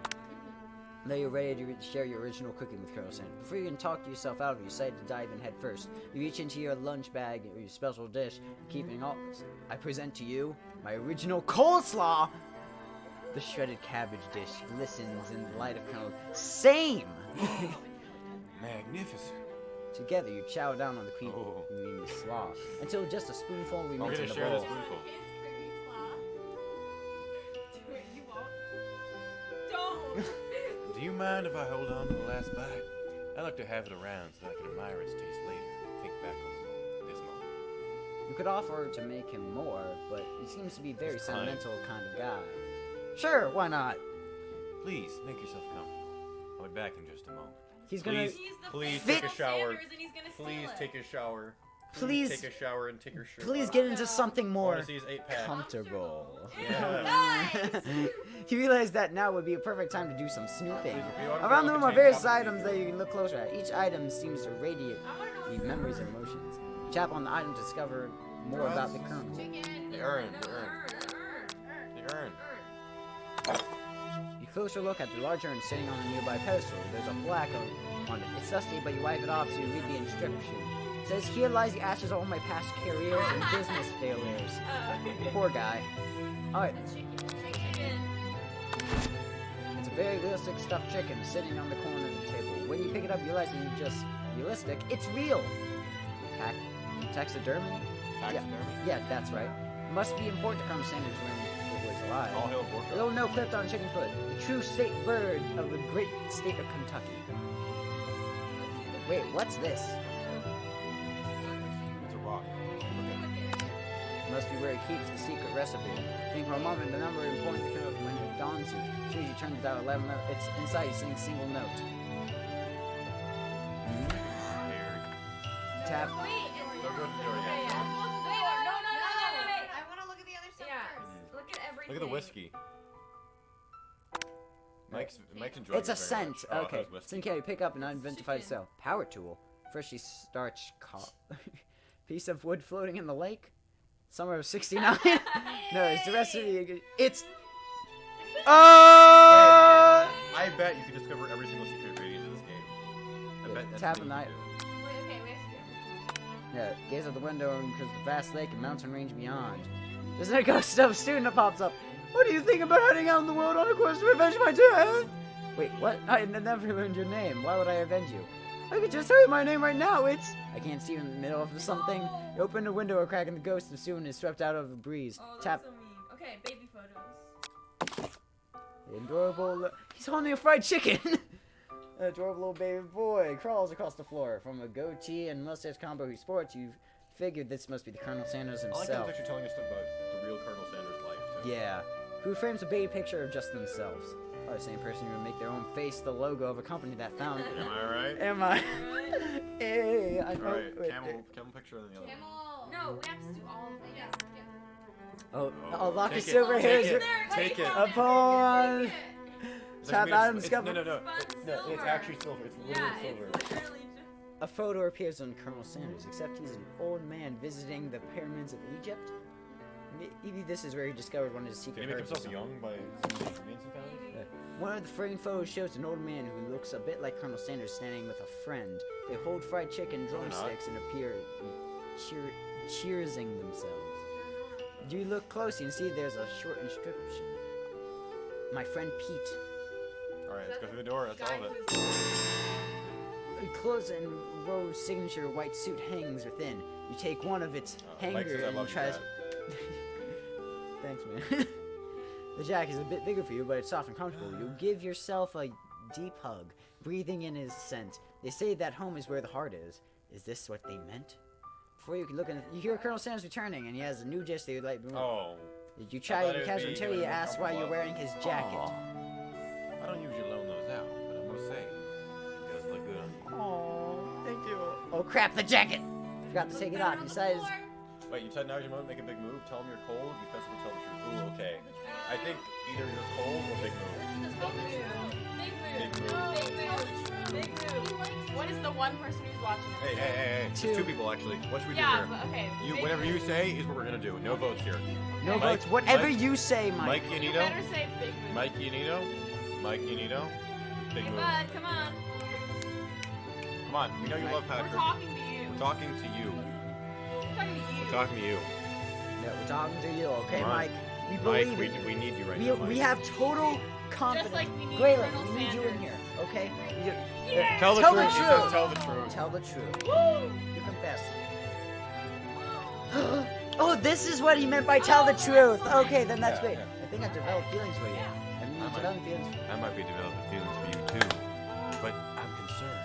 Now you're ready to share your original cooking with Colonel Sanders. Before you can talk yourself out of it, you decide to dive in head first. You reach into your lunch bag or your special dish, keeping all this. I present to you my original coleslaw! The shredded cabbage dish glistens in the light of Colonel. Same! Magnificent. Together, you chow down on the creamy Oh. slaw until just a spoonful I'm remains in gonna the share bowl. this spoonful. You won't. Don't. Do you mind if I hold on to the last bite? I like to have it around so I can admire its taste later. Think back on this moment. You could offer to make him more, but he seems to be a very It's fine. sentimental kind of guy. Sure, why not? Please make yourself comfortable. I'll be back in just a moment. He's gonna. Please, He's the please Colonel take a shower. Sanders and he's gonna steal Please it. take a shower. Please- take a shower and take your shirt Please off. get into something I more wanna see his 8-pack. comfortable. Yeah. You realize that now would be a perfect time to do some snooping. Please repeat what I'm Around the doing. room are Change various topic. items that you can look closer at. Each item seems to radiate I wanna know the what's memories and emotions. Tap on the item to discover more about the kernel. The urn. The urn. The urn. You closer look at the large urn sitting on a nearby pedestal. There's a plaque on it. It's dusty, but you wipe it off so you read the inscription. It says, "Here lies the ashes of all my past careers and business failures." Poor guy. Alright, it's a very realistic stuffed chicken sitting on the corner of the table. When you pick it up, you realize it's just realistic. It's real! Taxidermy? Taxidermy. Yeah, that's right. Must be important to Colonel Sanders when he was alive. All hail A Borka. little note clipped on chicken foot. The true state bird of the great state of Kentucky. Wait, what's this? It's a rock. Must be where he keeps the secret recipe. Think for a moment, the number important to Colonel when it dawns you. As soon as you turn it out 11 note, it's inside you singing a single note. Weird. Tap. Wait, Don't go to the door yet. wait, wait. I want to look at the other stuff Yeah. first. Look at everything. Look at the whiskey. Mike's enjoying It's a it very scent. much. Oh, Okay. that was whiskey. It's okay. Pick up and identify itself. Power tool. Freshly starched piece of wood floating in the lake. Summer of '69. No, it's the recipe. It's. I bet you can discover every single secret ingredient in this game. I bet that's Tap the and thing I. you can do. Wait, okay, we have to do. Yeah, gaze out the window and because the vast lake and mountain range beyond. There's a ghost of a student that pops up. What do you think about heading out in the world on a quest to revenge my death? Wait, what? I never learned your name. Why would I avenge you? I could just tell you my name right now. It's... I can't see you in the middle of something. You open the window a crack and the ghost of student is swept out of the breeze. Oh, that's Tap. so mean. Okay, baby photos. Adorable... He's holding a fried chicken! An adorable little baby boy crawls across the floor. From a goatee and mustache combo he sports, you've figured this must be the Colonel Sanders I like that himself. it's actually telling us about the real Colonel Sanders' life, too. Yeah. Who frames a baby picture of just themselves. Or the same person who would make their own face the logo of a company that found it. Am I right? Am I? Hey, I know. Alright, wait, camel picture and the other one. Camel. No, we have to do all of them. Yes. Oh, Oh, lock take of it, silver take hairs. it, take it. Upon Doesn't tap mean Adam it's- discover. No, Spun it's silver. actually silver. It's literally Yeah, silver. it's literally just. A photo appears on Colonel Sanders, except he's an old man visiting the pyramids of Egypt. Maybe this is where he discovered one of his secret Can he make herbs or himself something. young by some ingredients he found? One of the framed photos shows an old man who looks a bit like Colonel Sanders standing with a friend. They hold fried chicken drumsticks and appear cheersing themselves. You look closely and see there's a short inscription. My friend Pete. Alright, let's go through the door. That's all of it. Clothes and Rose's signature white suit hangs within. You take one of its Mike hanger says I and love you, tries. Dad. Thanks, man. The jacket is a bit bigger for you, but it's soft and comfortable. You give yourself a deep hug, breathing in his scent. They say that home is where the heart is. Is this what they meant? Before you can look in, you hear Colonel Sanders returning, and he has a new gist that you'd like. Oh. You I try thought to it be casual would be until he even asks why you're more wearing his jacket. Aw. I don't usually loan those out, but I must say, it does look good on you. Oh, thank you. Oh crap, the jacket! Forgot to take it off. He decides. Wait, you said now you want to make a big move? Tell him you're cold, you festively tell the truth. Ooh, okay. I think either you're cold or big move. Big move. What is the one person who's watching this? Hey. Two. There's two people actually. What should we do Yeah, here? but okay. You, big whatever move. you say is what we're gonna do. No votes here. No Mike, votes. Whatever Mike, you say, Mike. Mike You Yanito. better say big move. Mike Yanito. Mike Yanito. Big Hey, move. bud, come on. Come on. We know you love We're Patrick. talking to you. We're talking to you. We're talking to you. We're talking to you. Yeah, we're talking to you, okay, Come on. Mike? We Mike, believe we, in you. we need you right We, now. we Mike. have total confidence. Just like we need Graylin, Colonel we need you in Sanders. here, okay? Yeah. Tell the Tell the truth. truth. Tell the truth. Tell the truth. Woo! You confess. Oh, this is what he meant by tell the truth. Okay, then that's Yeah, great. yeah. I think I've developed feelings for you. I mean, I might- developing feelings. I might be developing feelings for you too, but I'm concerned.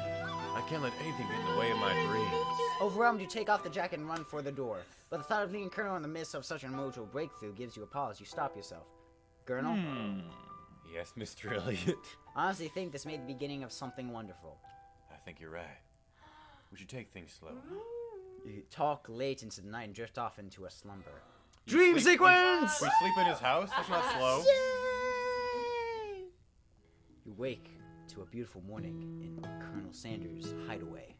I can't let anything get in the way of my dreams. Overwhelmed, you take off the jacket and run for the door. But the thought of leaving Colonel in the midst of such an emotional breakthrough gives you a pause. You stop yourself. Colonel, Yes, Mr. Elliot. I honestly think this may be the beginning of something wonderful. I think you're right. We should take things slow. You talk late into the night and drift off into a slumber. You Dream sleep- sequence! We sleep in his house? That's not slow. Yay! You wake to a beautiful morning in Colonel Sanders' hideaway.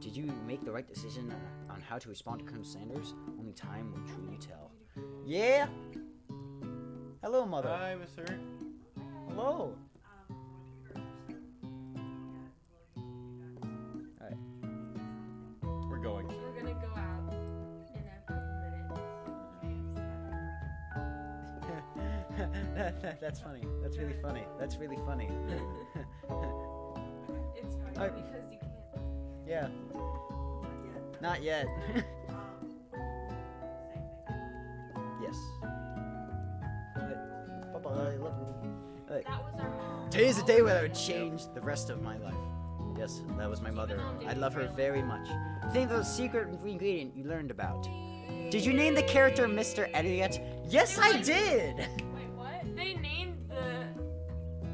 Did you make the right decision on how to respond to Colonel Sanders? Only time will truly tell. Yeah? Hello, mother. Hi, Mr. Hello. Alright. We're going. We're gonna go out in a couple minutes. That's funny. That's really funny. That's really funny. It's funny Alright. because you can't. Yeah. Not yet. Yes. Papa, I love you. That was our mom. Today's the day where I would change the rest of my life. Yes, that was my mother. I love her very much. Think of the secret ingredient you learned about. Did you name the character Mr. Elliot? Yes, I did! Wait, what? They named the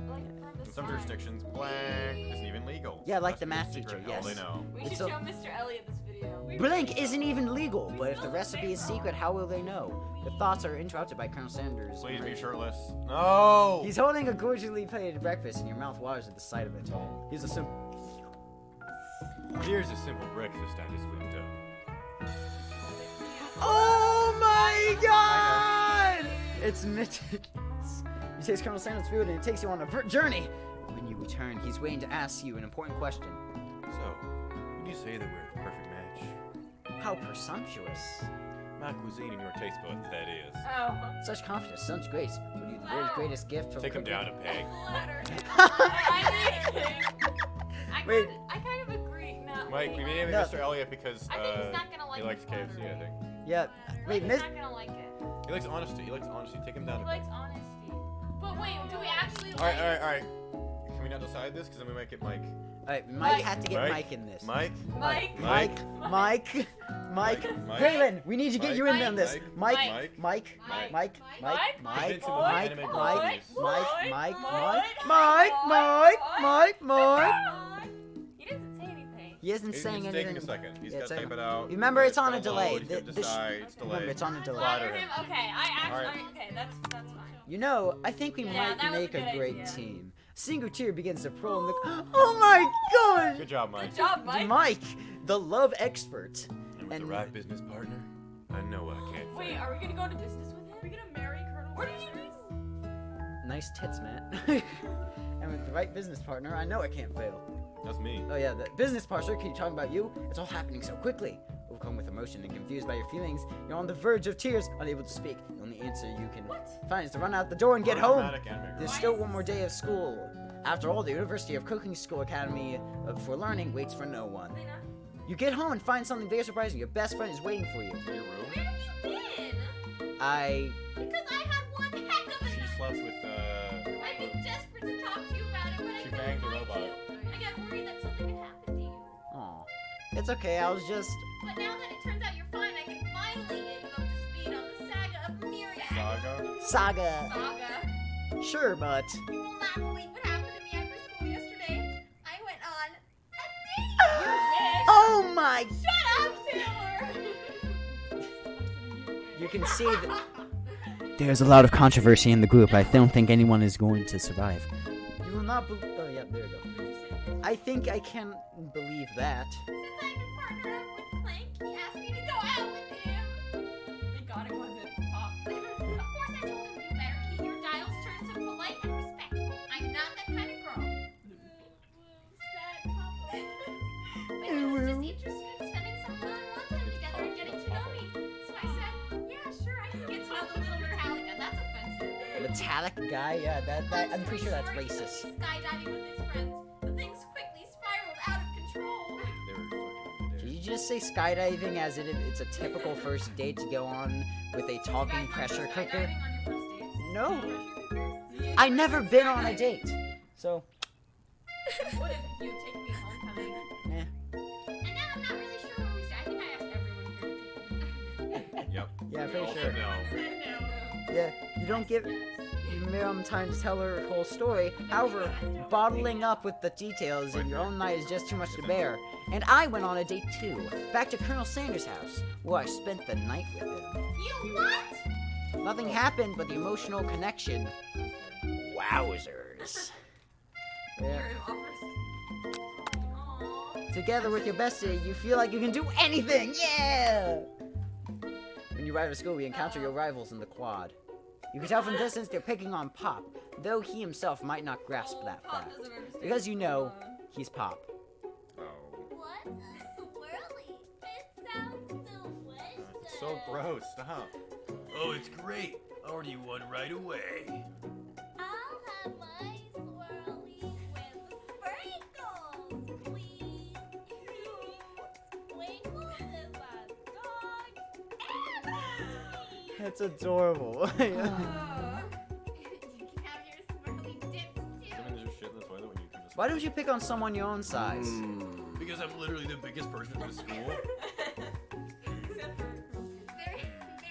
from the In some sign. jurisdictions, blank isn't even legal. Yeah, like Must the be math secret. teacher, All yes. they know. We It's should a- show Mr. Elliot this video. Blank isn't even legal, but if the recipe is secret, how will they know? The thoughts are interrupted by Colonel Sanders. Please be shirtless. No! He's holding a gorgeously plated breakfast, and your mouth waters at the sight of it. Here's a simple. Here's a simple breakfast I just whipped up. Oh my God! It's meticulous. You taste Colonel Sanders' food, and it takes you on a journey. When you return, he's waiting to ask you an important question. So, would you say that we're the perfect match? How presumptuous! My cuisine and your taste buds, that is. Oh. Such confidence sounds great. Would you the world's greatest gift from Take him cooking? down a peg. Wait. I kind of agree. No. Mike, we named him No. Mr. Elliot because I think he's not gonna like he likes the KFC, I flattery. think. Yeah. Wait, He's Miss. not gonna like it. He likes honesty. He likes honesty. Take him down He a peg. likes honesty. But wait, do we actually like? Alright. Can we not decide this? Because then we might get Mike. Alright, we might Mike. have to get Mike? Mike in this. Mike? Mike. Mike. Mike. Mike. Graylin, we need to get Mike. you in on this. Mike. Mike. Mike. Mike. Mike. Mike. Mike. Convince him of Mike. anime Mike. movies. Mike. He doesn't say anything. He isn't It's saying taking anything. a second. He's Yeah, got to it's type it out. Remember, He's it's on gotta a delay. download, he's gotta This- decide. It's Remember, delayed. it's on a delay. Flatter Flatter him. him. Okay, I actually. Alright. Okay, that's fine. You know, I think we Yeah, might that was a make a good great idea. team. Single tear begins to roll in the. Oh my gosh! Good job, Mike. Good job, Mike. Mike, the love expert. And with And- the right business partner, I know I can't Wait, fail. are we gonna go into business with him? Are we gonna marry Colonel Where did you Sanders? Nice tits, man. And with the right business partner, I know I can't fail. That's me. Oh yeah, the business partner, keep talking about you. It's all happening so quickly. Overcome with emotion and confused by your feelings, you're on the verge of tears, unable to speak. The only answer you can find is to run out the door and get home. Dramatic anime. There's still one more day of school. After all, the University of Cooking School Academy for Learning waits for no one. You get home and find something very surprising. Your best friend is waiting for you. In your room? Where have you been? Because I had one heck of a She night. slept with, I've been desperate to talk to you about it, but I She couldn't banged the find robot. you. I got worried that something had happened to you. Aw. It's okay, I was just... But now that it turns out you're fine, I can finally get you up to speed on the saga of Myriad. Saga? Saga. Sure, but... You will not believe what happened to me after school yesterday. I went on a date. Oh my... Shut up, Taylor. You can see that... There's a lot of controversy in the group. I don't think anyone is going to survive. You will not believe... Oh, yeah, there you go. I think I can believe that. Since I've been partnered up with Clank, he asked me to go out with him. Thank God it wasn't Pop. Of course, I told him you better keep your dials turned to polite and respectful. I'm not that kind of girl. Sad Papa. But he was just interested in spending some one-on-one time together and getting to know me. So I said, yeah, sure, I can get to know the little Metallica. That's offensive. Metallic guy? Yeah, that I'm pretty sure that's Long story racist. short, he was skydiving with his friends. But things quickly spiraled out of control. They were fucking Did you just say skydiving as it's a typical first date to go on with a talking pressure cooker? Skydiving on your first dates? No. Pressure cookers? I never been on a date. So, What if you take me homecoming? eh. And now I'm not really sure where we stay. I think I asked everyone here to take me. Yep. Yeah, We pretty also sure. know. Yeah, you don't give Miriam time to tell her whole story. However, bottling up with the details in your own night is just too much to bear. And I went on a date too, back to Colonel Sanders' house, where I spent the night with him. You what? Nothing happened but the emotional connection. Wowzers. Yeah. You're in offers. Aww. Together with your bestie, you feel like you can do anything! Yeah! When you arrive at school, we encounter your rivals in the quad. You can tell from distance they're picking on Pop, though he himself might not grasp that Pop fact. doesn't understand. Because you know, he's Pop. Oh. What? Swirly. It sounds delicious. It's so gross. Stop. Oh, it's great. Already one right away. I'll have my swirly with sprinkles, please. Sprinkles is a dog and me. That's adorable. You can have your swirly dips too. Does that mean there's shit in the toilet when you do this? Why don't you pick on someone your own size? Because I'm literally the biggest person in the school. There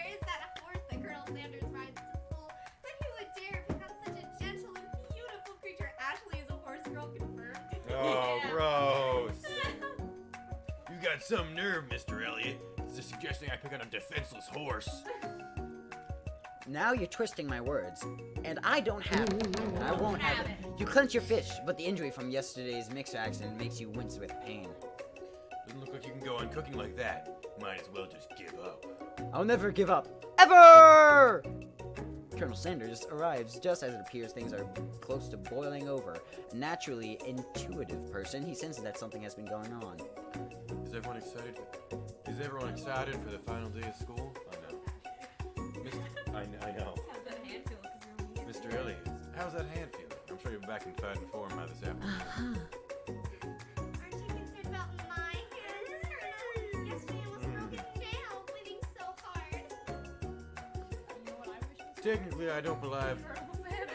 is that horse that Colonel Sanders rides to school that he would dare because such a gentle and beautiful creature. Ashley is a horse girl confirmed. Oh, gross. You got some nerve, Mr. Elliot. Is this suggesting I pick on a defenseless horse? Now you're twisting my words, and I don't have it, and I won't have it. You clench your fist, but the injury from yesterday's mixer accident makes you wince with pain. Doesn't look like you can go on cooking like that. Might as well just give up. I'll never give up. Ever! Colonel Sanders arrives just as it appears things are close to boiling over. A naturally intuitive person, he senses that something has been going on. Is everyone excited? Is everyone excited for the final day of school? I know. I know. How's that hand feel? 'Cause you're weak. Mr. Elliot, how's that hand feeling? I'm sure you're back in fighting form by this afternoon. Aren't you concerned about my hands, Colonel? Yesterday I was broken in jail, bleeding so hard. You know what I wish was Technically, I don't believe. Colonel Sanders.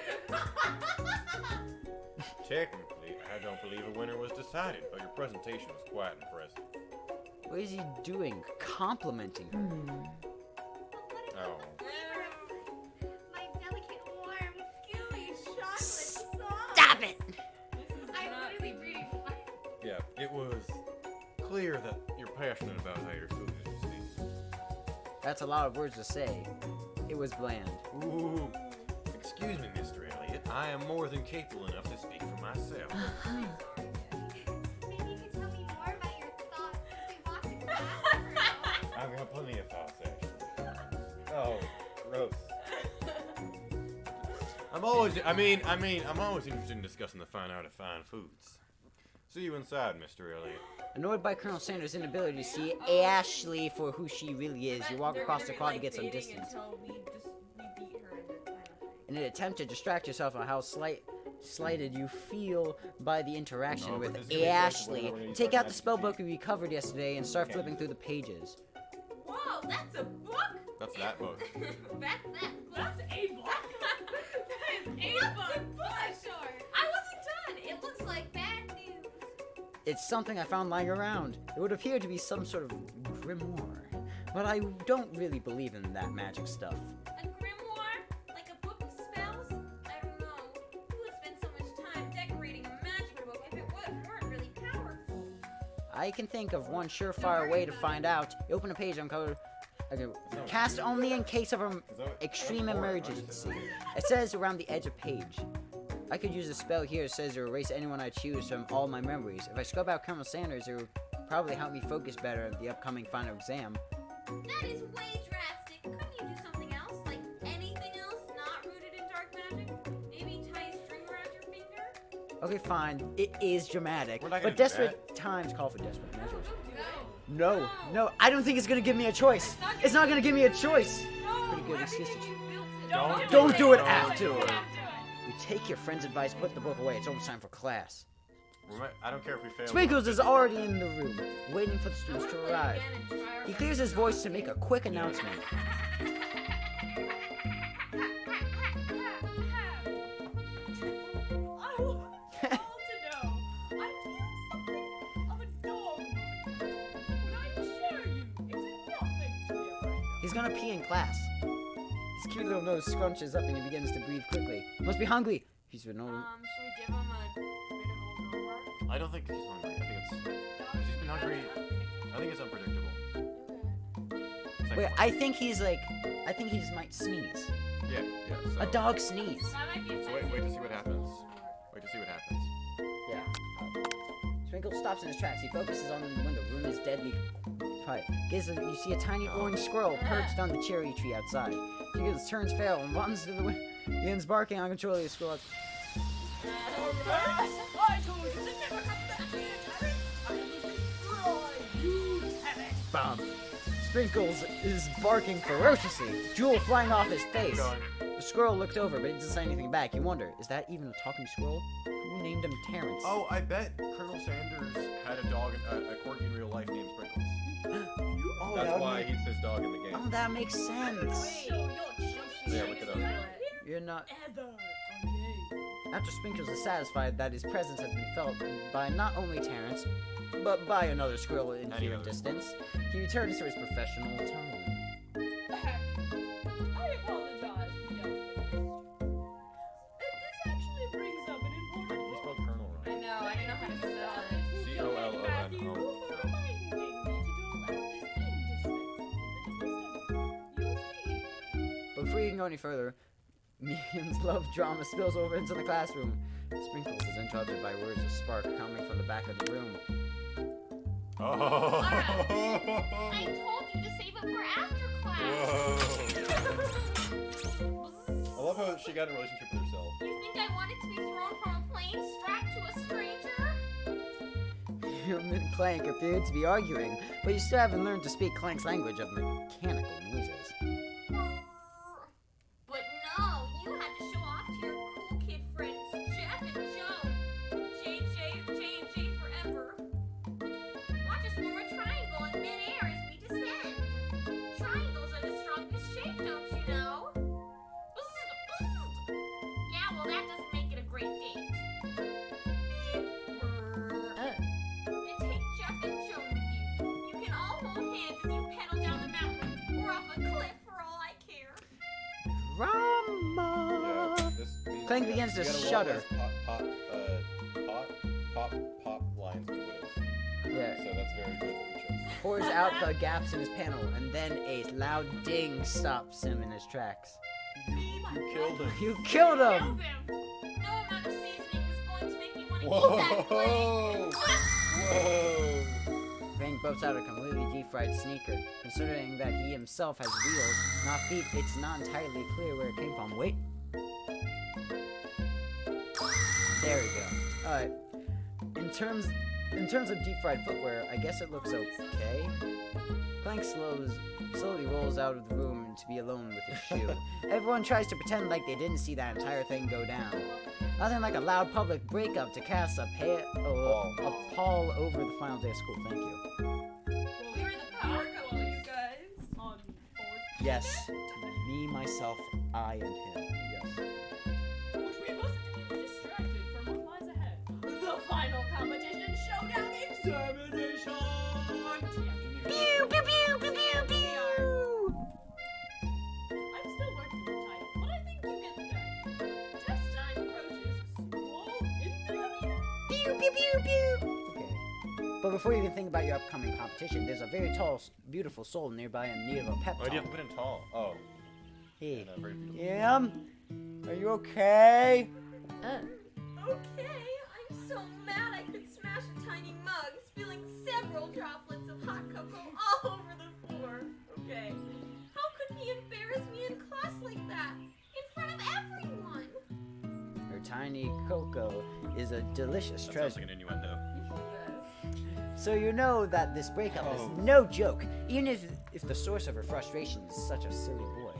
Technically, I don't believe a winner was decided, but your presentation was quite impressive. What is he doing? Complimenting her. Oh. My delicate, warm, gooey chocolate sauce. Stop it! I'm really reading for Yeah, it was clear that you're passionate about how your food is received. That's a lot of words to say. It was bland. Ooh. Excuse me, Mr. Elliot. I am more than capable enough to speak for myself. Maybe you could tell me more about your thoughts as we walk to class. I've got plenty of thoughts, actually. Oh, gross. I'm always interested in discussing the fine art of fine foods. See you inside, Mr. Elliot. Annoyed by Colonel Sanders' inability to see Ashley for who she really is, you walk across the quad to get some distance. Until we beat her in the final thing. In an attempt to distract yourself on how slighted you feel by the interaction No, with but this is Ashley, whenever you take start out the to spell cheat. book we recovered yesterday and start flipping through the pages. Whoa, that's a book? That's that book. That's that book. That's a block. That is a What's block. a book? Sure. I wasn't done. It looks like bad news. It's something I found lying around. It would appear to be some sort of grimoire, but I don't really believe in that magic stuff. A grimoire? Like a book of spells? I don't know. Who would spend so much time decorating a magic book if it weren't really powerful? I can think of one surefire way to find out. You open a page on code. Okay, cast only in case of an extreme emergency. It says around the edge of page. I could use a spell here that says to erase anyone I choose from all my memories. If I scrub out Colonel Sanders, it would probably help me focus better at the upcoming final exam. That is way drastic. Couldn't you do something else? Like anything else not rooted in dark magic? Maybe tie a string around your finger? Okay, fine. It is dramatic, We're not gonna but do desperate times call for desperate measures. No. No, I don't think it's gonna give me a choice. It's not gonna give me a choice. No. Pretty good Everything excuse. you built it. Don't do it Don't afterward. You take your friend's advice, put the book away. It's almost time for class. I don't care if we fail. Sprinkles is already in the room, waiting for the students to arrive. He clears his voice to make a quick announcement. I want all to know. I feel something of a dog. But I assure you, it's nothing to be afraid of. He's gonna pee in class. His cute little nose scrunches up and he begins to breathe quickly. Must be hungry. He's been over. Should we give him a bit of a homework? I don't think he's hungry. I think it's. He's been hungry. I think it's unpredictable. It's like- Wait, I think he just might sneeze. Yeah. So, A dog sneeze. That might be a So wait to see what happens. Wait to see what happens. Yeah. Sprinkle stops in his tracks. He focuses on the window. Room is deadly quiet. You see a tiny orange squirrel perched on the cherry tree outside. Sprinkles turns pale and runs to the window. He begins barking uncontrollably. The squirrel. I told you to never come back here, Terry. I will destroy you, Terry. Bum. Sprinkles is barking ferociously. Drool flying off his face. Going. The squirrel looks over, but he doesn't say anything back. You wonder, is that even a talking squirrel? Who named him Terrence? Oh, I bet Colonel Sanders had a dog, a corgi in real life named Sprinkles. Oh, That's that why would he's his dog in the game. Oh, that makes sense. Yeah, look it up. You're not. Ever again. After Sprinkles is satisfied that his presence has been felt by not only Terrence, but by another squirrel in Any here other. distance, he returns to his professional tone. I apologize for the outburst. This actually brings up an important He spelled Colonel I right. know, I didn't know how to spell it. C-O-L-O-N. Thank you for reminding me to dole out this indispensable. But before you can go any further, Miriam's love drama spills over into the classroom. Sprinkles is interrupted by words of spark coming from the back of the room. Oh. I told you to save it for after class. Whoa. I love how she got in a relationship with herself. You think I wanted to be thrown from a plane strapped to a stranger? Miriam and Clank appeared to be arguing, but you still haven't learned to speak Clank's language of mechanical noises. But no, you had to show off to your cool kid friends, Jeff and Joe. J forever. Watch us form a triangle in midair as we descend. Triangles are the strongest shape, don't you know? Yeah, well that doesn't make it a great date. And take Jeff and Joe with you. You can all hold hands as you pedal down the mountain or off a cliff for all I care. Drama! Yeah, this means Clank we begins to got a lot shudder. less pop lines than we would have. Yeah. So that's very good that we chose. Pours out the gaps in his panel, and then a loud ding stops him in his tracks. You killed him. You killed him! Killed him. No amount of seasoning is going to make me want to eat that Whoa! plate. Whoa! Bang bumps out a completely deep-fried sneaker. Considering that he himself has wheels, not feet, it's not entirely clear where it came from. Wait. There we go. Alright. In terms of deep-fried footwear, I guess it looks okay. Clank slowly rolls out of the room to be alone with his shoe. Everyone tries to pretend like they didn't see that entire thing go down. Nothing like a loud public breakup to cast a pall over the final day of school. Thank you. We were the power couple, you guys. Yes. Me, myself, I, and him. Yes. Which we mustn't be distracted from what lies ahead. The final competition showdown examination! Pew, pew, pew, pew, pew, pew. I'm still working the title, but I think you get the idea. Test time approaches. School in the area. Pew, pew, pew, pew. Okay. But before you even think about your upcoming competition, there's a very tall, beautiful soul nearby in need of a pep Why do you have talk. to put in tall? Oh. Hey, Yeah, no, very beautiful. Yam? Are you okay? Okay, I'm so mad I could smash a tiny mug, spilling several droplets of hot cocoa all over the floor. Okay. How could he embarrass me in class like that? In front of everyone? Her tiny cocoa is a delicious That sounds treasure. like an innuendo. So you know that this breakup is no joke, even if the source of her frustration is such a silly boy.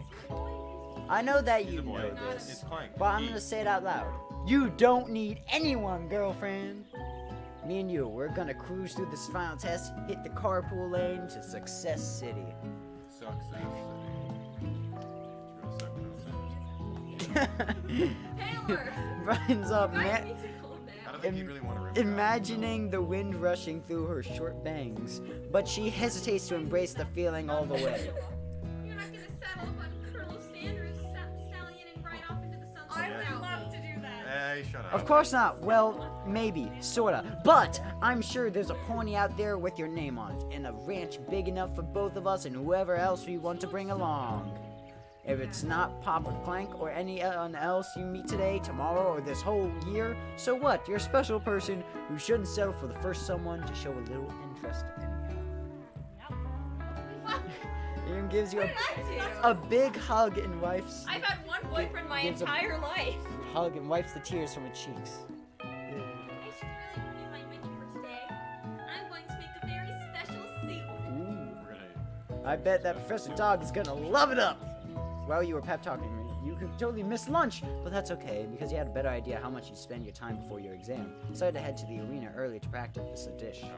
I know that He's you a boy. know It's this, Clank. but I'm gonna say it out loud. You don't need anyone, girlfriend. Me and you, we're gonna cruise through this final test, hit the carpool lane to Success City. Success City. It's real success. Taylor! Brian's up, You guys man. need to calm I don't down. think you really want to rip it out. Imagining the wind rushing through her short bangs, but she hesitates to embrace the feeling all the way. You're not gonna settle up on Colonel Sanders' stallion and ride off into the sunset I would without love to do that. Hey, shut up. Of course not. Well, maybe, sorta. But I'm sure there's a pony out there with your name on it, and a ranch big enough for both of us and whoever else we want to bring along. If it's not Papa Clank or anyone else you meet today, tomorrow, or this whole year, so what? You're a special person who shouldn't settle for the first someone to show a little interest anyhow. Ian gives you a big hug and wipes I've had one boyfriend my Gives a- entire life. hug and wipes the tears from her cheeks. I should really review my menu for today. I'm going to make a very special soup. Ooh. We're gonna. I bet that Professor Dog is gonna love it up. While you were pep talking me, you could totally miss lunch, but that's okay because you had a better idea how much you'd spend your time before your exam. Decided to head to the arena early to practice a dish. No.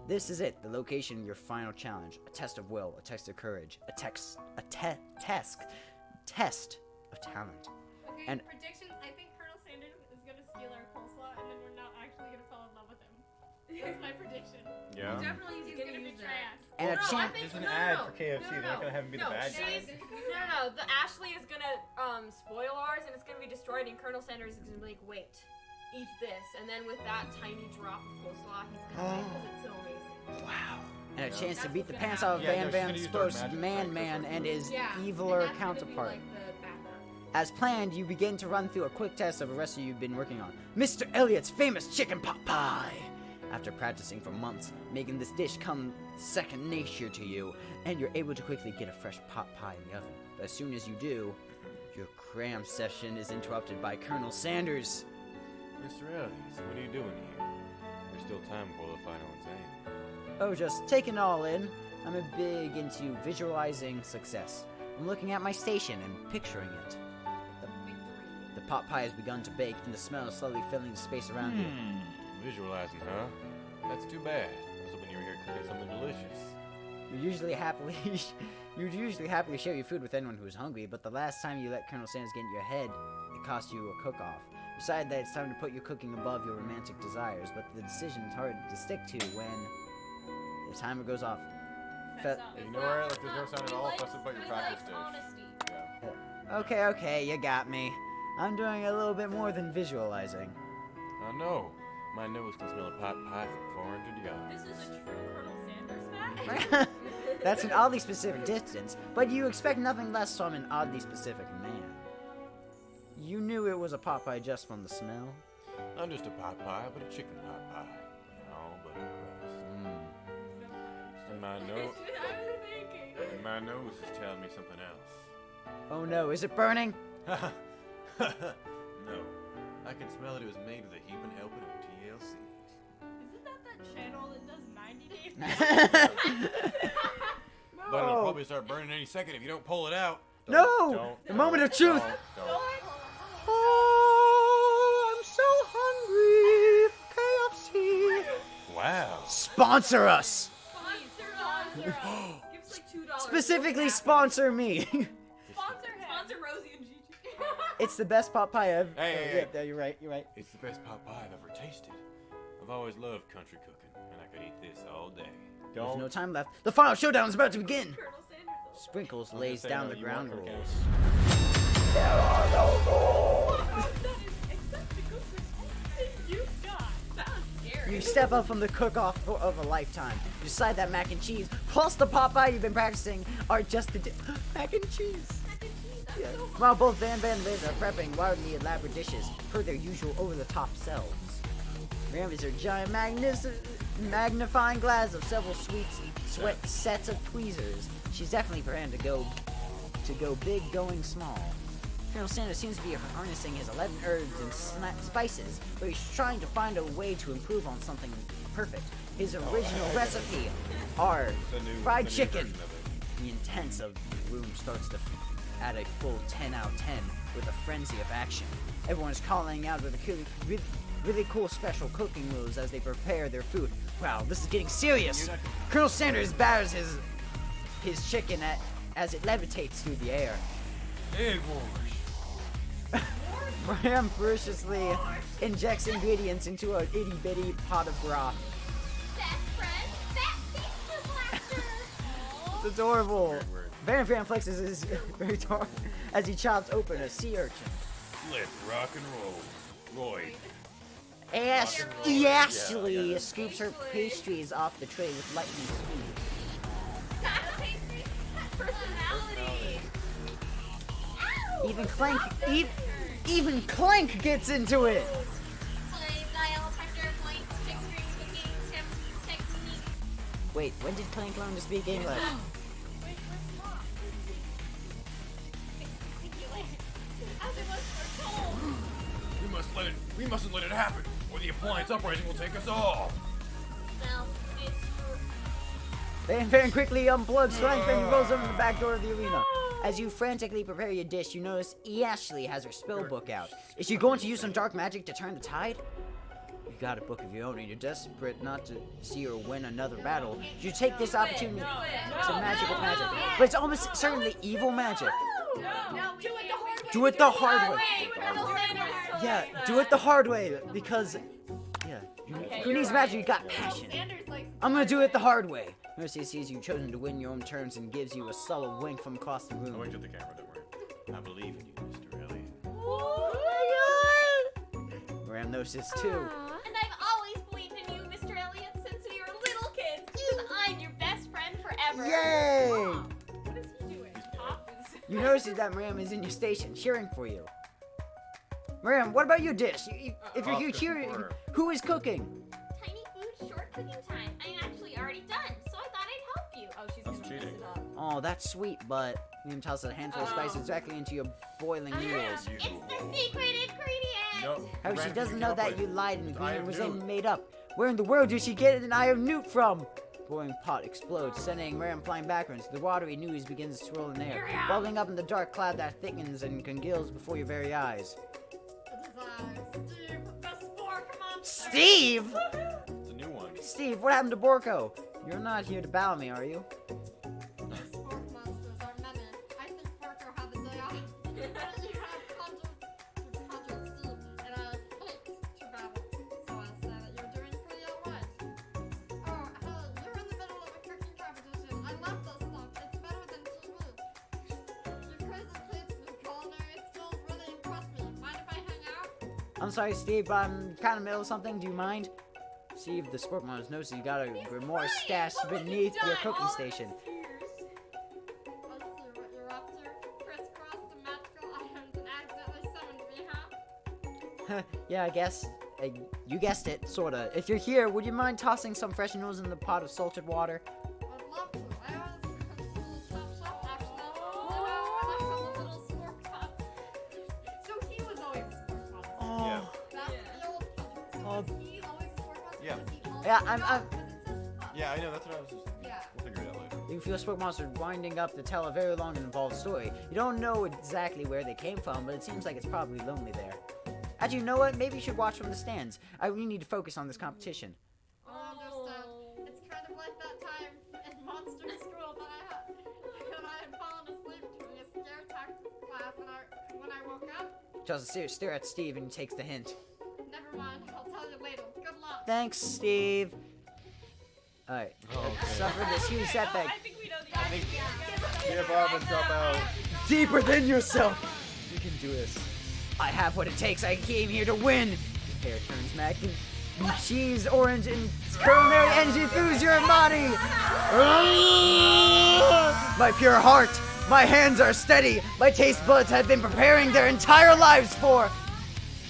This is it, the location of your final challenge. A test of will, a test of courage, a test of talent. Okay, And- predictions. I think Colonel Sanders is gonna steal our coleslaw, and then we're not actually gonna fall in love with him. That's my prediction. Yeah. Definitely He's gonna be trash. And a no, I chance. think- This is an no, ad no, for KFC. no, They're not gonna have him be the no, bad guy. she's- No. The Ashley is gonna spoil ours, and it's gonna be destroyed. And Colonel Sanders is gonna be like, wait, eat this, and then with that tiny drop of coleslaw, he's gonna because it's so amazing. Wow. And a Yeah. chance to That's beat the what's pants gonna out of happen. Yeah, Van no, she's Van's gonna use dark supposed magic Man to Man trick and her. his Yeah, eviler and that's gonna be, counterpart. like, the backup. As planned, you begin to run through a quick test of a recipe you've been working on. Mr. Elliott's famous chicken pot pie! After practicing for months, making this dish come second nature to you, and you're able to quickly get a fresh pot pie in the oven. But as soon as you do, your cram session is interrupted by Colonel Sanders. Mr. Elliot, what are you doing here? There's still time before the final exam. Oh, just taking it all in. I'm a big into visualizing success. I'm looking at my station and picturing it. The pot pie has begun to bake, and the smell is slowly filling the space around you. Visualizing, huh? That's too bad. I was hoping you were here cooking something delicious. You'd usually happily share your food with anyone who's hungry, but the last time you let Colonel Sanders get in your head, it cost you a cook-off. You decided that it's time to put your cooking above your romantic desires, but the decision is hard to stick to when the timer goes off. Fe- You know where? Like, there's no sound at all. Fuss about your It's practice like dish. honesty. Yeah. okay, you got me. I'm doing a little bit more than visualizing. I know. My nose can smell a pot pie from 400 yards. This is a true Colonel Sanders fact. That's an oddly specific distance, but you expect nothing less from an oddly specific man. You knew it was a pot pie just from the smell. Not just a pot pie, but a chicken pot pie. You know, but gross. And my nose, and my nose is telling me something else. Oh no, is it burning? No, I can smell it. It was made with a heaping helping of TLC. Isn't that channel that does 90 Day But it'll probably start burning any second if you don't pull it out. No! The moment of truth! Don't. Oh, I'm so hungry for KFC. Wow. Sponsor us! Give us like $2. Specifically sponsor me. Sponsor Rosie and Gigi. It's the best pot pie I've... Hey. Yeah, you're right, you're right. It's the best pot pie I've ever tasted. I've always loved country cooking, and I could eat this all day. There's no time left. The final showdown is about to begin. Colonel Sanders. Sprinkles I'm lays just saying, down though, the you ground want rules. cookies? Except the cookies you got. That was scary. You step up from the cook-off of a lifetime. You decide that mac and cheese, plus the pot pie you've been practicing, are just the mac and cheese. Yeah. While both Van and Liz are prepping wildly elaborate dishes per their usual over-the-top selves. Ram is her giant magnifying glass of several sweet sets of tweezers. She's definitely preparing to go big, going small. Colonel Sanders seems to be harnessing his 11 herbs and spices, but he's trying to find a way to improve on something perfect. His original recipe are fried chicken. Version of it. The intense of the room starts to at a full 10 out of 10 with a frenzy of action. Everyone is calling out with a really cool special cooking moves as they prepare their food. Wow, this is getting serious. Colonel Sanders batters his chicken as it levitates through the air. Egg wash. Ram ferociously injects ingredients into an itty-bitty pot of broth. Best friend, that pizza blaster. It's adorable. Weird word. Van flexes his very tall as he chops open a sea urchin. Let's rock and roll. Roy. Ashley scoops her pastries off the tray with lightning speed. That pastry has personality. Ow! Even Clank gets into it. Dial pressure point, extreme cooking technique. Wait, when did Clank learn to speak English? As it was foretold. We mustn't let it happen, or the appliance uprising will take us all. Well, it's true. Van quickly unplugs Clank and rolls over the back door of the arena. As you frantically prepare your dish, you notice Ashley has her spell book out. Is she going to use some dark magic to turn the tide? You got a book of your own and you're desperate not to see her win another battle. You take this opportunity to magic with magic. But it's almost certainly evil magic. No, Do it the hard way. Colonel Sanders. Yeah, do it the hard way because, yeah, who needs magic? You got passion. I'm gonna do it the hard way. Mercy sees you chosen to win your own turns and gives you a subtle wink from across the I room. winked at the camera, don't worry. I believe in you, Mr. Elliot. Oh my god! Ram notices too. And I've always believed in you, Mr. Elliot, since we were little kids, because I'm your best friend forever. Yay! What is he doing? You notice that Ram is in your station, cheering for you. Ram, what about your dish? If you're here cheering, who is cooking? Tiny food, short cooking time. I'm actually already done, so I thought I'd help you. Oh, she's That's gonna mess cheating. it up. Oh, that's sweet, but Liam tosses a handful of spices directly into your boiling noodles. It's the secret ingredient. No. However, she doesn't know that you lied and the I ingredient have was newt. made up. Where in the world did she get an eye of newt from? Boiling pot explodes, sending Ram flying backwards. The watery news begins to swirl in the air, bubbling up in the dark cloud that thickens and congeals before your very eyes. Steve, the spore, come on. Steve! It's a new one. Steve, what happened to Borko? You're not here to battle me, are you? Spore monsters are many. I think Porco had the day off. You have conjured Steve, and I hate to battle. So I say that you're doing pretty alright. Oh, hey, you're in the middle of a cooking competition. I love this stuff. It's better than TV. Your presentations and culinary skills really impress me. Mind if I hang out? I'm sorry, Steve, but I'm kind of middle of something. Do you mind? Steve, the sport monster notices you got a grimoire stashed beneath your cooking station. Yeah, I guess. You guessed it, sorta. If you're here, would you mind tossing some fresh noodles in the pot of salted water? I'd love to. I always come to the little shop actually. When I was a little spork top. So he was always a spork top. Yeah. That's the old cousin. Oh. Was he always a spork top? Yeah. Was he always Yeah, a I'm- top? I'm- 'Cause it says top. Yeah, I know. That's what I was just thinking. Yeah. We'll figure it out later. You feel a spook monster winding up to tell a very long and involved story. You don't know exactly where they came from, but it seems like it's probably lonely there. Actually, you know what? Maybe you should watch from the stands. We need to focus on this competition. I understand. It's kind of like that time in monster school that I had fallen asleep during a scare tactics class, and when I woke up, Just stare at Steve and he takes the hint. never mind. I'll tell you later. Good luck. Thanks, Steve. Alright. Suffered this huge setback. I think we know the answer. Give up and drop out. Deep within yourself. You can do this. I have what it takes. I came here to win. Your hair turns mac and cheese, orange, and culinary energy through your body. My pure heart. My hands are steady. My taste buds have been preparing their entire lives for.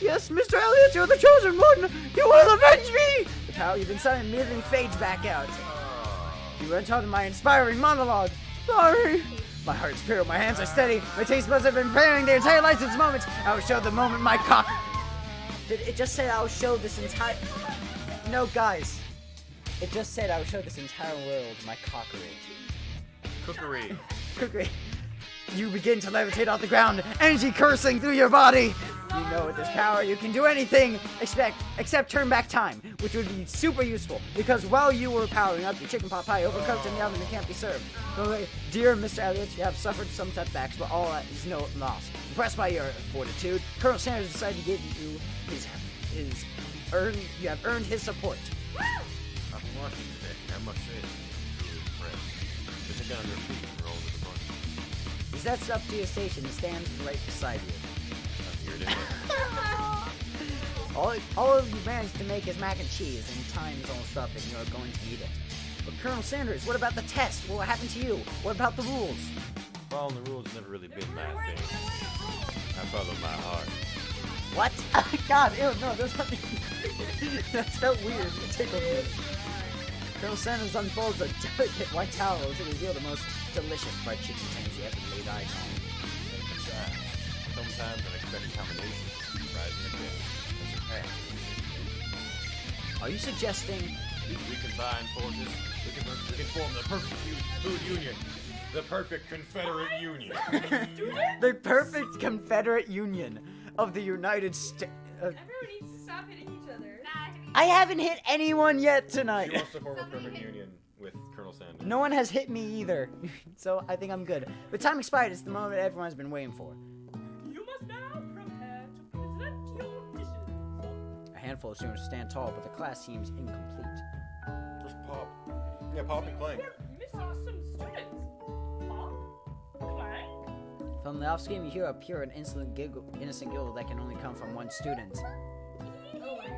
Yes, Mr. Elliot, you're the chosen one. You will avenge me. The power you've been silent immediately fades back out. You went on to my inspiring monologue. Sorry. My heart's pure, my hands are steady, my taste buds have been preparing their entire lives since moment. I will show the moment my cock. Did it just say I will show this entire? No, guys. It just said I will show this entire world my cockery. Cookery. Cookery. You begin to levitate off the ground, energy coursing through your body. You know with this power you can do anything except turn back time, which would be super useful because while you were powering up, your chicken pot pie overcooked in the oven and can't be served. So, dear Mr. Elliot, you have suffered some setbacks, but all that is no loss. Impressed by your fortitude, Colonel Sanders decided to give you you have earned his support. I've been watching today. I must say, really impressed. Sit down on your feet and roll with the bunch. He sets up to your station and stands right beside you. I'm here to All of you managed to make is mac and cheese, and time is almost up, and you're going to eat it. But Colonel Sanders, what about the test? What happened to you? What about the rules? Following the rules has never really been my thing. I follow my heart. What? God, ew, no, there's nothing. That felt weird. It tickled me. Colonel Sanders unfolds a delicate white towel to reveal the most delicious fried chicken tenders you ever laid eyes on. Sometimes unexpected combinations rise in a bit. Are you suggesting? We combine forces. We can form the perfect food union. The perfect Confederate Union. The perfect Confederate Union of the United States. Everyone needs to stop hitting each other. I haven't hit anyone yet She tonight. wants to form a perfect union with Colonel Sanders. No one has hit me either, so I think I'm good. But time expired. It's the moment everyone's been waiting for. You must now prepare to present your dishes. A handful of students stand tall, but the class seems incomplete. Just pop. Yeah, pop and clank. We're missing some students. Pop, clank. From the off screen, you hear a pure and innocent giggle that can only come from one student. Oh my god.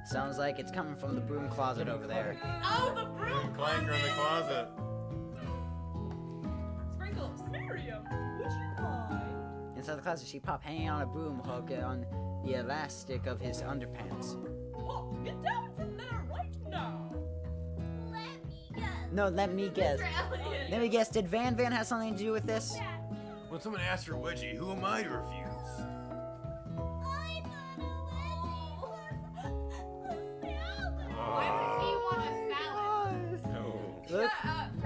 Sounds like it's coming from the broom closet over there. Oh, the broom Clanker in the closet. Sprinkles. Miriam, would you mind? Inside the closet, you see Pop hanging on a broom hook on the elastic of his underpants. Pop, get down from there right now. No, let me guess. Elliot. Let me guess. Did Van have something to do with this? When someone asks for wedgie, who am I to refuse? Why would he want a salad? No. Look,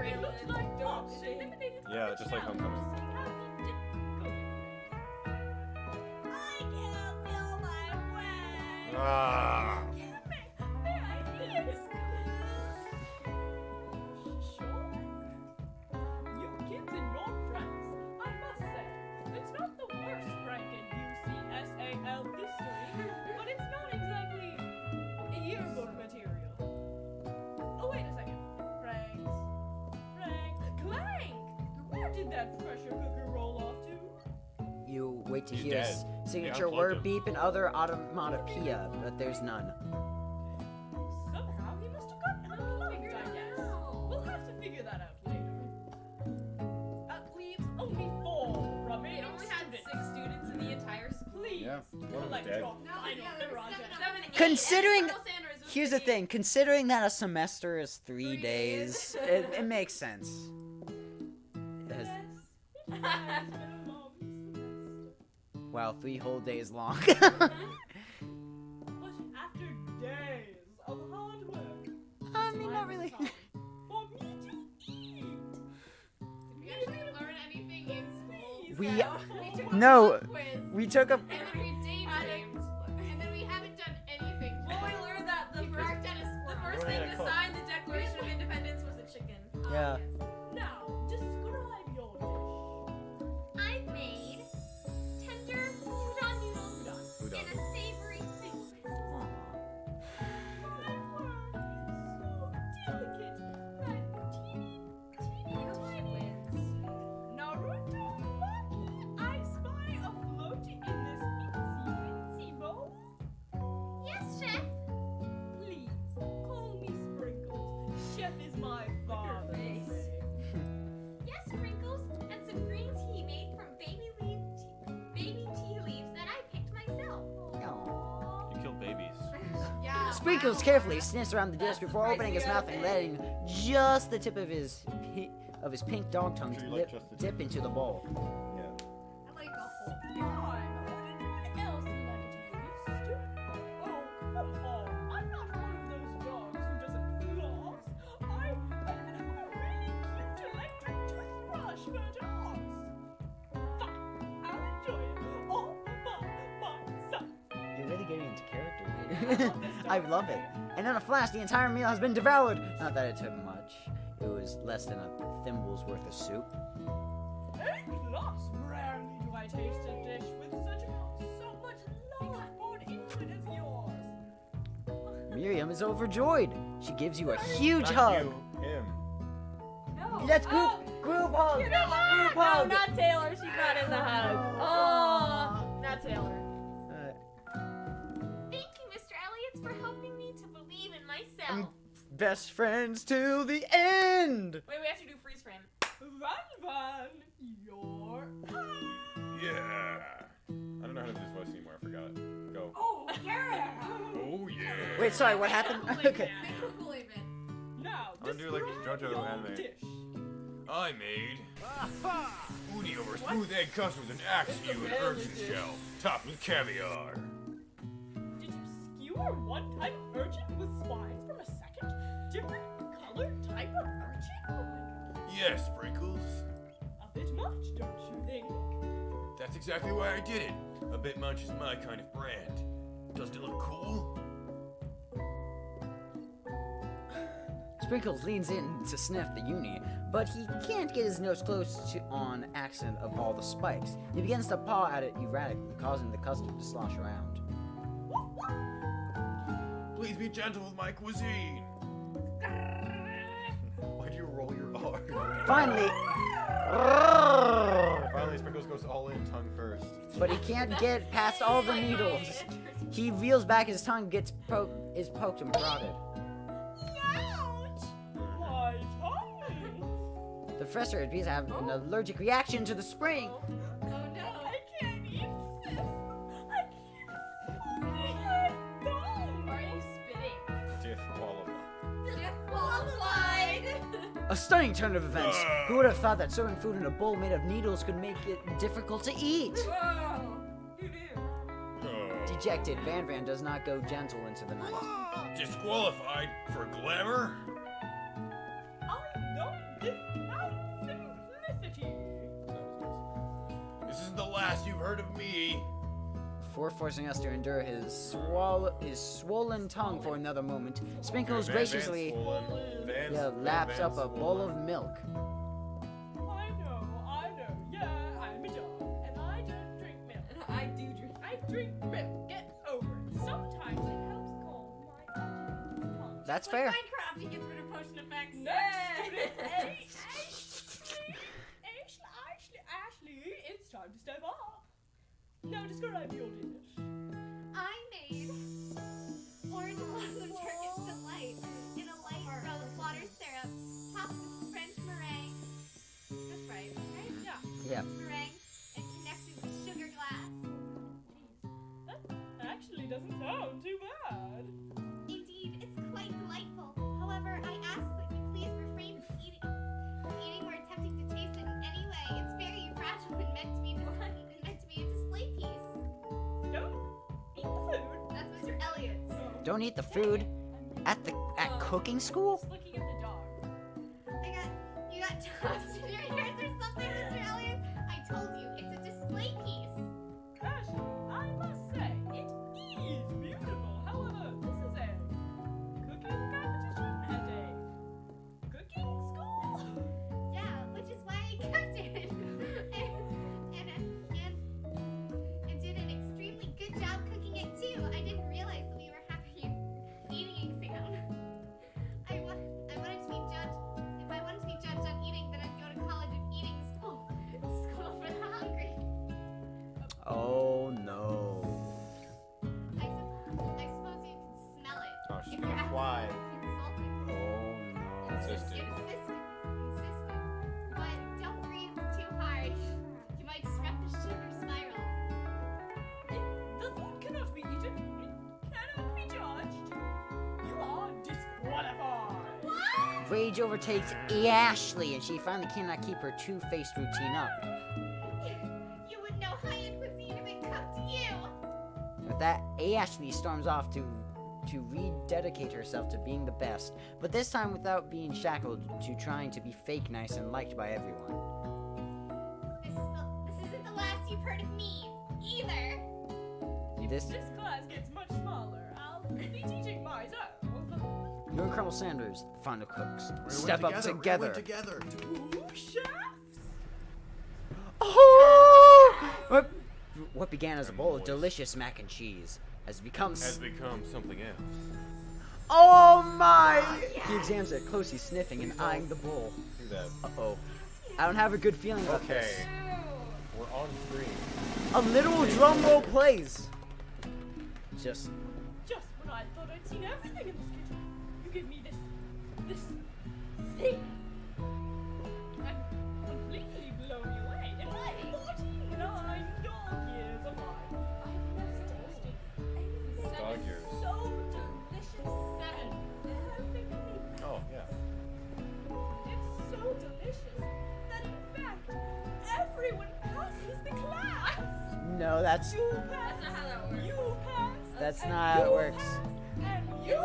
It looks like Pop is eliminated from Yeah, the just like challenge. Homecoming. Ah. May I please? Sure. Your kids and your friends, I must say, it's not the worst rank in UCSAL history, but it's not exactly a yearbook material. Oh, wait a second. Ranks. Clank! Where did that pressure cooker roll off to? you wait to He's hear dead. signature They unplugged word him. beep and other automatopoeia, but there's none. Somehow he must have gotten unplugged, I guess. We'll have to figure that out later. That leaves only 4 remaining It only had students. 6 select dead. your No, final yeah, there was project. 7 of them. Considering, Colonel Sanders was here's the the thing, considering that a semester is 3 3 days, days. it makes sense. It has- wow, 3 whole days long. But after days of hard work, I mean, not really. time for me to eat. Did we actually learn anything in school? We, We took a no, pop quiz, we took a, and then we daydreamed, and then we haven't done anything. Well, we learned that the We first, worked at a the squirrel. first We're thing gonna to cook. sign the Declaration of Independence was a chicken. yeah. Now, describe your dish. I made tender udon noodles Udon. in a savory soup. My word, so delicate. That teeny, tiny Naruto Maki, I spy afloat in this itsy-bitsy bowl. Yes, Chef. Please, call me Sprinkles. Chef is my father's name. Yes, sprinkles and some green tea made from baby tea leaves that I picked myself. Aw. You killed babies. Yeah. Sprinkles carefully sniffs around the dish before opening his mouth and letting just the tip of his pink dog tongue Sure you like just the tip. dip into the bowl. Yeah. I like the whole Sublime. Would anyone else like a taste? Oh, come on. I'm not one of those dogs who doesn't floss. I even have a really cute electric toothbrush for dogs. Fine. I'll enjoy it all by myself. You're really getting into character. I love it. And in a flash, the entire meal has been devoured. Not that it took much. It was less than a thimble's worth of soup. Plus, rarely do I taste a dish with so much love poured into it as yours. Miriam is overjoyed. She gives you a huge Not hug. you, him. No. Let's group hug. Group No, hug. not Taylor. She's not in the hug. Oh, not Taylor. Thank you, Mr. Elliott, for helping me to believe in myself. Best friends till the end. Wait, we have to do freeze frame. Van, you're Yeah. I don't know how to do this voice anymore. I forgot. Go. Oh, yeah! Oh yeah. Wait, sorry, what happened? Okay. Make her believe it. Now, I'm gonna do like describe JoJo your anime. dish. I made udi over smooth egg custard with an axe and urchin shell, topped with caviar. Did you skewer one type of urchin with spines from a second, different colored type of urchin? Oh my god. Yes, Sprinkles. A bit much, don't you think? That's exactly why I did it. A bit much is my kind of brand. Doesn't it look cool? Sprinkles leans in to sniff the uni, but he can't get his nose close to on accident of all the spikes. He begins to paw at it erratically, causing the custard to slosh around. Please be gentle with my cuisine. Why do you roll your R? Finally, Finally, Sprinkles goes all in, tongue first. but he can't get past all the needles. He reels back, his tongue is poked and prodded. My tongue! The frustrated bees have an allergic reaction to the spring. Oh no. I can't eat this! I can't go! Why are you spitting? Disqualified. A stunning turn of events. Who would have thought that serving food in a bowl made of needles could make it difficult to eat? Whoa. Who knew? Dejected, Van does not go gentle into the night. Disqualified for glamour? I know this without simplicity! This isn't the last you've heard of me. Before forcing us to endure his swollen tongue for another moment, Sprinkles Van graciously laps up a bowl of milk. I know, yeah, I'm a dog, and I don't drink milk. And I do drink. I drink milk, get over it. Sometimes it helps calm my agitated tongue. That's Like fair. Minecraft, he gets rid of potion effects. Next student, Ashley, it's time to step up. Now describe your dish. I made orange blossom Turkish delight in a light road water syrup, topped with French meringue. That's right? Yeah. Yeah. Meringue and connected with sugar glass. Don't eat the food at cooking school? Just looking at the dog. You got toast in your ears or something, Mr. Elliot? I told you, it's a display piece. Ashley, I must say, it is beautiful. However, this is a cooking competition at a cooking school. Yeah, which is why I kept it. and did an extremely good job cooking it too. I didn't realize that we were having an eating exam. I wanted to be judged. If I wanted to be judged on eating, then I'd go to college of eating school. School for the hungry. Oh no. I suppose you can smell it. Oh, she's If gonna you're fly. absolutely consulted. Oh no. Insistent. Insistent. But don't breathe too hard. You might disrupt the sugar spiral. The food cannot be eaten. It cannot be judged. You are disqualified. Rage overtakes Ashley, and she finally cannot keep her two-faced routine up. You would know high-end cuisine if it cooked you. With that, Ashley storms off to rededicate herself to being the best, but this time without being shackled to trying to be fake nice and liked by everyone. This isn't the last you've heard of me, either. If This- this class gets much smaller, I'll be teaching myself. You and Colonel Sanders, the final cooks, We step went up together. together. We went together. Ooh, chefs! Oh! What began as a bowl of Moist. delicious mac and cheese has become. Has become something else. Oh my! He examines it closely, sniffing and eyeing the bowl. Do that. Uh-oh. I don't have a good feeling about Okay. this. We're on screen. A literal drum roll plays. Just When I thought I'd seen everything in this kitchen, you give me this thing. I'm completely blown away. In my 49 dog years of life, I've never tasted anything Dog years. so delicious. 7. Perfectly. Oh, yeah. It's so delicious that in fact, everyone passes the class. no, that's You pass. That's not how that works. You pass. that's not how it works. And you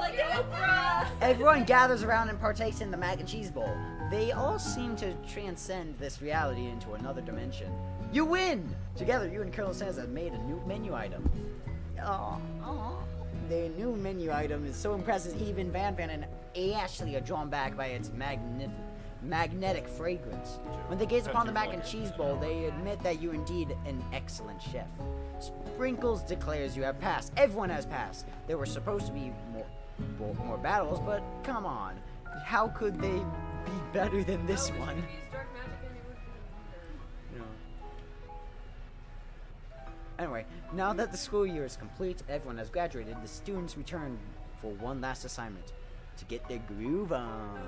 pass. Everyone gathers around and partakes in the mac and cheese bowl. They all seem to transcend this reality into another dimension. You win! Together, you and Colonel Sanders have made a new menu item. Oh, their new menu item is so impressive, even Van and Ashley are drawn back by its magnetic fragrance. When they gaze upon the mac and cheese bowl, they admit that you're indeed an excellent chef. Sprinkles declares you have passed. Everyone has passed. There were supposed to be more battles, but come on. How could they be better than this one? Anyway, now that the school year is complete, everyone has graduated, the students return for one last assignment. To get their groove on.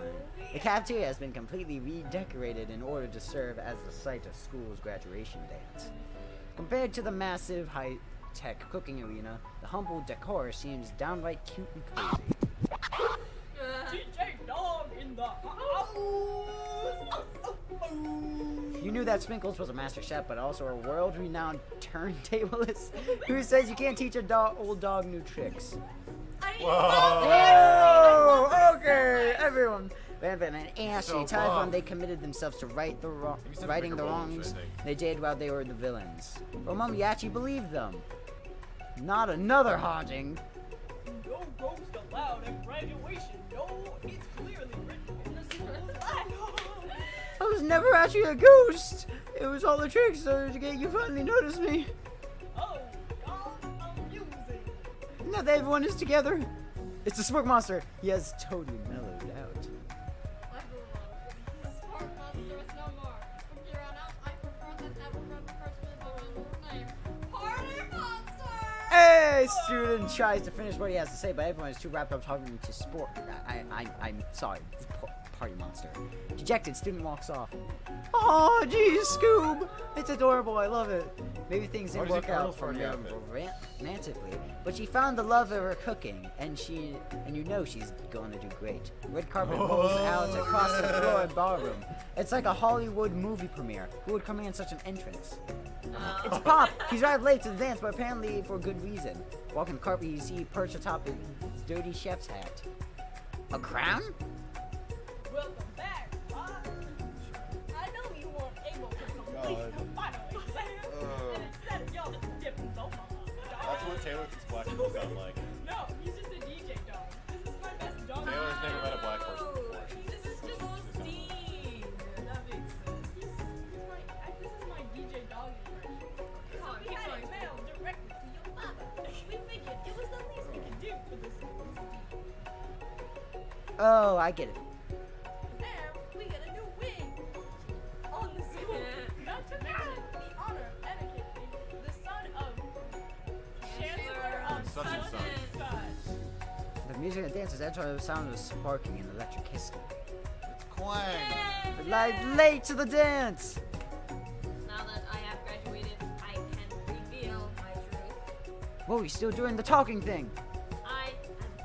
The cafeteria has been completely redecorated in order to serve as the site of school's graduation dance. Compared to the massive high-tech cooking arena, the humble decor seems downright cute and cozy. DJ Dog in the house. You knew that Sprinkles was a master chef, but also a world-renowned turntablist who says you can't teach old dog new tricks. Whoa! Oh, okay, everyone. Van and Ashley, So Typhon, buff. they committed themselves to righting the bigger bowls, wrongs I think. they did while they were the villains. For a moment, you actually believed them. Not another haunting. No ghost allowed at graduation. No, it's clearly written in the school's bylaws. I was never actually a ghost. It was all the tricks to get you finally noticed me. Oh, God, amusing. Now that everyone is together, it's the smoke monster. He has totally mellowed out. The sport monster is no more. From here on out, I prefer that everyone refers me by my new name. Party Monster! Hey, student tries to finish what he has to say, but everyone is too wrapped up talking to sport. I'm sorry. party monster. Dejected, student walks off. Oh, geez, Scoob! It's adorable, I love it. Maybe things didn't Why does work he out cuddle for for me the outfit? romantically, but she found the love of her cooking, and you know she's gonna do great. Red carpet rolls out across the floor of ballroom. It's like a Hollywood movie premiere. Who would command such an entrance? It's Pop! He's arrived late to the dance, but apparently for good reason. Walking the carpet, you see perched atop his dirty chef's hat. A crown? Welcome back, Bob. I know you weren't able to complete the final exam, and instead of y'all diploma. That's what Taylor thinks black people sound like. No, he's just a DJ dog. This is my best dog. Taylor's never met a black person before. This is just Steve. That makes sense. This is my DJ dog impression. So we had it mailed directly to your father. We figured it was the least we could do for this Steve. Oh, I get it. And we get a new wing on the school. Not to mention the honor of etiquette being the son of Chancellor of Such and such. The music and dances enter the sound of sparking and electric hissing. It's Quang. Late to the dance! Now that I have graduated, I can reveal my truth. Whoa, he's still doing the talking thing. I am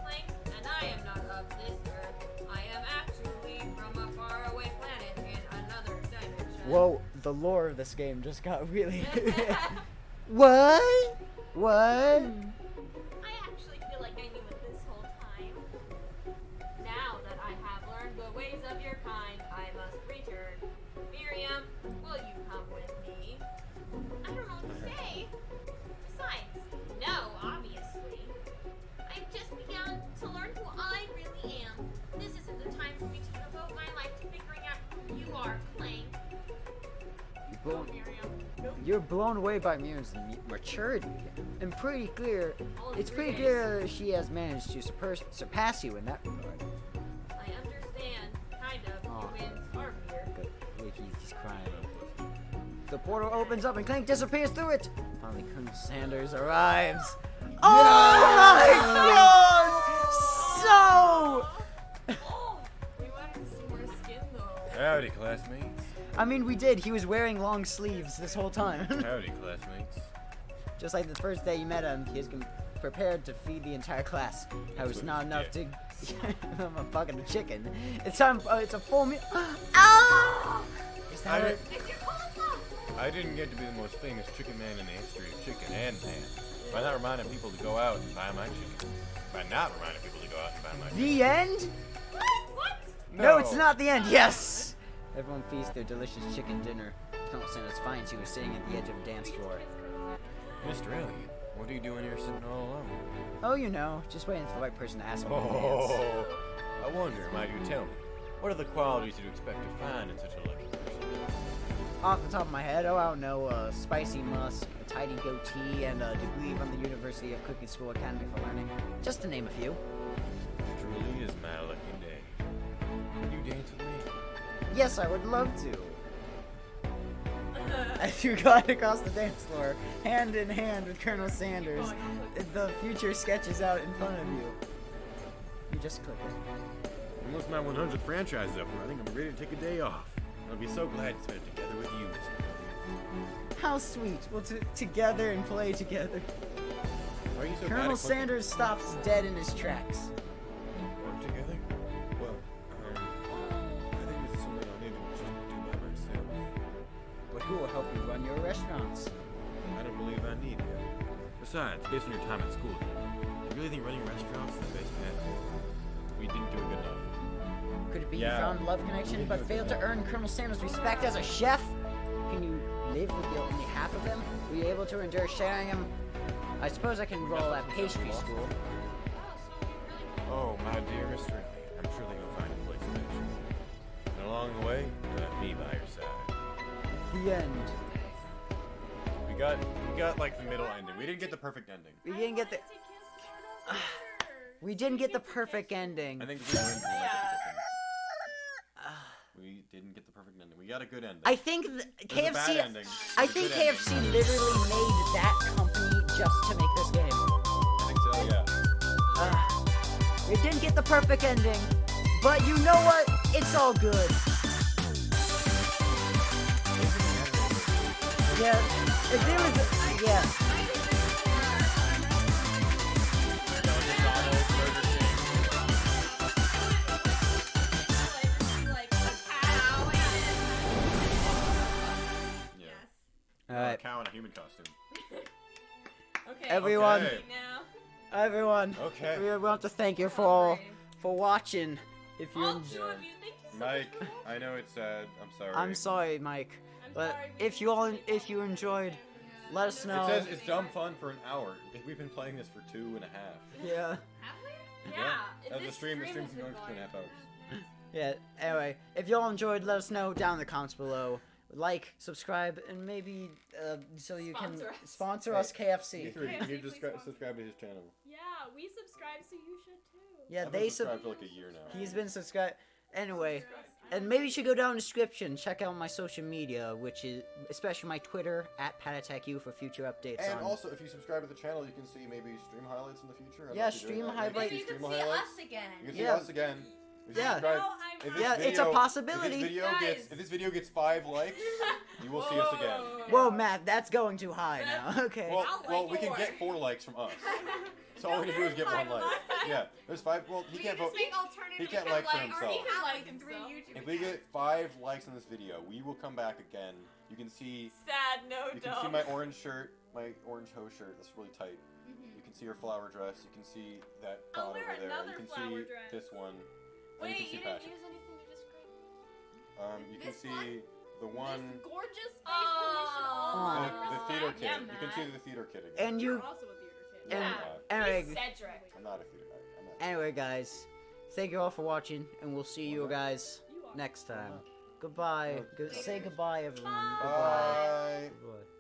Plank, and I am not of this earth. I am actually from a faraway planet in another dimension. Whoa, the lore of this game just got really... What? What? I actually feel like I knew it this whole time. Now that I have learned the ways of your kind, I must return. Miriam, will you come with me? I don't know what to say. Besides, no, obviously. I've just begun to learn who I really am. This isn't the time for me to devote my life to figuring out who you are, Clank. Blown, Miriam. you're blown away by Miriam's maturity. And pretty clear, it's pretty clear she has managed to surpass you in that regard. I understand, kind of. Aw. Humans are weird. Good. Look, he's crying. The portal opens up and Clank disappears through it. Finally, Colonel Sanders arrives. Oh my God! We wanted to see more skin though. Howdy, classmates. I mean, we did. He was wearing long sleeves this whole time. Howdy, classmates. Just like the first day you met him, he was prepared to feed the entire class. That was not enough to... I'm a fucking chicken. It's time. It's a full meal. Ah! Is that it? I didn't get to be the most famous chicken man in the history of chicken and man by not reminding people to go out and buy my chicken. By not reminding people to go out and buy my chicken. The end? What? No, it's not the end. Yes. Everyone feasts their delicious chicken dinner. Colonel Sanders finds you sitting at the edge of a dance floor. Mr. Elliot, what are you doing here sitting all alone? Oh, you know, just waiting for the right person to ask me to dance. Oh, I wonder, might you tell me, what are the qualities you'd expect to find in such a lucky person? Off the top of my head, oh, I don't know, a spicy musk, a tidy goatee, and a degree from the University of Cooking School Academy for Learning. Just to name a few. Truly is my lucky day. Would you dance with me? Yes, I would love to. As you glide across the dance floor, hand in hand with Colonel Sanders, the future sketches out in front of you. You just click it. Almost my 100th franchise is up, and I think I'm ready to take a day off. I'll be so glad to spend it together with you, Mr. Elliot. How sweet. We'll together and play together. Why are you so bad Colonel at cooking? Sanders stops dead in his tracks. Work together? Well, I think this is something I'll need to just do by myself. But who will help you run your restaurants? I don't believe I need you. Besides, based on your time at school, you really think running restaurants is the best path forward? We didn't do a good enough. Could it be Yeah. you found love connection but failed to earn Colonel Sanders' respect as a chef? Can you live with only half of him? Were you able to endure sharing him? I suppose I can roll at pastry school. Oh, my dear Mr. Elliot, I'm sure that you'll find a place eventually. And along the way, you'll have me by your side. The end. We got like the middle ending. We didn't get the perfect ending. We didn't get the. We didn't get the perfect ending. I think if we went through like we didn't get the perfect ending. We got a good ending. I think There's a KFC. bad ending. I There's a think good KFC ending. literally made that company just to make this game. I think so, yeah. We didn't get the perfect ending, but you know what? It's all good. Yeah, if there was, yeah. All A right, cow in a human costume. Okay. everyone, Okay. Now. everyone. Okay. We want to thank you for watching. If you, All enjoy- two of you, thank you so Mike, much. I know it's sad. I'm sorry. I'm sorry, Mike. I'm But sorry, we if didn't you all, make if you enjoyed, let us know. It says it's dumb fun for an hour. We've been playing this for 2.5. Yeah, Yeah. That's the this stream. The has stream's been going for fun. 2.5 hours. yeah. Anyway, if you all enjoyed, let us know down in the comments below. Like, subscribe, and maybe so you Sponsor can us. sponsor us KFC. You three, KFC, you please just sponsor. subscribe to his channel. Yeah, we subscribe, so you should too. Yeah, I've been they subscribed for like a year now. He's been subscribed. Anyway, and maybe you should go down in the description, check out my social media, which is especially my Twitter at PatAttacksU for future updates. And on also, if you subscribe to the channel, you can see maybe stream highlights in the future. I don't know Yeah, if you're doing stream that. highlights. Maybe You can stream see highlights. us again. You can see Yeah. us again. If you Yeah. subscribe- No, if Yeah, this it's a video- possibility. Guys. If this video gets 5 likes, you will see us again. Whoa, Matt, that's going too high now. Okay. Well, we can get 4 likes from us. So all we need to do is get 1 like. Yeah, there's 5. Well, he can't vote. Make alternative. He can't we like for or himself. he can Like like 3 himself. YouTube If we accounts. get 5 likes on this video, we will come back again. You can see. Sad, no You can see my orange shirt, my orange hoe shirt. That's really tight. You can see her flower dress. You can see that I'll dot wear over there. another You can flower see dress. this one. Wait, and you you can see didn't Patrick. use anything to describe. You can This see one? the one. This gorgeous face Aw. The theater kid. Yeah, You can Matt. see the theater kid again. And You're you, also a theater kid. and Yeah. anyway, He's Cedric. I'm not a theater. I'm not. anyway, guys, thank you all for watching, and we'll see you guys You are. next time. Goodbye. Say goodbye, everyone. Bye. Goodbye.